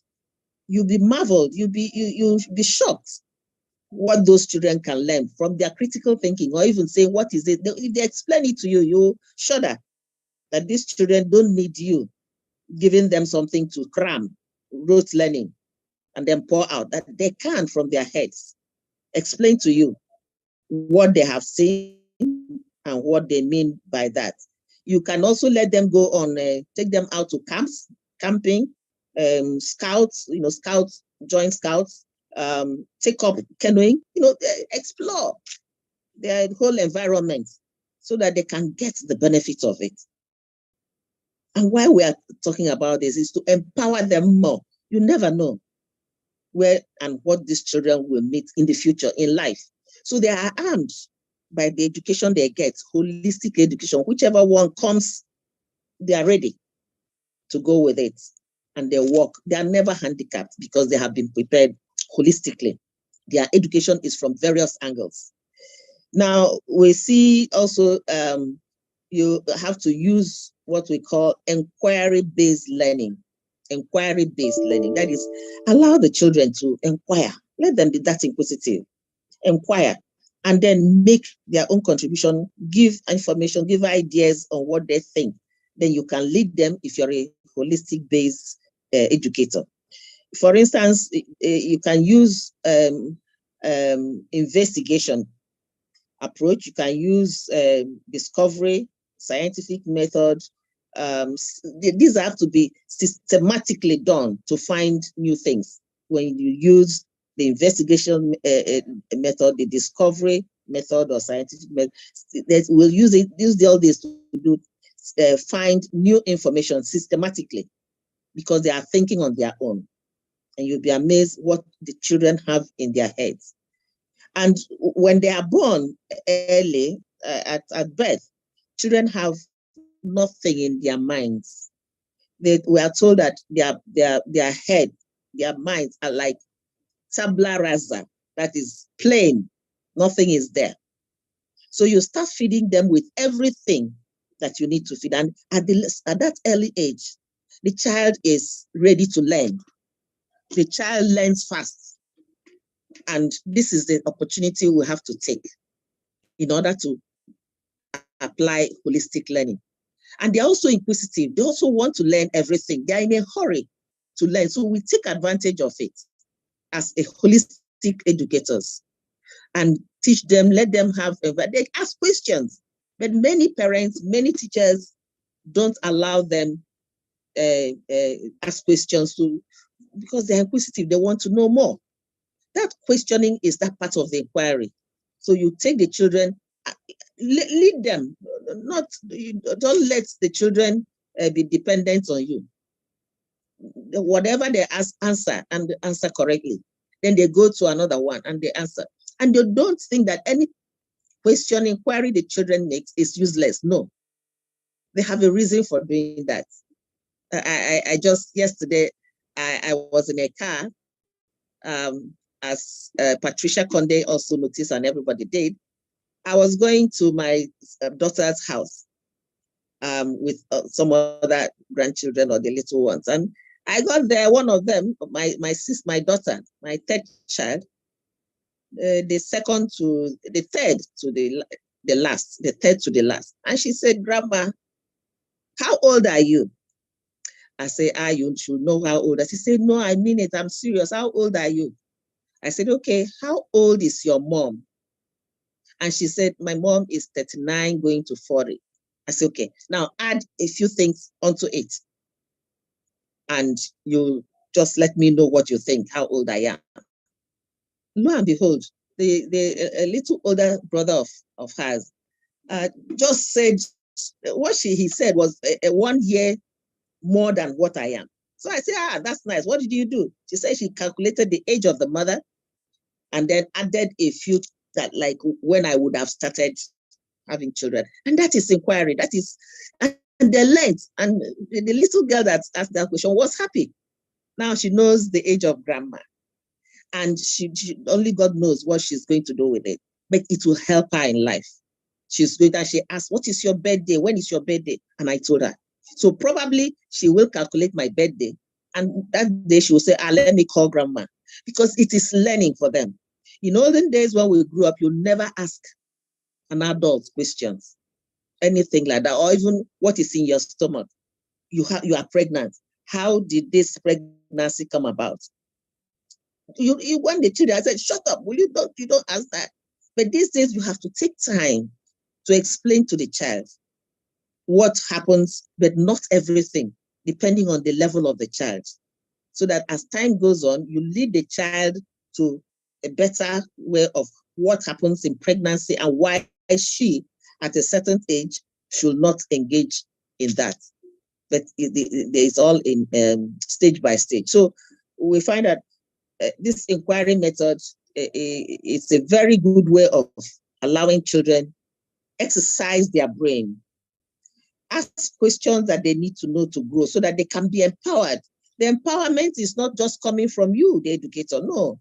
you'll be marveled, you'll be shocked what those children can learn from their critical thinking, or even say, what is it? If they explain it to you, you shudder that these children don't need you giving them something to cram, rote learning, and then pour out, that they can from their heads explain to you what they have seen and what they mean by that. You can also let them go on, take them out to camps, camping, scouts, scouts, join scouts, take up canoeing, explore their whole environment so that they can get the benefit of it. And why we are talking about this is to empower them more. You never know where and what these children will meet in the future in life. So they are armed by the education they get, holistic education, whichever one comes, they are ready to go with it. And they walk. They are never handicapped because they have been prepared holistically. Their education is from various angles. Now, we see also you have to use what we call inquiry-based learning. Inquiry-based learning. That is, allow the children to inquire. Let them be that inquisitive. Inquire. And then make their own contribution, give information, give ideas on what they think. Then you can lead them if you're a holistic-based educator. For instance, you can use investigation approach. You can use discovery, scientific method. These have to be systematically done to find new things. When you use the investigation method, the discovery method, or scientific method, we'll use all this to do find new information systematically, because they are thinking on their own. and you'll be amazed what the children have in their heads. And when they are born early, at birth, children have nothing in their minds. We are told that their head, their minds are like tabula rasa, that is plain, nothing is there. So you start feeding them with everything that you need to feed. And at that early age, the child is ready to learn. The child learns fast. And this is the opportunity we have to take in order to apply holistic learning. And they're also inquisitive. They also want to learn everything. They're in a hurry to learn. So we take advantage of it as a holistic educators and teach them, let them have, they ask questions. But many parents, many teachers don't allow them ask questions because they're inquisitive. They want to know more. That questioning is that part of the inquiry. So you take the children, lead them. Don't let the children be dependent on you. Whatever they answer and answer correctly, then they go to another one and they answer. And you don't think that any question, inquiry the children make is useless. No, they have a reason for doing that. I just yesterday I was in a car, as Patricia Conde also noticed and everybody did. I was going to my daughter's house with some other grandchildren or the little ones, and I got there. One of them, my daughter, my third child, the third to the last, and she said, "Grandma, how old are you?" I say, you should know how old. She said, "No, I mean it. I'm serious. How old are you?" I said, "Okay, how old is your mom?" And she said, "My mom is 39 going to 40. I said, "Okay, now add a few things onto it. And you just let me know what you think, how old I am." Lo and behold, the a little older brother of hers just said what he said was a 1 year more than what I am. So I said, that's nice. What did you do? She said she calculated the age of the mother and then added a few that like when I would have started having children. And that is inquiry. That is, and they learned. And the little girl that asked that question was happy. Now she knows the age of grandma. And she only God knows what she's going to do with it. But it will help her in life. She asked, "What is your birthday? When is your birthday?" And I told her. So probably she will calculate my birthday. And that day she will say, "Let me call grandma." Because it is learning for them. In olden days when we grew up, you never ask an adult questions, anything like that, or even what is in your stomach. You are pregnant. How did this pregnancy come about? You want the children, I said, "Shut up, will you don't ask that." But these days you have to take time to explain to the child what happens, but not everything, depending on the level of the child. So that as time goes on, you lead the child to a better way of what happens in pregnancy and why she, at a certain age, should not engage in that. But it's all in stage by stage. So we find that this inquiry method is a very good way of allowing children exercise their brain, ask questions that they need to know to grow so that they can be empowered. The empowerment is not just coming from you, the educator, no.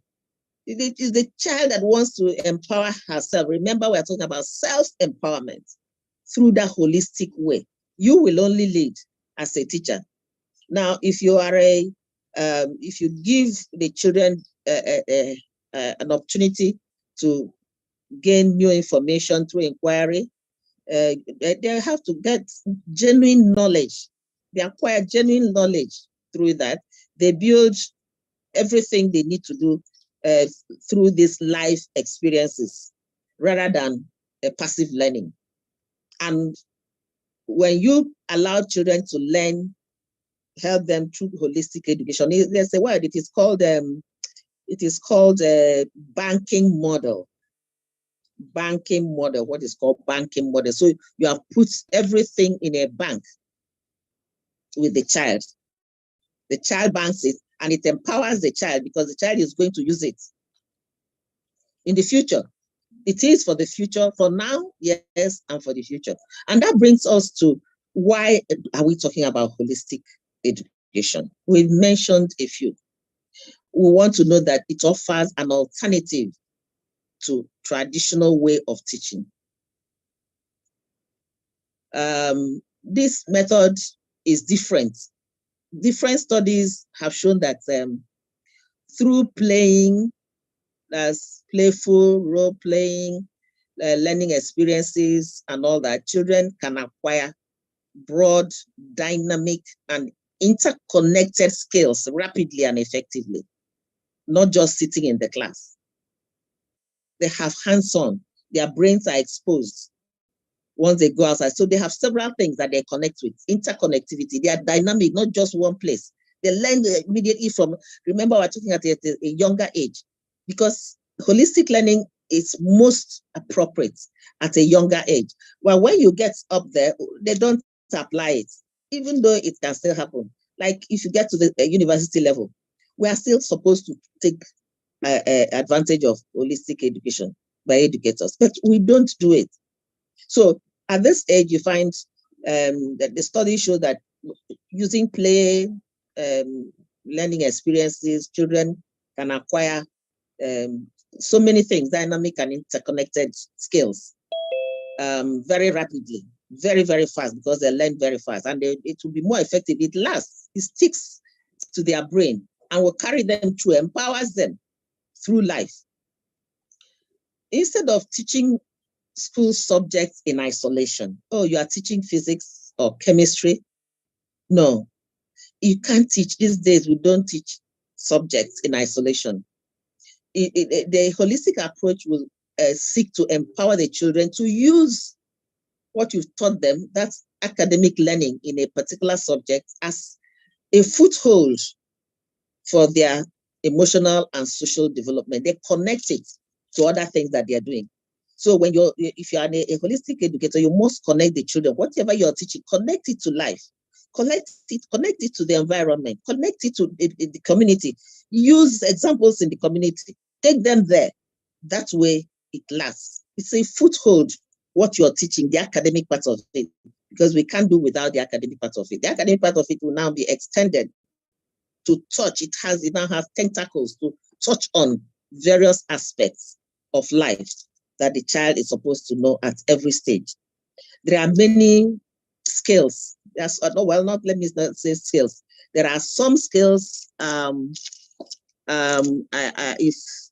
It is the child that wants to empower herself. Remember, we're talking about self-empowerment through that holistic way. You will only lead as a teacher. Now, if you are if you give the children an opportunity to gain new information through inquiry, they have to get genuine knowledge. They acquire genuine knowledge through that. They build everything they need to do through these life experiences rather than passive learning. And when you allow children to learn, help them through holistic education, there's a word, it is called a banking model. Banking model, what is called banking model. So you have put everything in a bank with the child. The child banks it, and it empowers the child because the child is going to use it in the future. It is for the future, for now, yes, and for the future. And that brings us to why are we talking about holistic education? We've mentioned a few. We want to know that it offers an alternative to traditional way of teaching. This method is different. Different studies have shown that through playing, that's playful role-playing, learning experiences and all that, children can acquire broad, dynamic, and interconnected skills rapidly and effectively, not just sitting in the class. They have hands-on, their brains are exposed once they go outside. So they have several things that they connect with, interconnectivity. They are dynamic, not just one place. They learn immediately from, remember we're talking at a younger age, because holistic learning is most appropriate at a younger age. Well, when you get up there, they don't apply it, even though it can still happen. Like if you get to the university level, we are still supposed to take advantage of holistic education by educators, but we don't do it. So at this age, you find that the studies show that using play, learning experiences, children can acquire so many things, dynamic and interconnected skills very rapidly, very, very fast, because they learn very fast, and it will be more effective. It lasts, it sticks to their brain and will carry them through, empowers them through life. Instead of teaching school subjects in isolation, oh, you are teaching physics or chemistry. No, you can't teach. These days, we don't teach subjects in isolation. The holistic approach will seek to empower the children to use what you've taught them, that's academic learning in a particular subject, as a foothold for their emotional and social development. They connect it to other things that they're doing. So if you're a holistic educator, you must connect the children. Whatever you're teaching, connect it to life. Connect it to the environment, connect it to the community. Use examples in the community. Take them there. That way it lasts. It's a foothold, what you're teaching, the academic part of it, because we can't do without the academic part of it. The academic part of it will now be extended to touch. It now has tentacles to touch on various aspects of life that the child is supposed to know at every stage. There are many skills. Let me not say skills. There are some skills.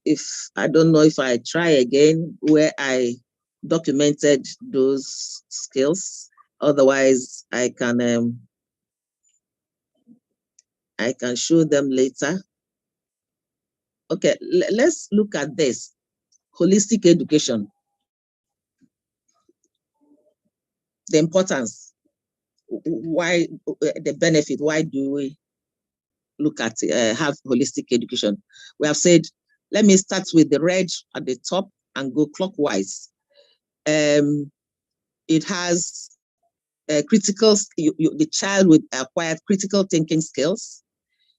If I don't know if I try again where I documented those skills. Otherwise, I can show them later. Okay, let's look at this. Holistic education. The importance, why, the benefit, why do we look at have holistic education? We have said, let me start with the red at the top and go clockwise. It has the child will acquire critical thinking skills.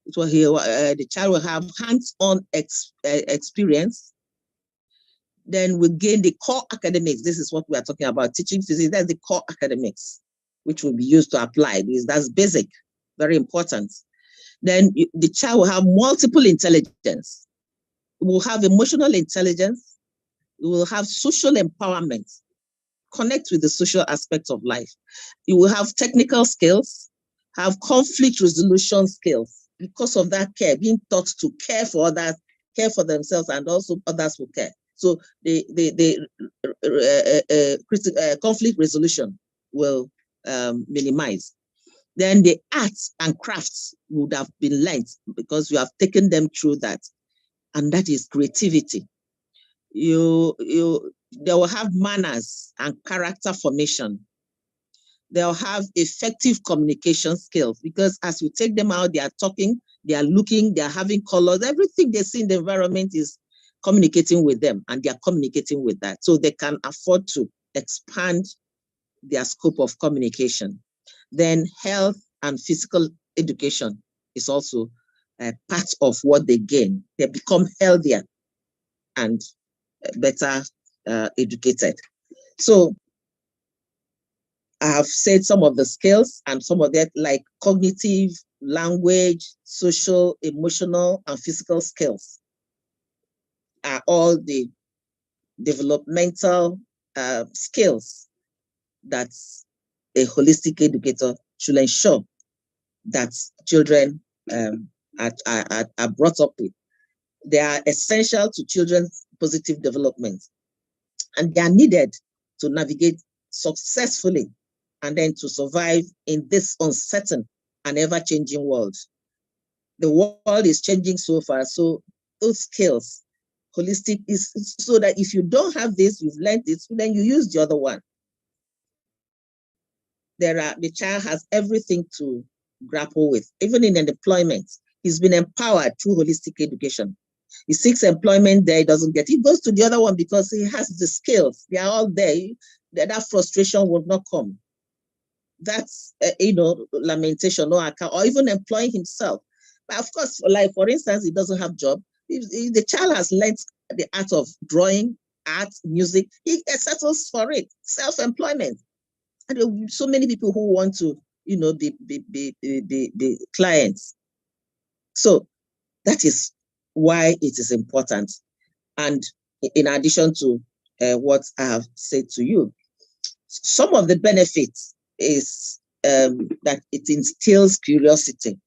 The child will have hands-on experience. Then we gain the core academics. This is what we are talking about, teaching physics. That's the core academics, which will be used to apply, because that's basic, very important. Then the child will have multiple intelligence. We will have emotional intelligence. We will have social empowerment, connect with the social aspects of life. You will have technical skills, have conflict resolution skills, because of that care, being taught to care for others, care for themselves, and also others will care. So the conflict resolution will minimize. Then the arts and crafts would have been learned because you have taken them through that, and that is creativity. They will have manners and character formation. They'll have effective communication skills, because as you take them out, they are talking, they are looking, they are having colors, everything they see in the environment is communicating with them, and they are communicating with that. So they can afford to expand their scope of communication. Then health and physical education is also part of what they gain. They become healthier and better educated. So I have said some of the skills and some of that, like cognitive, language, social, emotional, and physical skills are all the developmental skills that a holistic educator should ensure that children are brought up with. They are essential to children's positive development, and they are needed to navigate successfully and then to survive in this uncertain and ever-changing world. The world is changing so fast, so those skills, holistic, is so that if you don't have this, you've learned it, then you use the other one. The child has everything to grapple with, even in employment. He's been empowered through holistic education. He seeks employment there, he doesn't get it. He goes to the other one because he has the skills. They are all there. That frustration will not come. That's lamentation, or even employing himself. But of course, like for instance, he doesn't have job. If the child has learned the art of drawing, art, music, he settles for it. Self-employment. And there are so many people who want to, be clients. So that is why it is important. And in addition to what I have said to you, some of the benefits is that it instills curiosity.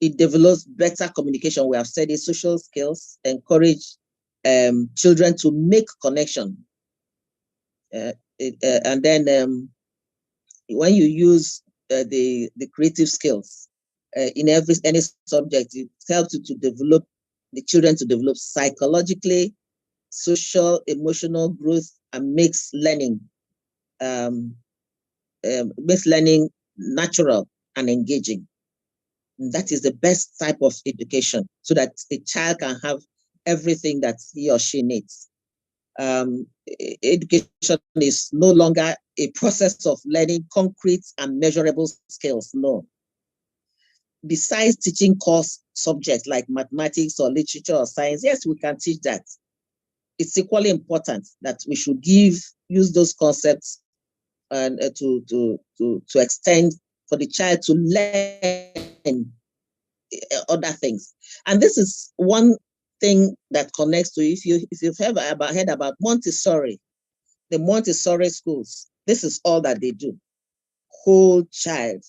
It develops better communication. We have said it, social skills, encourage children to make connection. And then when you use the creative skills in any subject, it helps you to develop the children to develop psychologically, social, emotional growth, and makes learning natural and engaging. And that is the best type of education, so that the child can have everything that he or she needs. Education is no longer a process of learning concrete and measurable skills, no. Besides teaching course subjects like mathematics or literature or science, yes, we can teach that. It's equally important that we should use those concepts and to extend for the child to learn other things. And this is one thing that connects to, if you've ever heard about Montessori, the Montessori schools, this is all that they do. Whole child,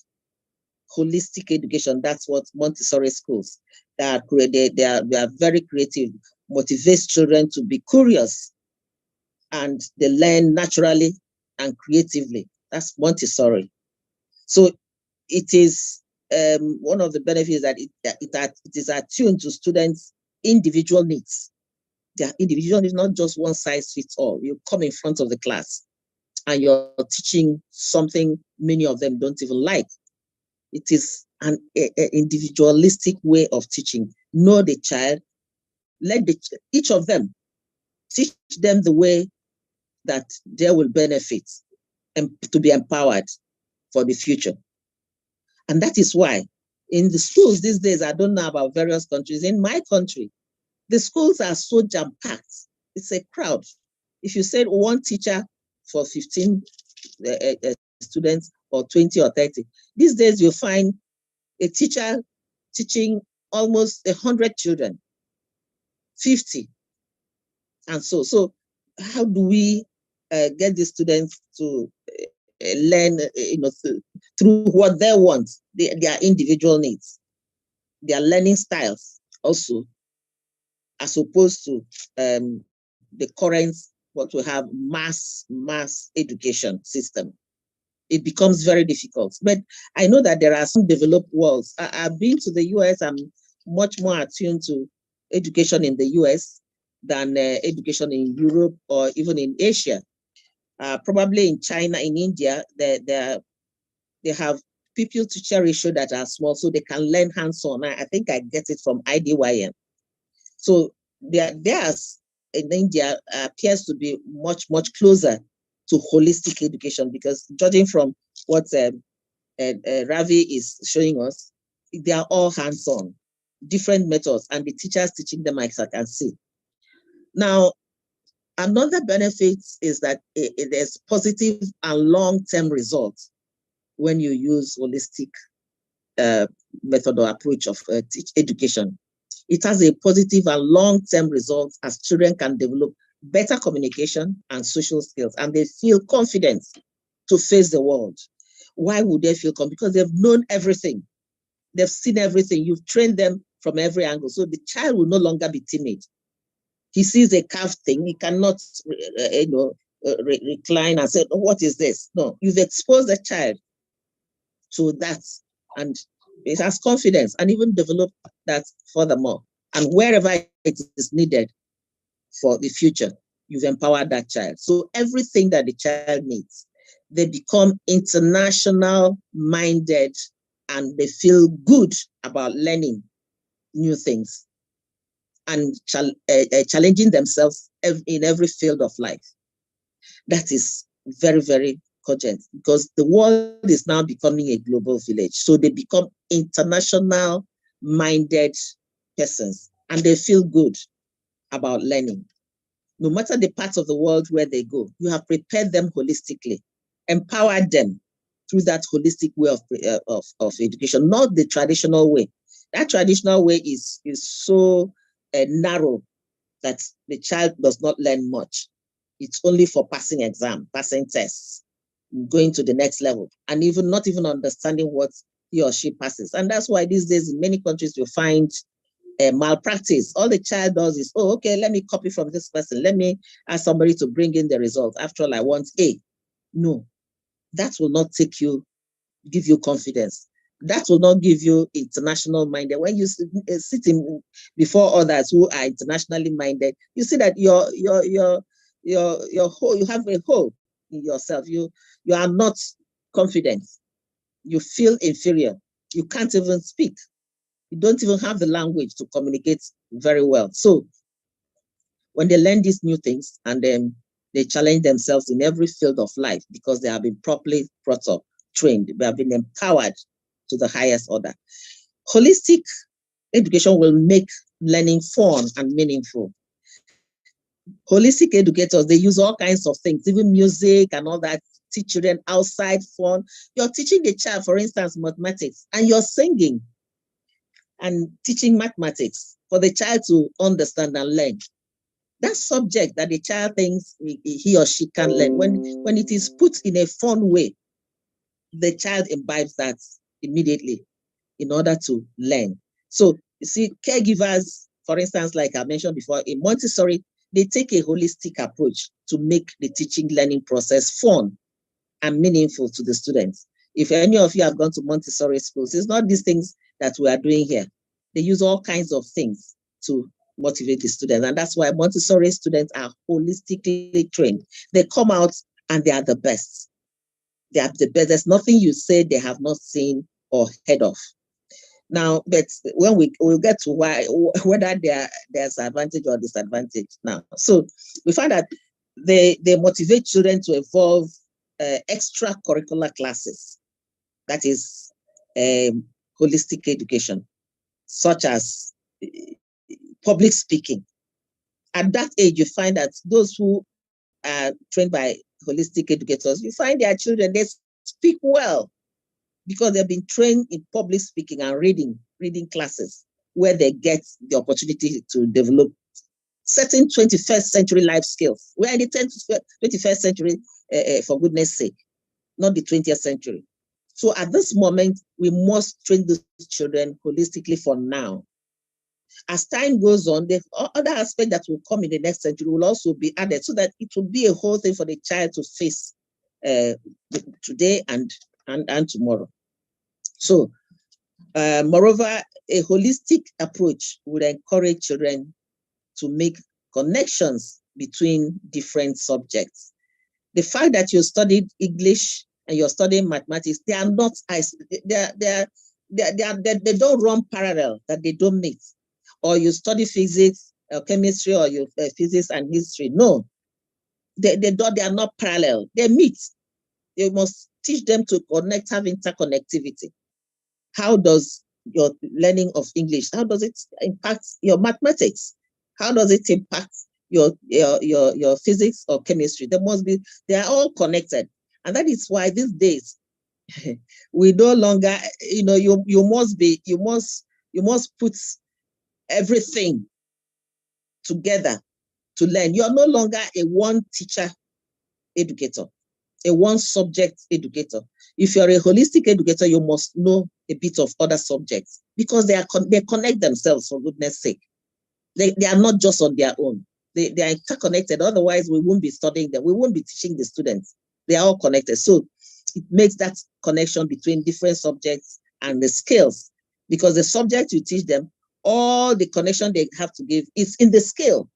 holistic education. That's what Montessori schools are. They are very creative, motivates children to be curious, and they learn naturally and creatively. That's Montessori. So it is one of the benefits that it is attuned to students' individual needs. Their individual is not just one size fits all. You come in front of the class and you're teaching something many of them don't even like. It is an individualistic way of teaching. Know the child, let each of them, teach them the way that they will benefit and to be empowered for the future. And that is why in the schools these days, I don't know about various countries, in my country, the schools are so jam-packed. It's a crowd. If you said one teacher for 15 students or 20 or 30, these days you find a teacher teaching almost 100 children, 50. And so how do we get the students to learn through what they want, their individual needs, their learning styles also, as opposed to the current, what we have, mass education system. It becomes very difficult. But I know that there are some developed worlds. I've been to the US. I'm much more attuned to education in the US than education in Europe or even in Asia. Probably in China, in India, they have pupil-teacher ratio that are small, so they can learn hands-on. I think I get it from IDYM. So theirs in India appears to be much closer to holistic education, because judging from what Ravi is showing us, they are all hands-on. different methods, and the teachers teaching them, as I can see. Now, another benefit is that there's positive and long-term results when you use holistic method or approach of education. It has a positive and long-term results as children can develop better communication and social skills, and they feel confident to face the world. Why would they feel confident? Because they've known everything. They've seen everything. You've trained them from every angle. So the child will no longer be timid. He sees a carved thing. He cannot, recline and say, oh, what is this? No, you've exposed the child to that, and it has confidence and even develop that furthermore. And wherever it is needed for the future, you've empowered that child. So everything that the child needs, they become international minded and they feel good about learning new things and challenging themselves in every field of life. That is very, very cogent, because the world is now becoming a global village. So they become international minded persons and they feel good about learning. No matter the parts of the world where they go, you have prepared them holistically, empowered them through that holistic way of education, not the traditional way. That traditional way is so narrow that the child does not learn much. It's only for passing exam, passing tests, going to the next level, and even not even understanding what he or she passes. And that's why these days in many countries you find malpractice. All the child does is, oh, okay, let me copy from this person. Let me ask somebody to bring in the results. After all, I want A. No, that will not give you confidence. That will not give you international minded. When you sit before others who are internationally minded, you see that your whole, you have a hole in yourself. You are not confident. You feel inferior. You can't even speak. You don't even have the language to communicate very well. So when they learn these new things and then they challenge themselves in every field of life because they have been properly brought up, trained, they have been empowered to the highest order. Holistic education will make learning fun and meaningful. Holistic educators, they use all kinds of things, even music and all that, teach children outside fun. You're teaching the child, for instance, mathematics, and you're singing and teaching mathematics for the child to understand and learn. That subject that the child thinks he or she can learn, when it is put in a fun way, the child imbibes that immediately in order to learn. So you see, caregivers, for instance, like I mentioned before, in Montessori, they take a holistic approach to make the teaching learning process fun and meaningful to the students. If any of you have gone to Montessori schools, it's not these things that we are doing here. They use all kinds of things to motivate the students. And that's why Montessori students are holistically trained. They come out and they are the best. They are the best. There's nothing you say they have not seen or heard of. Now, but when we'll get to whether there's advantage or disadvantage now. So we find that they motivate children to evolve extracurricular classes. That is holistic education, such as public speaking. At that age, you find that those who are trained by holistic educators, you find their children, they speak well because they've been trained in public speaking and reading classes where they get the opportunity to develop certain 21st century life skills. We're in the 21st century, for goodness sake, not the 20th century. So at this moment, we must train these children holistically for now. As time goes on, the other aspect that will come in the next century will also be added so that it will be a whole thing for the child to face today and tomorrow. So, moreover, a holistic approach would encourage children to make connections between different subjects. The fact that you studied English and you're studying mathematics, they are not, they don't run parallel, that they don't meet. Or you study physics, or chemistry, or you physics and history. No, they are not parallel. They meet. You must teach them to connect, have interconnectivity. How does your learning of English? How does it impact your mathematics? How does it impact your physics or chemistry? They are all connected. And that is why these days we no longer, you must put everything together to learn. You are no longer a one teacher educator, a one subject educator. If you're a holistic educator, you must know a bit of other subjects because they connect themselves, for goodness sake. They are not just on their own. They are interconnected. Otherwise, we won't be studying them. We won't be teaching the students. They are all connected. So it makes that connection between different subjects and the skills, because the subject you teach them, all the connection they have to give is in the skill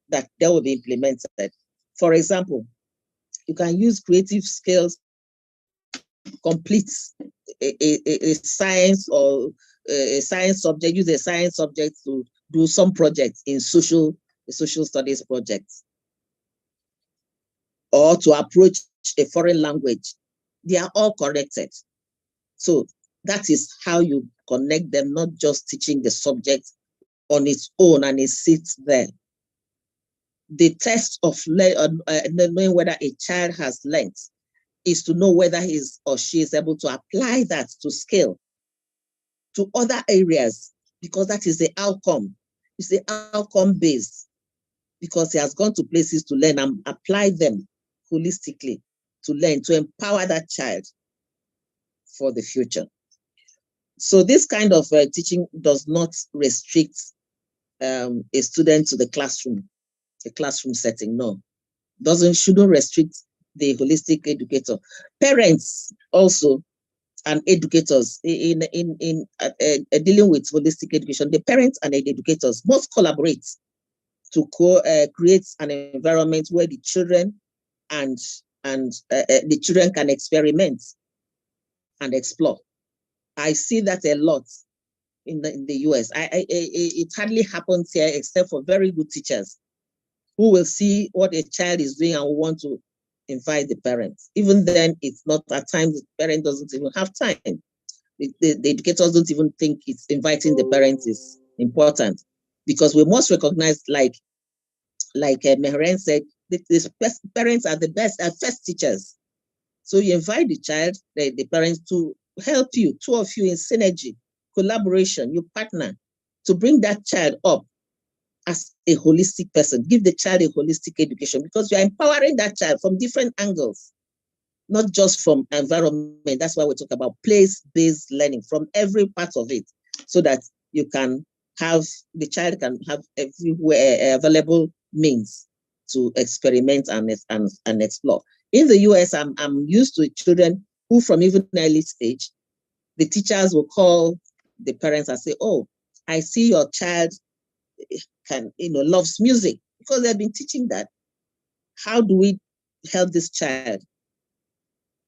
that they will be implemented. For example, you can use creative skills, complete a science or a science subject, use a science subject to do some projects in social studies projects, or to approach a foreign language. They are all connected. So that is how you connect them, not just teaching the subject on its own and it sits there. The test of knowing whether a child has learned is to know whether he or she is able to apply that to skill, to other areas, because that is the outcome. It's the outcome based, because he has gone to places to learn and apply them holistically to learn, to empower that child for the future. So this kind of teaching does not restrict a student to the classroom setting. No, shouldn't restrict the holistic educator. Parents also and educators in dealing with holistic education, the parents and the educators must collaborate to create an environment where the children and the children can experiment and explore. I see that a lot in the US. It hardly happens here except for very good teachers who will see what a child is doing and will want to invite the parents. Even then, it's not, at times the parent doesn't even have time. The educators don't even think it's inviting the parents is important, because we must recognize, like Mehren said, the parents are the best, first teachers. So you invite the child, the parents, to help you, two of you in synergy, collaboration, you partner to bring that child up as a holistic person. Give the child a holistic education, because you are empowering that child from different angles, not just from environment. That's why we talk about place-based learning, from every part of it, so that you can have, the child can have everywhere available means to experiment and explore. In the US, I'm used to children who, from even early stage, the teachers will call the parents and say, "Oh, I see your child loves music," because they've been teaching that. How do we help this child?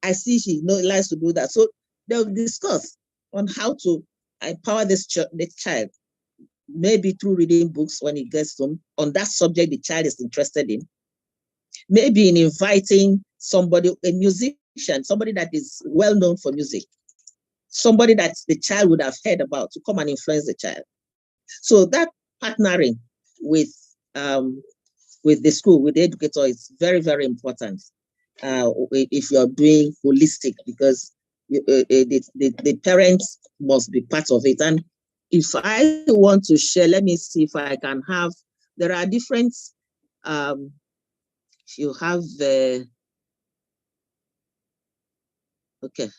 I see she likes to do that. So they'll discuss on how to empower this child, maybe through reading books when he gets home on that subject the child is interested in. Maybe in inviting somebody, a musician, somebody that is well known for music, somebody that the child would have heard about, to come and influence the child. So that partnering with the school, with the educator, is very, very important if you're doing holistic, because the parents must be part of it. And if I want to share, let me see if I can have, there are different, you have the, okay.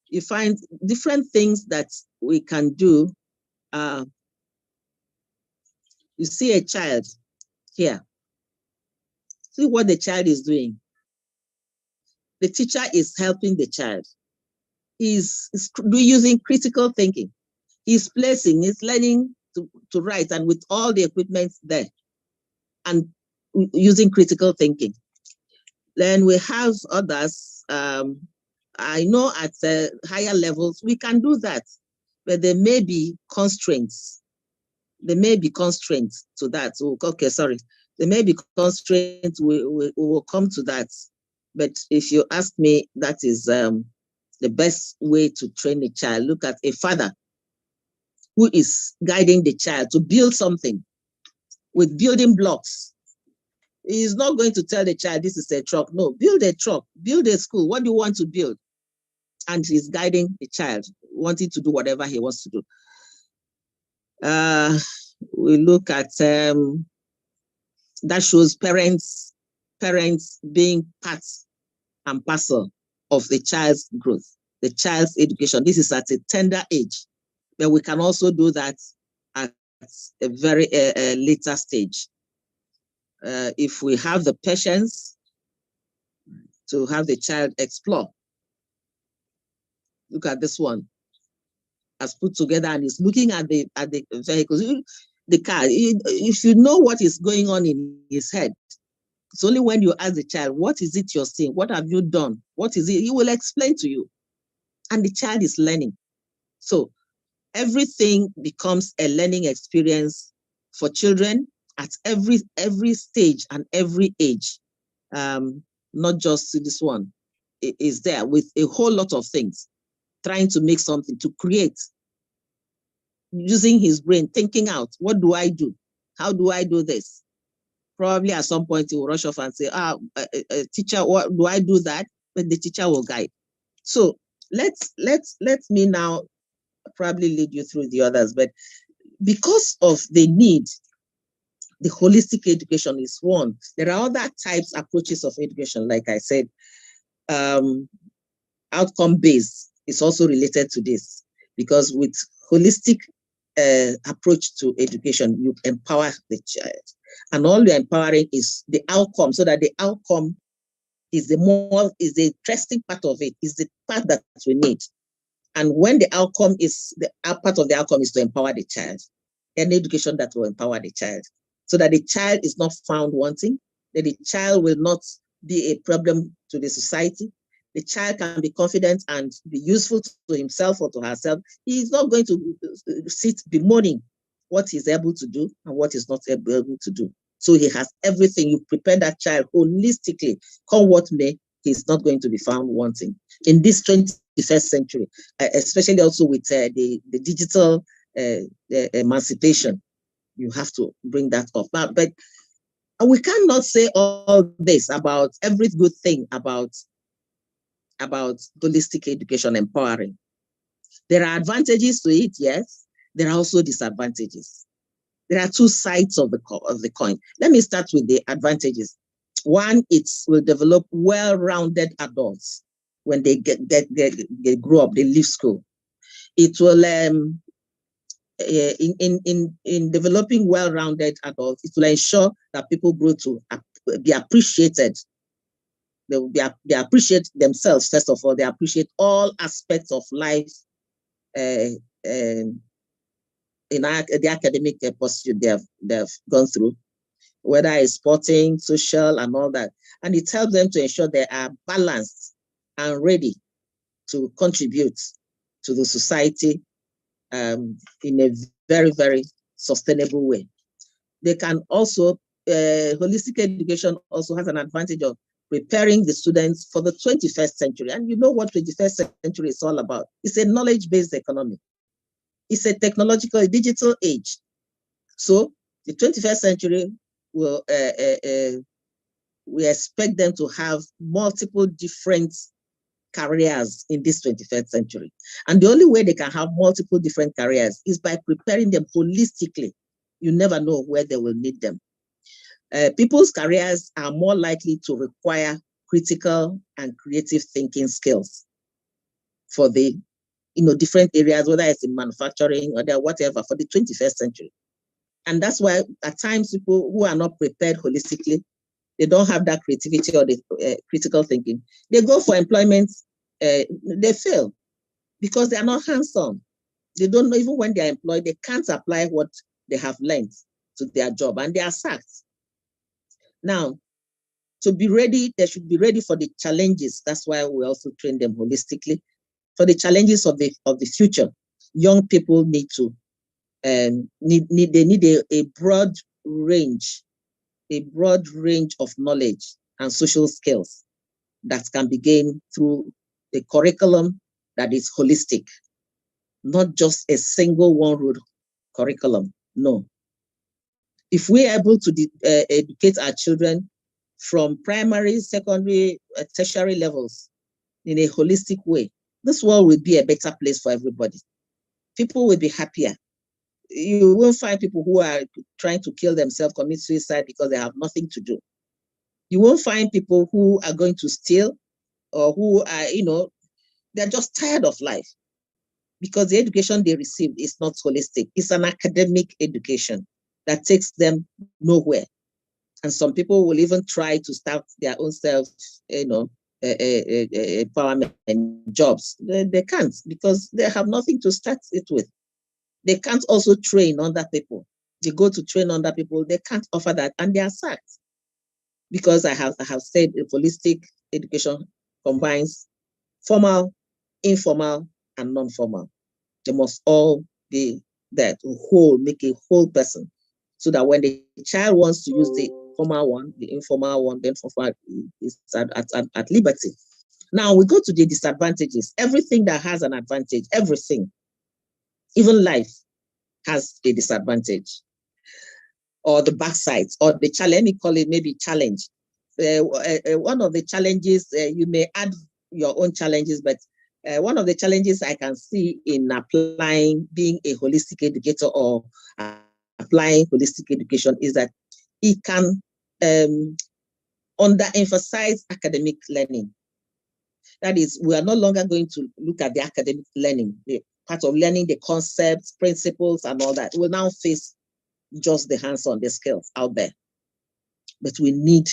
You find different things that we can do. You see a child here. See what the child is doing. The teacher is helping the child. He's using critical thinking. He's placing, he's learning to write, and with all the equipment there, and using critical thinking. Then we have others. I know at higher levels, we can do that, but there may be constraints. There may be constraints to that. So, okay, sorry. There may be constraints, we will come to that. But if you ask me, that is the best way to train a child. Look at a father who is guiding the child to build something with building blocks. He is not going to tell the child, this is a truck. No, build a truck, build a school. What do you want to build? And he's guiding the child, wanting to do whatever he wants to do. We look at, that shows parents being part and parcel of the child's growth, the child's education. This is at a tender age, but we can also do that at a very later stage. If we have the patience to have the child explore. Look at this one, as put together, and is looking at the vehicles, the car. If you know what is going on in his head, it's only when you ask the child, what is it you're seeing? What have you done? What is it? He will explain to you. And the child is learning. So everything becomes a learning experience for children at every stage and every age. Not just this one. It is there with a whole lot of things, trying to make something, to create, using his brain, thinking out, what do I do? How do I do this? Probably at some point he will rush off and say, teacher, what do I do that? But the teacher will guide. So let me now probably lead you through the others. But because of the need, the holistic education is one. There are other types, approaches of education, like I said. Outcome-based is also related to this, because with holistic approach to education, you empower the child. And all you're empowering is the outcome, so that the outcome is the interesting part of it, is the part that we need. And when the outcome is, part of the outcome is to empower the child, an education that will empower the child, so that the child is not found wanting, that the child will not be a problem to the society. The child can be confident and be useful to himself or to herself. He is not going to sit bemoaning what he's able to do and what he's not able to do. So he has everything. You prepare that child holistically. Come what may, he's not going to be found wanting. In this 21st century, especially also with the digital emancipation, you have to bring that up. But we cannot say all this about every good thing about holistic education empowering. There are advantages to it, yes. There are also disadvantages. There are two sides of the coin. Let me start with the advantages. One, it will develop well-rounded adults when they grow up, they leave school. It will, in developing well-rounded adults, it will ensure that people grow to be appreciated. They will appreciate themselves, first of all. They appreciate all aspects of life in the academic pursuit they've gone through, whether it's sporting, social, and all that. And it helps them to ensure they are balanced and ready to contribute to the society in a very, very sustainable way. They can also, holistic education also has an advantage of preparing the students for the 21st century. And you know what 21st century is all about. It's a knowledge-based economy. It's a technological, digital age. So the 21st century will, we expect them to have multiple different careers in this 21st century. And the only way they can have multiple different careers is by preparing them holistically. You never know where they will need them. People's careers are more likely to require critical and creative thinking skills for the different areas, whether it's in manufacturing or whatever, for the 21st century. And that's why at times people who are not prepared holistically, they don't have that creativity or the critical thinking. They go for employment, they fail because they are not hands-on. They don't know, even when they are employed, they can't apply what they have learned to their job, and they are sacked. Now, to be ready, they should be ready for the challenges. That's why we also train them holistically. For the challenges of the future, young people need to, they need a broad range a broad range of knowledge and social skills that can be gained through a curriculum that is holistic, not just a single one-road curriculum. No. If we're able to educate our children from primary, secondary, tertiary levels in a holistic way, this world will be a better place for everybody. People will be happier. You won't find people who are trying to kill themselves, commit suicide because they have nothing to do. You won't find people who are going to steal or who are, they're just tired of life because the education they received is not holistic. It's an academic education that takes them nowhere. And some people will even try to start their own self, empowerment jobs. They can't because they have nothing to start it with. They can't also train other people. They go to train other people. They can't offer that, and they are sacked because I have said holistic education combines formal, informal, and non-formal. They must all be there to make a whole person, so that when the child wants to use the formal one, the informal one, then formal is at liberty. Now we go to the disadvantages. Everything that has an advantage, everything, even life, has a disadvantage or the backsides or the challenge. Let me call it maybe challenge. One of the challenges, you may add your own challenges, but one of the challenges I can see in applying being a holistic educator or applying holistic education is that it can underemphasize academic learning. That is, we are no longer going to look at the academic learning, the part of learning, the concepts, principles, and all that. We'll now face just the hands-on, the skills out there. But we need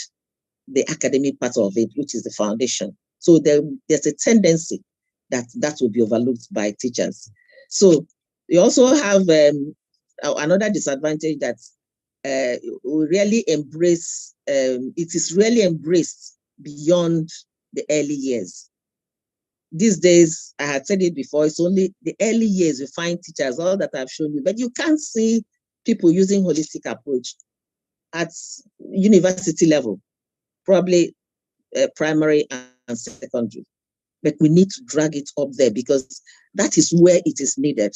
the academic part of it, which is the foundation. So there's a tendency that will be overlooked by teachers. So we also have another disadvantage that we really embrace, it is really embraced beyond the early years. These days, I had said it before, it's only the early years you find teachers, all that I've shown you, but you can't see people using holistic approach at university level, probably primary and secondary. But we need to drag it up there because that is where it is needed.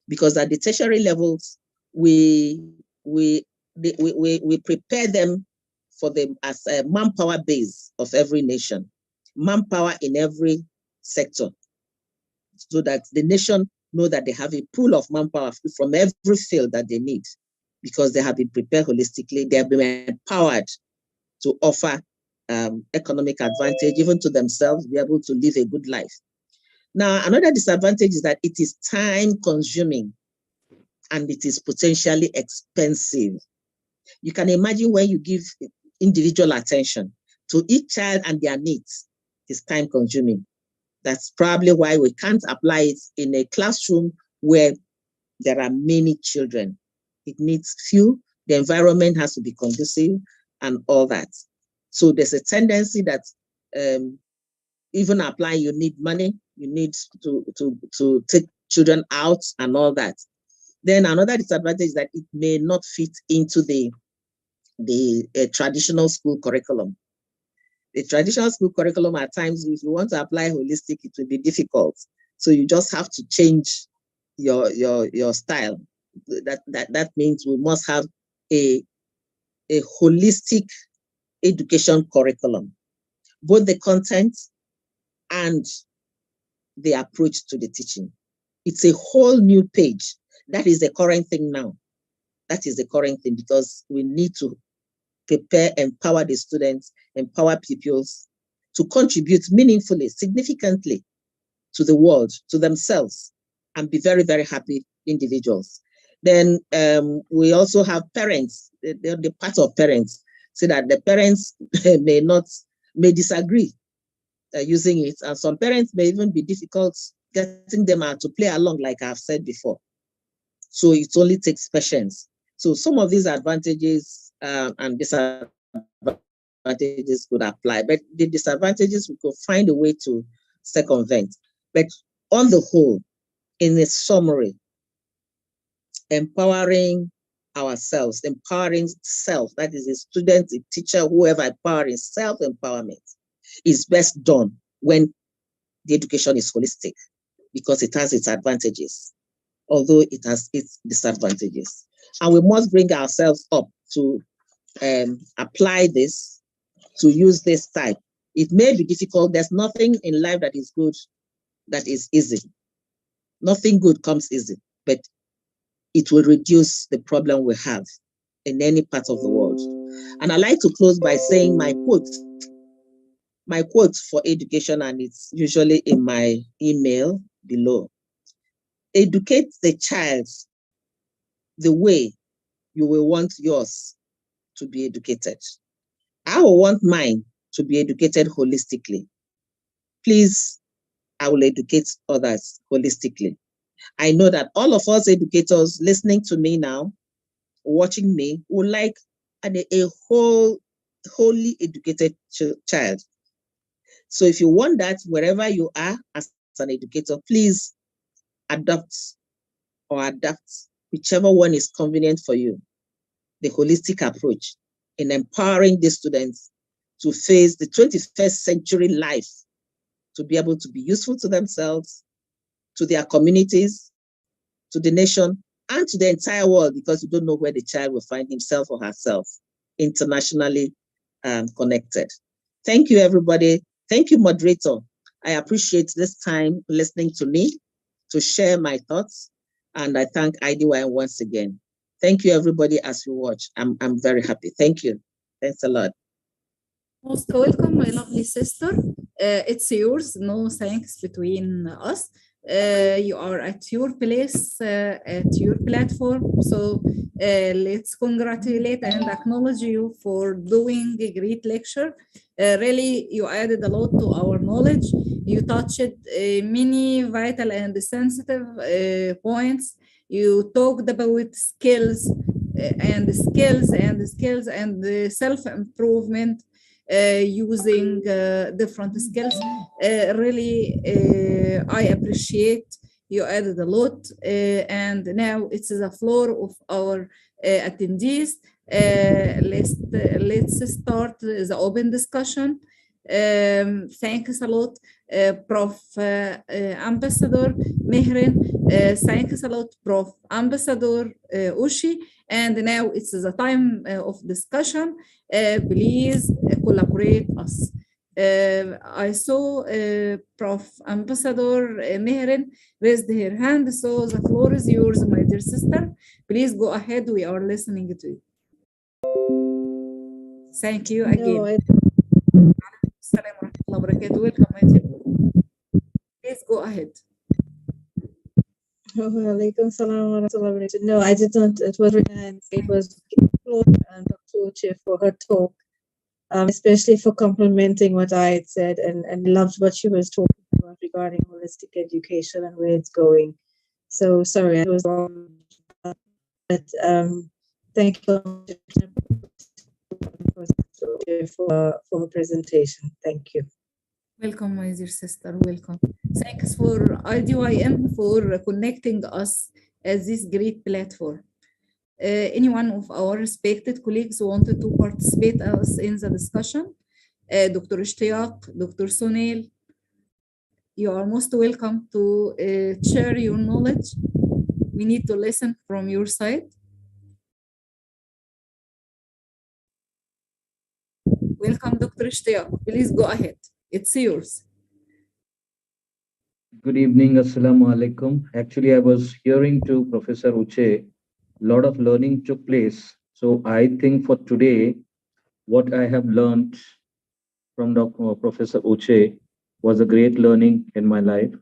Because at the tertiary levels, we prepare them for them as a manpower base of every nation, manpower in every sector, so that the nation know that they have a pool of manpower from every field that they need, because they have been prepared holistically. They have been empowered to offer economic advantage, even to themselves, be able to live a good life. Now, another disadvantage is that it is time consuming and it is potentially expensive. You can imagine when you give individual attention to each child and their needs, it's time consuming. That's probably why we can't apply it in a classroom where there are many children. It needs few, the environment has to be conducive and all that. So there's a tendency that even applying, you need money, you need to take children out and all that. Then another disadvantage is that it may not fit into the traditional school curriculum. The traditional school curriculum, at times, if you want to apply holistic, it will be difficult. So you just have to change your style. That means we must have a holistic education curriculum, both the content and the approach to the teaching. It's a whole new page. That is the current thing now. That is the current thing, because we need to prepare, empower the students, empower pupils to contribute meaningfully, significantly to the world, to themselves, and be very, very happy individuals. Then we also have parents, the part of parents, so that the parents may disagree using it. And some parents may even be difficult getting them out to play along, like I've said before. So it only takes patience. So some of these advantages and disadvantages could apply, but the disadvantages we could find a way to circumvent. But on the whole, in a summary, empowering ourselves, empowering self, that is a student, a teacher, whoever, empowering self-empowerment is best done when the education is holistic, because it has its advantages, although it has its disadvantages. And we must bring ourselves up to apply this, to use this type. It may be difficult. There's nothing in life that is good that is easy. Nothing good comes easy, but it will reduce the problem we have in any part of the world. And I like to close by saying my quote for education, and it's usually in my email below. Educate the child the way you will want yours to be educated. I will want mine to be educated holistically. Please, I will educate others holistically. I know that all of us educators listening to me now, watching me, would like a wholly educated child. So if you want that, wherever you are as an educator, please adopt or adapt, whichever one is convenient for you, the holistic approach in empowering the students to face the 21st century life, to be able to be useful to themselves, to their communities, to the nation, and to the entire world, because you don't know where the child will find himself or herself internationally connected. Thank you, everybody. Thank you, moderator. I appreciate this time listening to me, to share my thoughts, and I thank IDY once again. Thank you, everybody, as you watch. I'm very happy. Thank you. Thanks a lot. Most welcome, my lovely sister. It's yours. No thanks between us. You are at your place, at your platform. So let's congratulate and acknowledge you for doing a great lecture. Really, you added a lot to our knowledge. You touched many vital and sensitive points. You talked about skills and self-improvement. Using different skills. Really, I appreciate you added a lot. And now it's the floor of our attendees. Let's start the open discussion. Thanks a lot, Prof. Ambassador Mehrin. Thanks a lot, Prof. Ambassador Ushi. And now it's the time of discussion. Please collaborate us. I saw Prof. Ambassador Mehrin raised her hand, so the floor is yours, my dear sister. Please go ahead. We are listening to you. Thank you again. Welcome, my dear. Please go ahead. No, I did not. It was it was Dr. Uche for her talk, especially for complimenting what I had said, and loved what she was talking about regarding holistic education and where it's going. So sorry, I was wrong, but thank you for her presentation. Thank you. Welcome, my dear sister. Welcome. Thanks for IDYM for connecting us as this great platform. Any one of our respected colleagues wanted to participate us in the discussion? Dr. Ishtiyaq, Dr. Sunil, you are most welcome to share your knowledge. We need to listen from your side. Welcome, Dr. Ishtiyaq. Please go ahead. It's yours. Good evening. Assalamu alaikum. Actually, I was hearing to Professor Uche, a lot of learning took place. So I think for today, what I have learned from Professor Uche was a great learning in my life.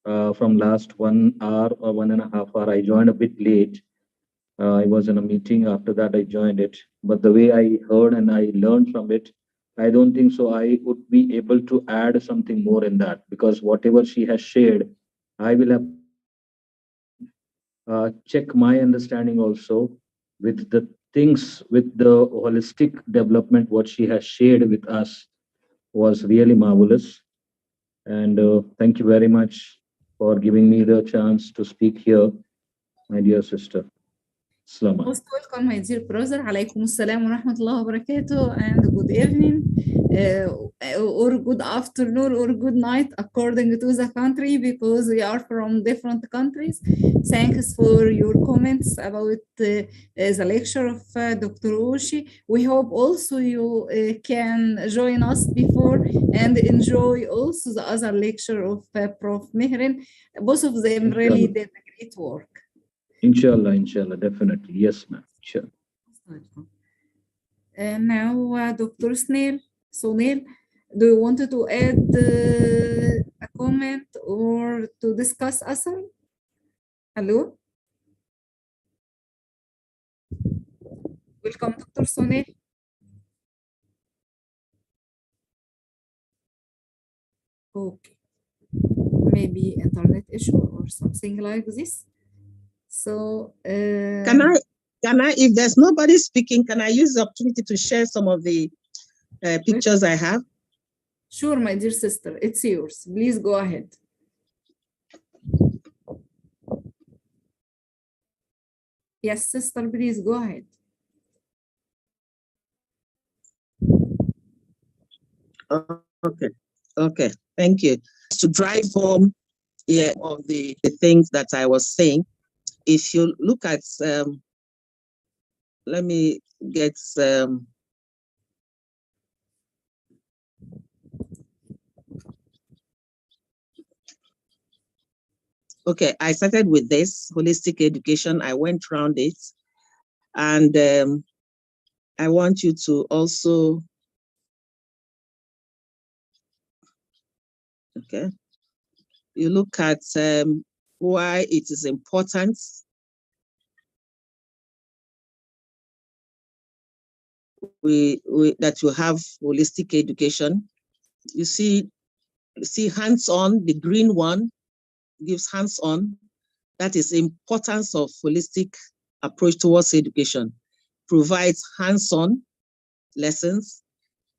From last 1 hour or 1.5 hours, I joined a bit late. I was in a meeting. After that, I joined it. But the way I heard and I learned from it, I don't think so. I would be able to add something more in that, because whatever she has shared, I will have check my understanding also with the things, with the holistic development. What she has shared with us was really marvelous. And thank you very much for giving me the chance to speak here, my dear sister. Assalamu Most welcome, my dear brother. Alaykum assalam wa rahmatullahi wa barakatuh, and good evening, or good afternoon, or good night, according to the country, because we are from different countries. Thanks for your comments about the lecture of Dr. Oshi. We hope also you can join us before and enjoy also the other lecture of Prof. Mehrin. Both of them really did a great work. Inshallah, inshallah, definitely. Yes, ma'am. Sure. And now, Dr. Sunil, do you want to add a comment or to discuss Asal? Hello? Welcome, Dr. Sunil. Okay. Maybe internet issue or something like this. So, Can I, if there's nobody speaking, can I use the opportunity to share some of the pictures I have? Sure, my dear sister, it's yours. Please go ahead. Yes, sister, please go ahead. Okay, thank you. To drive home of the things that I was saying, if you look at, let me get, okay, I started with this holistic education. I went around it, and I want you to also, okay, you look at why it is important that you have holistic education. You see hands-on, the green one gives hands-on. That is the importance of holistic approach towards education. Provides hands-on lessons,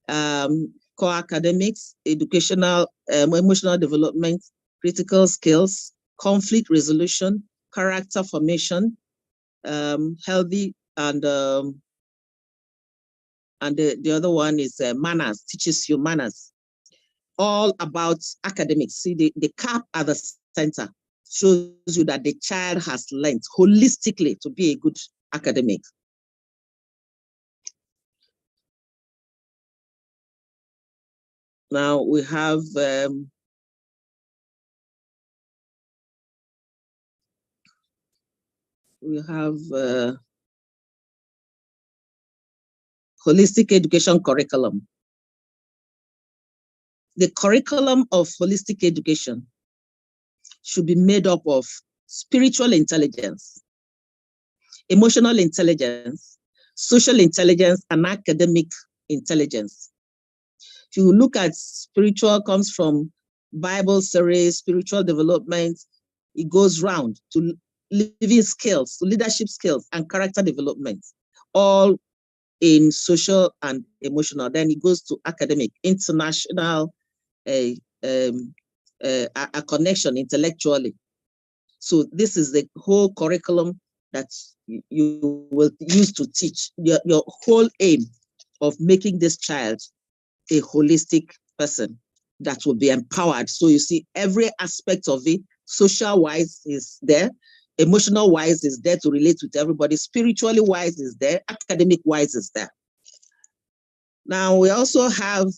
core academics, educational, emotional development, critical skills, conflict resolution, character formation, healthy, and the other one is manners, teaches you manners. All about academics. See, the cap at the center shows you that the child has learned holistically to be a good academic. Now we have holistic education curriculum. The curriculum of holistic education should be made up of spiritual intelligence, emotional intelligence, social intelligence, and academic intelligence. If you look at spiritual, comes from Bible series, spiritual development, it goes round to living skills, to leadership skills, and character development, all in social and emotional. Then it goes to academic, international, a connection intellectually. So this is the whole curriculum that you will use to teach. Your whole aim of making this child a holistic person that will be empowered. So you see every aspect of it, social wise is there, emotional wise is there to relate with everybody, spiritually wise is there, academic wise is there. Now we also have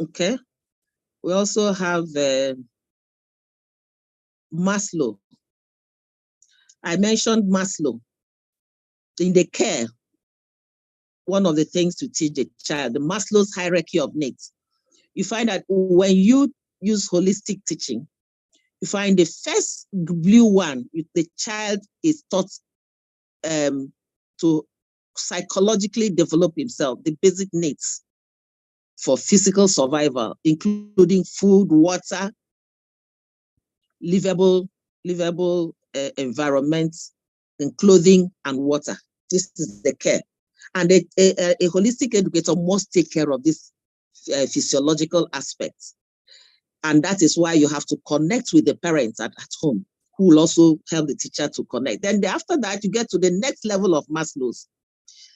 okay, we also have Maslow. I mentioned Maslow. In the care, one of the things to teach the child, the Maslow's hierarchy of needs. You find that when you use holistic teaching, you find the first blue one, the child is taught to psychologically develop himself, the basic needs for physical survival, including food, water, livable environment, and clothing and water. This is the care. And a holistic educator must take care of this physiological aspects. And that is why you have to connect with the parents at home, who will also help the teacher to connect. Then after that, you get to the next level of Maslow's.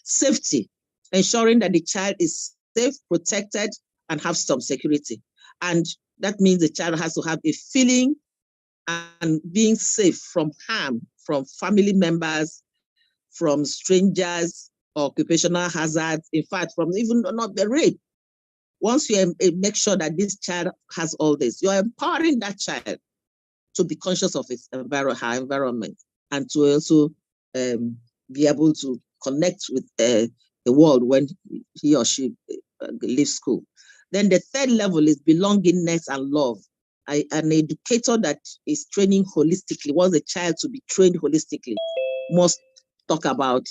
Safety, ensuring that the child is safe, protected, and have some security. And that means the child has to have a feeling and being safe from harm, from family members, from strangers, occupational hazards, in fact, from even not the rape. Once you make sure that this child has all this, you're empowering that child to be conscious of its environment and to also be able to connect with the world when he or she leaves school. Then the third level is belongingness and love. An educator that is training holistically, wants a child to be trained holistically, must talk about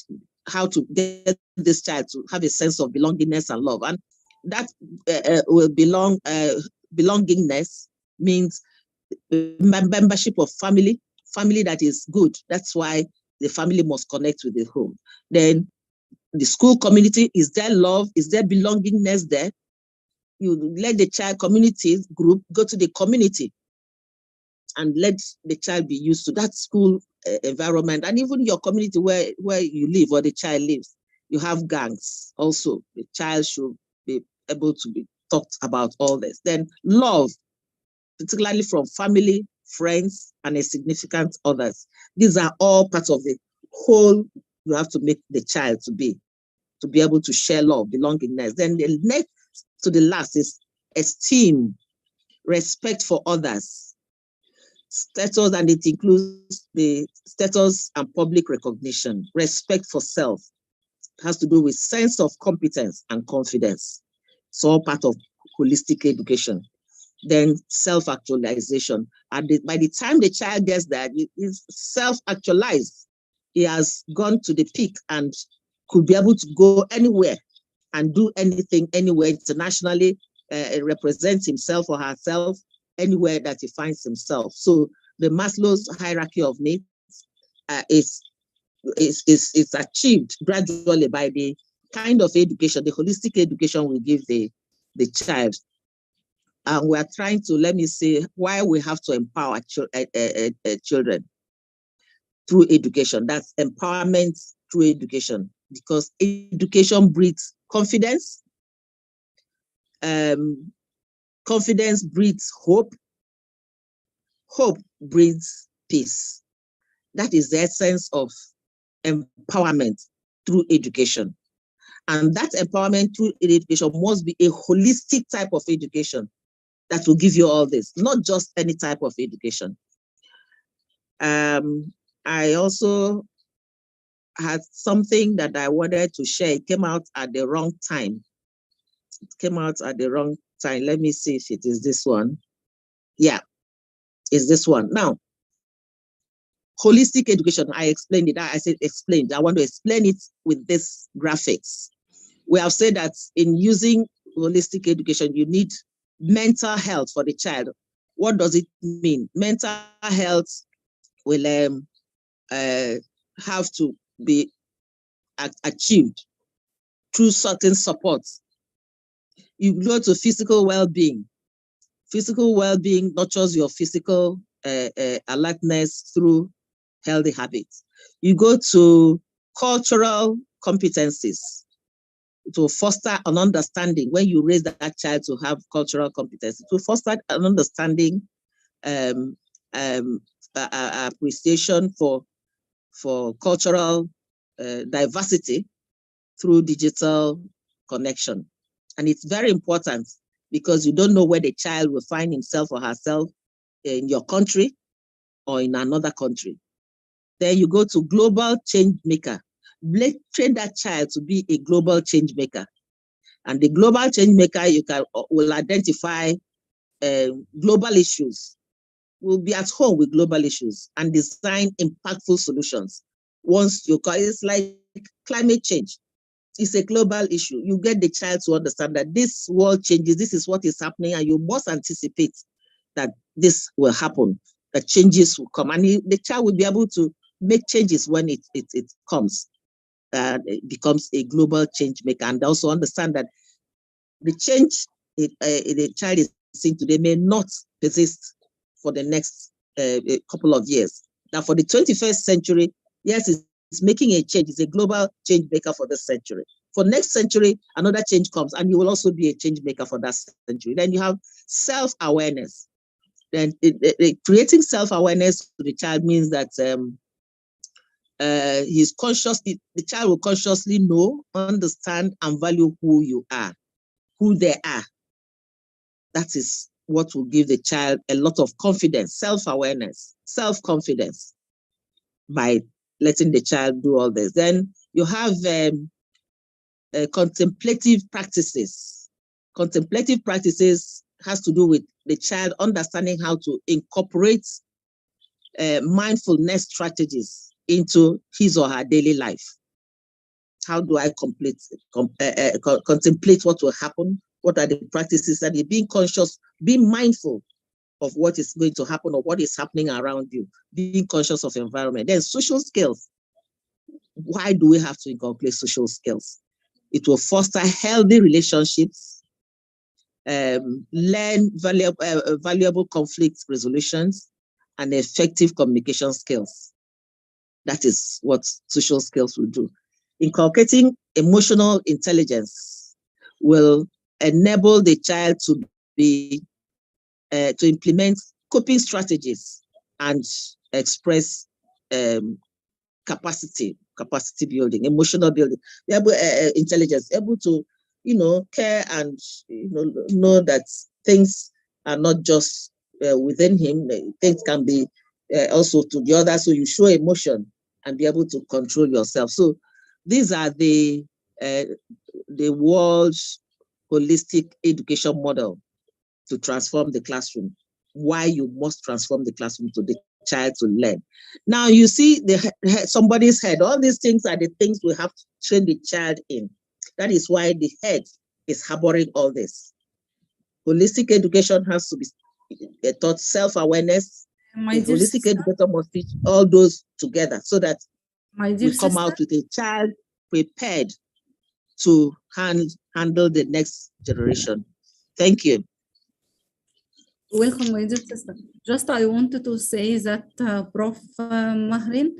how to get this child to have a sense of belongingness and love. And that will belongingness means membership of family that is good. That's why the family must connect with the home. Then the school community, is there love? Is there belongingness there? You let the child community group go to the community and let the child be used to that school environment, and even your community where you live or the child lives. You have gangs also. The child should be able to be talked about all this. Then love, particularly from family, friends, and significant others. These are all parts of the whole you have to make the child to be able to share love, belongingness. Then the next to the last is esteem, respect for others, status, and it includes the status and public recognition, respect for self. It has to do with sense of competence and confidence. It's all part of holistic education. Then self-actualization. And by the time the child gets that, he is self-actualized. He has gone to the peak and could be able to go anywhere and do anything, anywhere internationally, represent himself or herself anywhere that he finds himself. So the Maslow's hierarchy of needs is achieved gradually by the kind of education, the holistic education we give the child. And we're trying to, let me say, why we have to empower children through education. That's empowerment through education, because education breeds confidence. Confidence breeds hope. Hope breeds peace. That is the essence of empowerment through education. And that empowerment through education must be a holistic type of education that will give you all this, not just any type of education. I also had something that I wanted to share. It came out at the wrong time. It came out at the wrong time. Let me see if it is this one. Yeah, it's this one. Now, holistic education, I explained it. I said explained. I want to explain it with this graphics. We have said that in using holistic education, you need mental health for the child. What does it mean? Mental health will have to be achieved through certain supports. You go to physical well-being. Physical well-being nurtures your physical alertness through healthy habits. You go to cultural competencies to foster an understanding. When you raise that child to have cultural competence, to foster an understanding, appreciation for cultural diversity through digital connection. And it's very important because you don't know where the child will find himself or herself in your country or in another country. Then you go to global change maker. Train that child to be a global change maker. And the global change maker will identify global issues, will be at home with global issues and design impactful solutions. Once you call it's like climate change. It's a global issue. You get the child to understand that this world changes, this is what is happening, and you must anticipate that this will happen, that changes will come. And the child will be able to make changes when it comes. It becomes a global change maker, and also understand that the change the child is seeing today may not persist for the next couple of years. Now, for the 21st century, yes, it's making a change. It's a global change maker for this century. For next century, another change comes, and you will also be a change maker for that century. Then you have self-awareness. Then creating self-awareness to the child means that he's consciously, the child will consciously know, understand, and value who you are, who they are. That is what will give the child a lot of confidence, self-awareness, self-confidence by letting the child do all this. Then you have contemplative practices. Contemplative practices has to do with the child understanding how to incorporate mindfulness strategies into his or her daily life. How do I contemplate what will happen? What are the practices that you're being conscious, being mindful of what is going to happen or what is happening around you, being conscious of environment. Then social skills. Why do we have to incorporate social skills? It will foster healthy relationships, learn valuable conflict resolutions, and effective communication skills. That is what social skills will do. Inculcating emotional intelligence will enable the child to implement coping strategies and express capacity building, emotional building, intelligence, able to, care and, know that things are not just within him, things can be also to the other. So you show emotion and be able to control yourself. So these are the world's holistic education model to transform the classroom. Why you must transform the classroom to the child to learn. Now you see somebody's head. All these things are the things we have to train the child in. That is why the head is harboring all this. Holistic education has to be taught self-awareness. Holistic educator must teach all those together so that we come out with a child prepared to handle the next generation. Thank you. Welcome, my dear sister. Just I wanted to say that Prof. Mahreen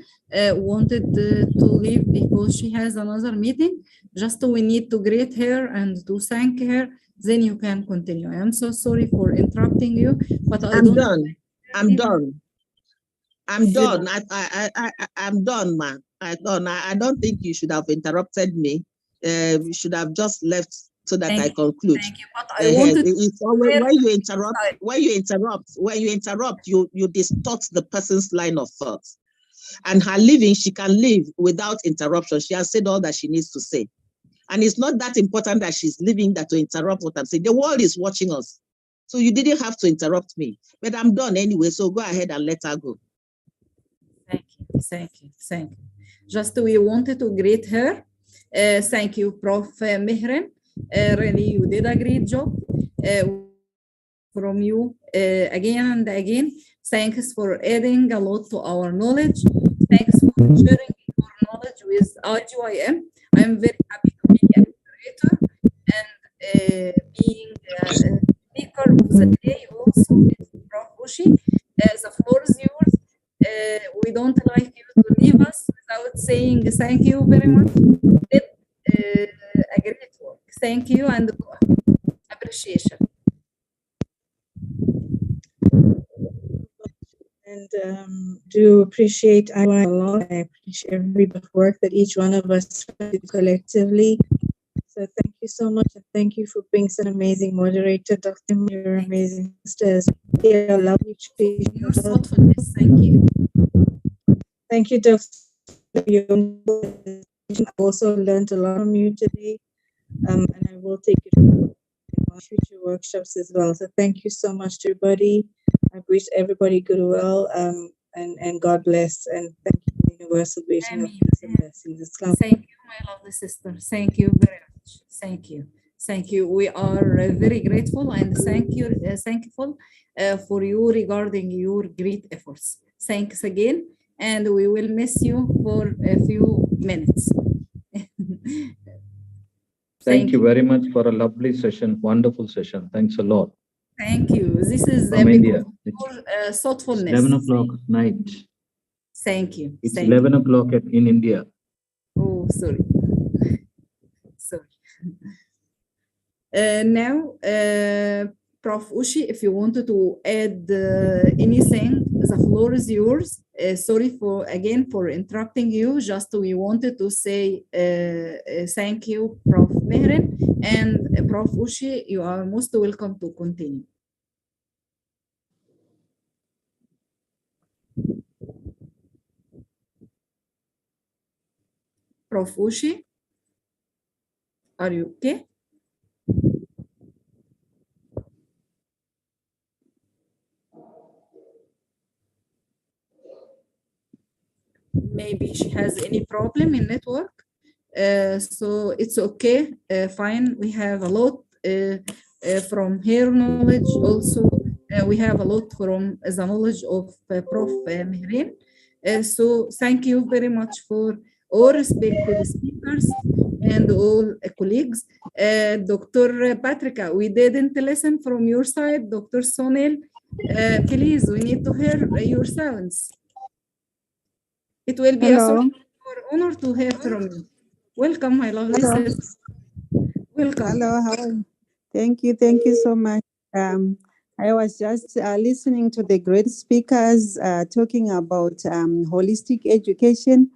wanted to leave because she has another meeting. Just we need to greet her and to thank her. Then you can continue. I am so sorry for interrupting you, but I'm done. I'm done. I'm done. I'm done, man. I don't think you should have interrupted me. You should have just left so that I conclude. Thank you. But I wanted it's always when you interrupt, you distort the person's line of thought. And her living, she can live without interruption. She has said all that she needs to say. And it's not that important that she's living that to interrupt what I'm saying. The world is watching us. So you didn't have to interrupt me. But I'm done anyway, so go ahead and let her go. Thank you. Just we wanted to greet her. Thank you, Prof. Mihren. Really, you did a great job. From you again and again. Thanks for adding a lot to our knowledge. Thanks for sharing your knowledge with IGYM. I'm very happy to be a moderator and being a speaker of the day also with Prof. Ushi. The floor is yours. We don't like you to leave us without saying thank you very much. Did a great work. Thank you and appreciation. And do appreciate I a lot. I appreciate every work that each one of us do collectively. So thank you so much, and thank you for being such an amazing moderator, Dr. You're amazing sisters. You're lovely. Your thoughtfulness. Thank you. Thank you, Dr. I also learned a lot from you today, and I will take it in my future workshops as well. So thank you so much to everybody. I wish everybody goodwill, and God bless, and thank you for the universal greeting of peace and blessings. Thank you, my lovely sister. Thank you very much. Thank you. We are very grateful and thankful for you regarding your great efforts. Thanks again, and we will miss you for a few minutes. Thank you very much for a lovely session, wonderful session. Thanks a lot. Thank you. This is from India. because It's your thoughtfulness. 11 o'clock night. Thank you. It's Thank 11 o'clock in India. you. Oh, sorry. Sorry. Now, Prof. Ushi, if you wanted to add anything, the floor is yours. Sorry for again for interrupting you. Just we wanted to say thank you, Prof. Mehren, and Prof. Ushi. You are most welcome to continue. Prof. Ushi, are you okay? Maybe she has any problem in network. So it's okay, fine. We have a lot from her knowledge. Also, we have a lot from the knowledge of Prof. Mehreen. So thank you very much for all respected speakers and all colleagues. Dr. Patricia, we didn't listen from your side. Dr. Sonel, please, we need to hear your sounds. It will be a Hello. source of honor to hear from you. Welcome, my lovely Hello. sister. Welcome. Hello, how are you? Thank you so much. I was just listening to the great speakers talking about holistic education,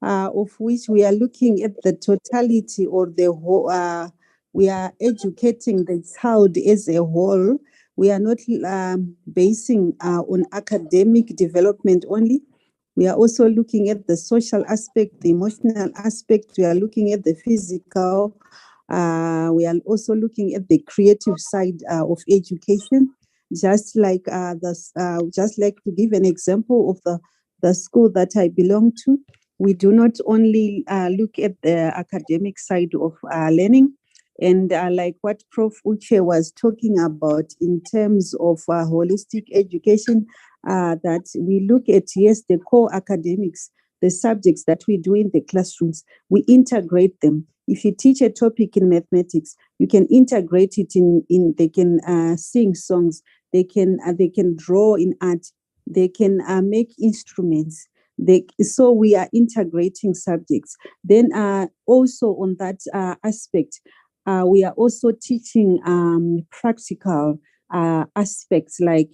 of which we are looking at the totality or the whole. We are educating the child as a whole. We are not basing on academic development only. We are also looking at the social aspect, the emotional aspect. We are looking at the physical. We are also looking at the creative side of education. Just like just like to give an example of the school that I belong to, we do not only look at the academic side of learning. And like what Prof. Uche was talking about in terms of holistic education, that we look at, yes, the core academics, the subjects that we do in the classrooms, we integrate them. If you teach a topic in mathematics, you can integrate it in they can sing songs, they can draw in art, they can make instruments. So we are integrating subjects. Then also on that aspect, we are also teaching practical aspects, like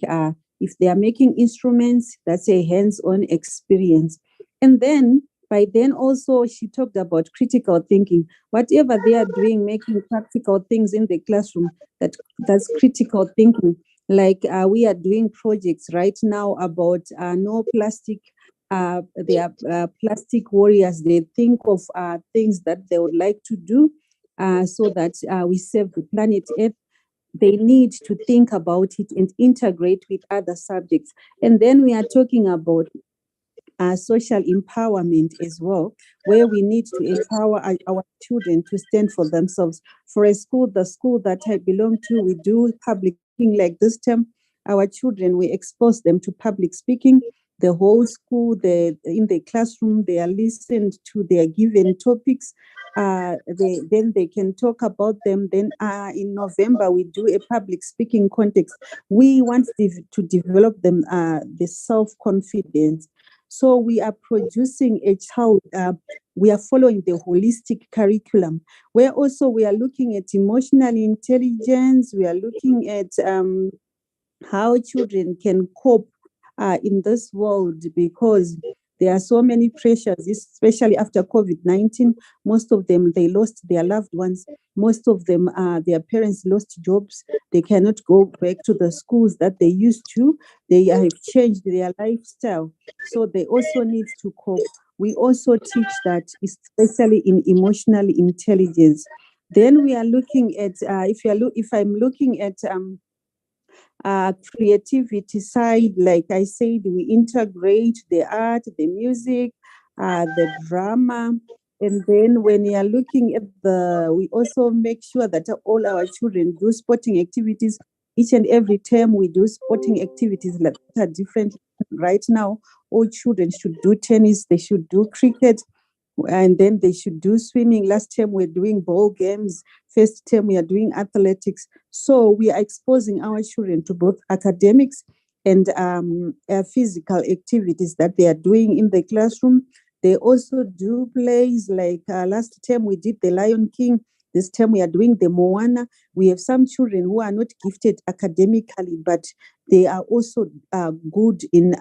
if they are making instruments, that's a hands-on experience. And then by then also she talked about critical thinking. Whatever they are doing, making practical things in the classroom, that's critical thinking. Like we are doing projects right now about no plastic. They are plastic warriors. They think of things that they would like to do so that we save the planet Earth. They need to think about it and integrate with other subjects. And then we are talking about social empowerment as well, where we need to empower our children to stand for themselves. For a school, the school that I belong to, we do public speaking. Like this term, our children, we expose them to public speaking. The whole school, in the classroom, they are listened to their given topics. Then they can talk about them. Then in November, we do a public speaking context. We want to develop them the self-confidence. So we are producing a child. We are following the holistic curriculum, where also we are looking at emotional intelligence. We are looking at how children can cope in this world, because there are so many pressures, especially after COVID-19. Most of them, they lost their loved ones. Most of them, their parents lost jobs. They cannot go back to the schools that they used to. They have changed their lifestyle. So they also need to cope. We also teach that, especially in emotional intelligence. Then we are looking at, if I'm looking at creativity side, like I said, we integrate the art, the music, the drama. And then when you are looking at we also make sure that all our children do sporting activities. Each and every term we do sporting activities that are different. Right now, all children should do tennis, they should do cricket. and then they should do swimming. Last term we're doing ball games. First term we are doing athletics. So we are exposing our children to both academics and physical activities that they are doing in the classroom. They also do plays like last term we did the Lion King. This term we are doing the Moana. We have some children who are not gifted academically, but they are also good in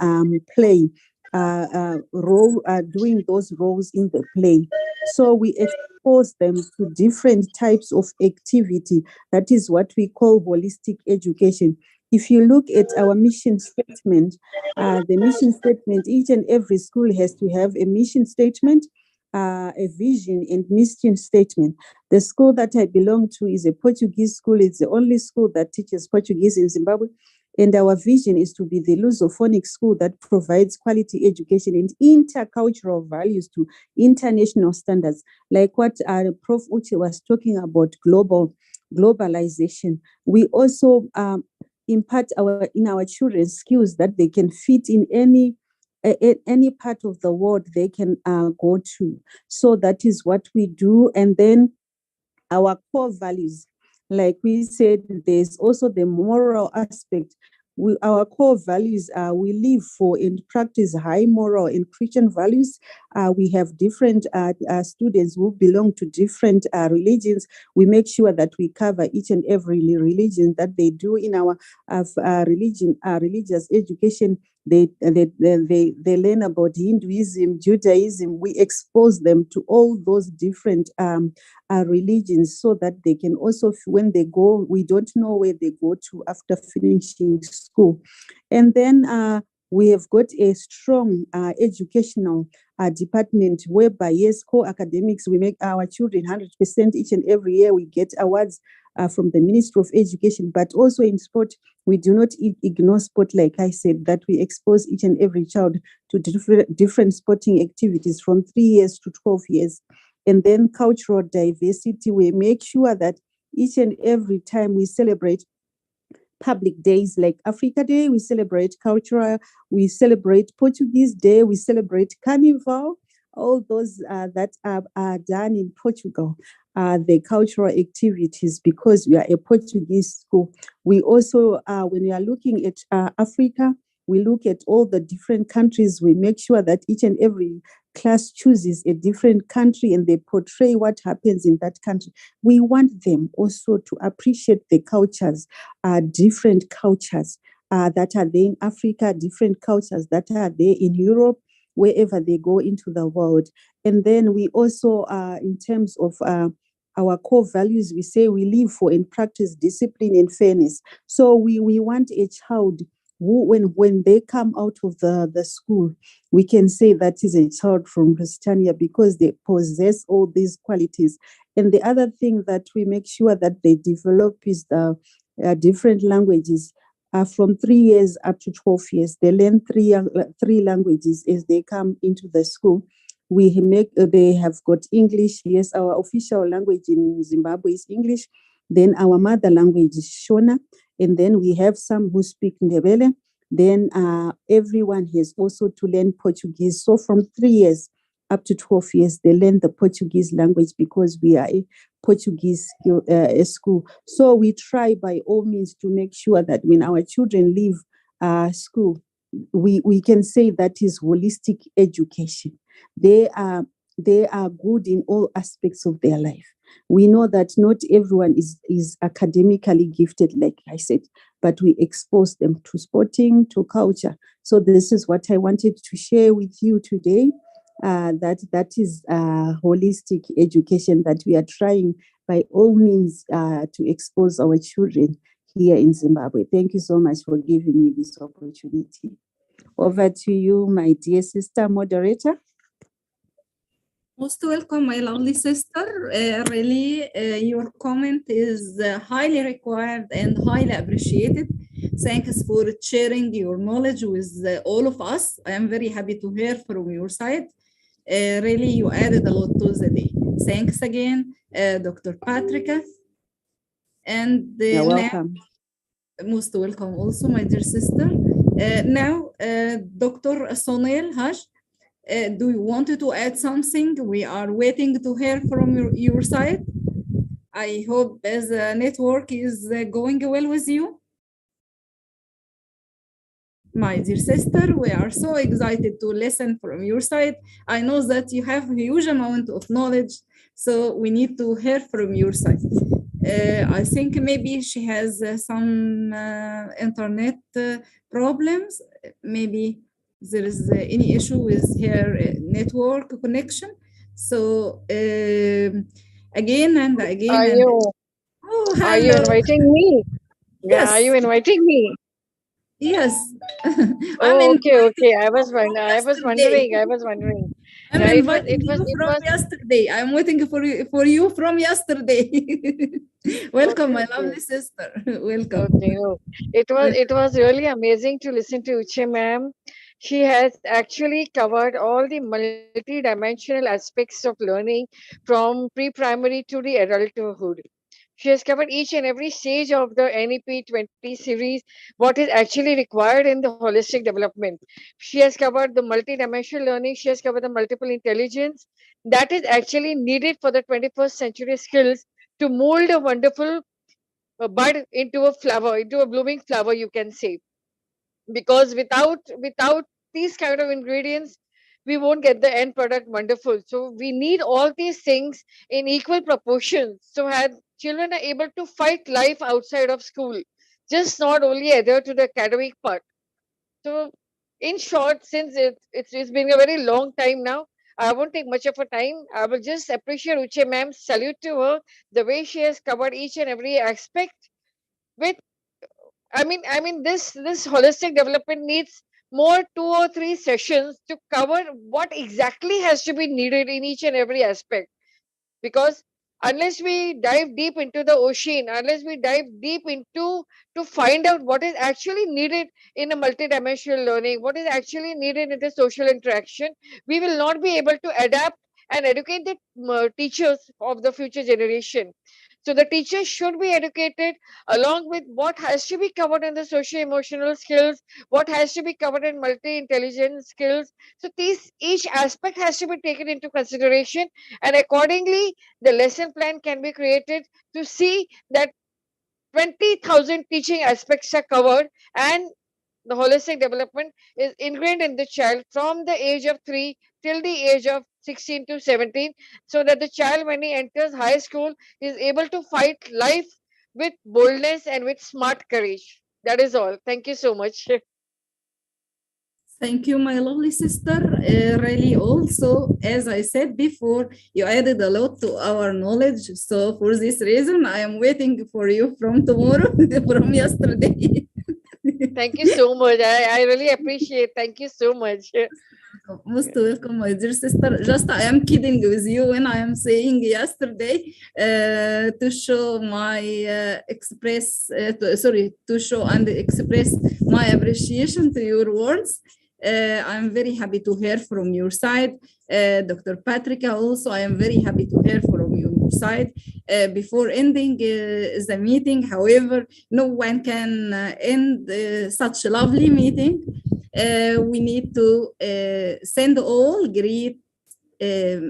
play, doing those roles in the play. So we expose them to different types of activity. That is what we call holistic education. If you look at our mission statement, the mission statement, each and every school has to have a mission statement, a vision and mission statement. The school that I belong to is a Portuguese school. It's the only school that teaches Portuguese in Zimbabwe. And our vision is to be the Lusophonic school that provides quality education and intercultural values to international standards, like what Prof. Uche was talking about, globalization. We also impart in our children skills that they can fit in any part of the world they can go to. So that is what we do. And then our core values, like we said, there's also the moral aspect. Our core values are we live for and practice high moral and Christian values. We have different students who belong to different religions. We make sure that we cover each and every religion that they do in our religious education. They learn about Hinduism, Judaism. We expose them to all those different religions so that they can also, when they go, we don't know where they go to after finishing school. And then we have got a strong educational department whereby, yes, core academics, we make our children 100% each and every year. We get awards from the Ministry of Education, but also in sport, we do not ignore sport, like I said, that we expose each and every child to different sporting activities from 3 years to 12 years. And then cultural diversity, we make sure that each and every time we celebrate public days like Africa Day, we celebrate cultural, we celebrate Portuguese Day, we celebrate Carnival, all those that are done in Portugal, the cultural activities, because we are a Portuguese school. We also, when we are looking at Africa, we look at all the different countries. We make sure that each and every class chooses a different country and they portray what happens in that country. We want them also to appreciate the cultures, different cultures that are there in Africa, different cultures that are there in Europe, wherever they go into the world. And then we also, in terms of our core values, we say we live for and practice discipline and fairness. So we want a child who, when they come out of the school, we can say that is a child from Christiania because they possess all these qualities. And the other thing that we make sure that they develop is the different languages. From 3 years up to 12 years, they learn three languages as they come into the school. They have got English. Yes, our official language in Zimbabwe is English. Then our mother language is Shona. And then we have some who speak Ndebele. Then everyone has also to learn Portuguese. So from 3 years up to 12 years, they learn the Portuguese language because we are a Portuguese school. So we try by all means to make sure that when our children leave school, we can say that is holistic education. They are good in all aspects of their life. We know that not everyone is academically gifted, like I said, but we expose them to sporting, to culture. So this is what I wanted to share with you today. That is holistic education that we are trying by all means to expose our children here in Zimbabwe. Thank you so much for giving me this opportunity. Over to you, my dear sister moderator. Most welcome, my lovely sister. Really, your comment is highly required and highly appreciated. Thanks for sharing your knowledge with all of us. I am very happy to hear from your side. Really, you added a lot to the day. Thanks again, Dr. Patricia. And You're welcome. Most welcome also, my dear sister. Now, Dr. Sonel Haj. Do you want to add something? We are waiting to hear from your side. I hope the network is going well with you. My dear sister, we are so excited to listen from your side. I know that you have a huge amount of knowledge, so we need to hear from your side. I think maybe she has some internet problems. Maybe there is any issue with her network connection. So again and again. Are and you oh, are you hello. inviting me? Yeah, are Yes, you inviting me? yes. I'm Oh, okay, inviting okay. you from yesterday. I was wondering. I'm Yeah, inviting you from yesterday. I'm waiting for you from yesterday. Welcome, okay, my okay, lovely sister. Welcome. okay. Oh, it was really amazing to listen to Uche ma'am. She has actually covered all the multi-dimensional aspects of learning from pre-primary to the adulthood. She has covered each and every stage of the NEP 20 series, what is actually required in the holistic development. She has covered the multi-dimensional learning, she has covered the multiple intelligence that is actually needed for the 21st century skills to mold a wonderful bud into a flower, into a blooming flower, you can say. Because without these kind of ingredients, we won't get the end product wonderful. So we need all these things in equal proportions, so that children are able to fight life outside of school, just not only adhere to the academic part. So in short, since it's been a very long time now, I won't take much of a time. I will just appreciate Uche ma'am, salute to her, the way she has covered each and every aspect with, this holistic development needs more 2 or 3 sessions to cover what exactly has to be needed in each and every aspect. Because unless we dive deep into the ocean, unless we dive deep into to find out what is actually needed in a multidimensional learning, what is actually needed in the social interaction, we will not be able to adapt and educate the teachers of the future generation. So the teachers should be educated along with what has to be covered in the socio emotional skills, what has to be covered in multi intelligence skills. So these each aspect has to be taken into consideration, and accordingly the lesson plan can be created to see that 20,000 teaching aspects are covered, and the holistic development is ingrained in the child from the age of 3 till the age of 16 to 17, so that the child, when he enters high school, is able to fight life with boldness and with smart courage. That is all. Thank you so much. Thank you, my lovely sister. Really, also, as I said before, you added a lot to our knowledge. So, for this reason, I am waiting for you from tomorrow, from yesterday. Thank you so much. I really appreciate. Thank you so much. Most welcome, my dear sister. Just I am kidding with you when I am saying yesterday to show my to show and express my appreciation to your words. I'm very happy to hear from your side. Dr. Patricia, also, I am very happy to hear from your side. Before ending the meeting, however, no one can end such a lovely meeting. We need to send all great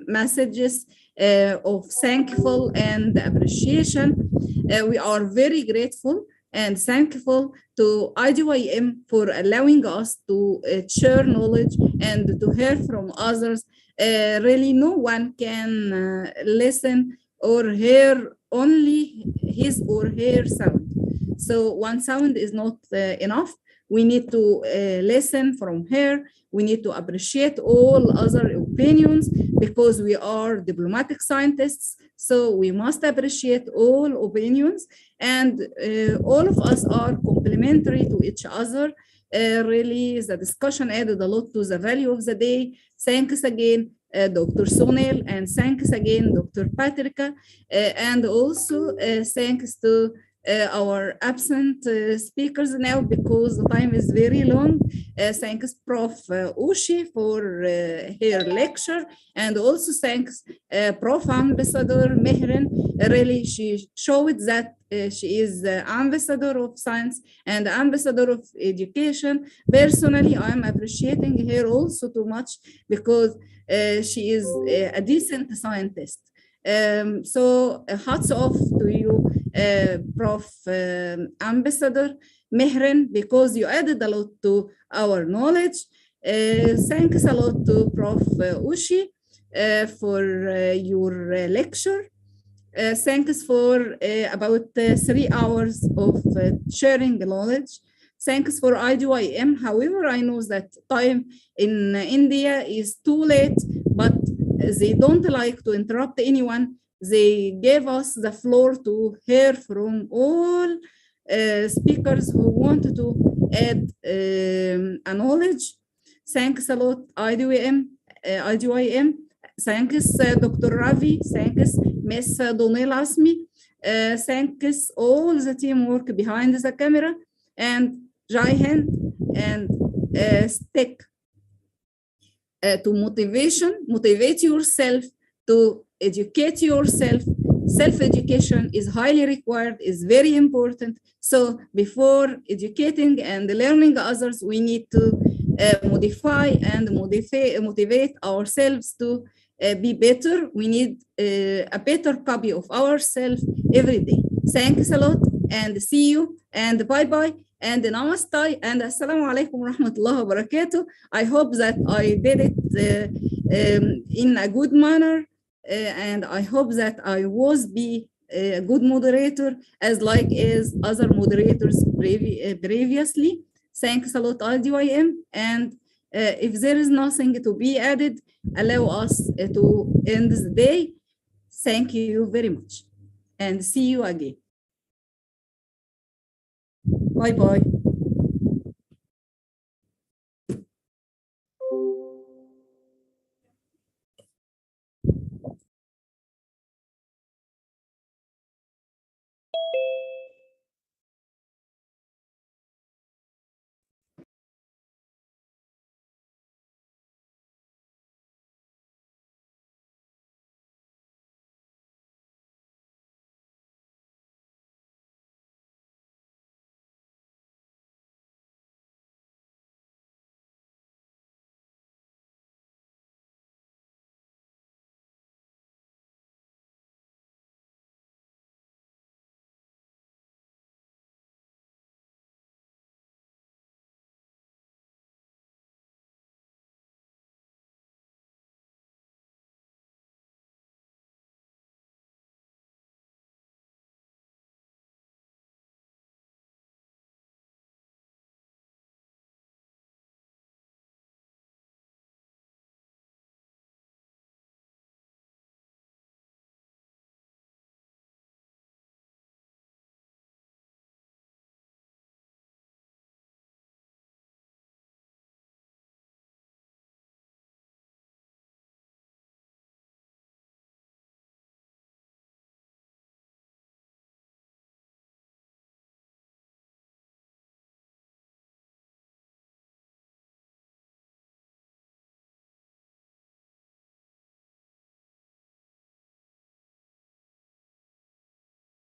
messages of thankful and appreciation. We are very grateful and thankful to IDYM for allowing us to share knowledge and to hear from others. Really, no one can listen or hear only his or her sound. So one sound is not enough. We need to listen from her. We need to appreciate all other opinions because we are diplomatic scientists. So we must appreciate all opinions, and all of us are complementary to each other. Really, the discussion added a lot to the value of the day. Thanks again, Dr. Sonel, and thanks again, Dr. Patricia, and also thanks to our absent speakers now because the time is very long. Thanks Prof. Ushi for her lecture, and also thanks Prof. Ambassador Mehren. Really, she showed that she is ambassador of science and ambassador of education. Personally, I am appreciating her also too much because she is a decent scientist. So hats off to you, Prof. Ambassador Mehren, because you added a lot to our knowledge. Thanks a lot to Prof. Ushi for your lecture. Thanks for about 3 hours of sharing knowledge. Thanks for IDYM. However, I know that time in India is too late, but they don't like to interrupt anyone. They gave us the floor to hear from all speakers who wanted to add a knowledge. Thanks a lot, IDYM. Thanks, Dr. Ravi. Thanks, Miss Donel Asmi. Thanks all the teamwork behind the camera, and Jai Hind, and stick to motivate yourself, to educate yourself. Self-education is highly required, is very important. So before educating and learning others, we need to modify and motivate ourselves to be better. We need a better copy of ourselves every day. Thanks a lot, and see you, and bye-bye, and namaste, and assalamu alaikum wa rahmatullahi wa barakatuh. I hope that I did it in a good manner, and I hope that I was be a good moderator as like as other moderators previously. Thanks a lot, IDYM, and if there is nothing to be added, allow us to end the day. Thank you very much, and see you again. Bye-bye.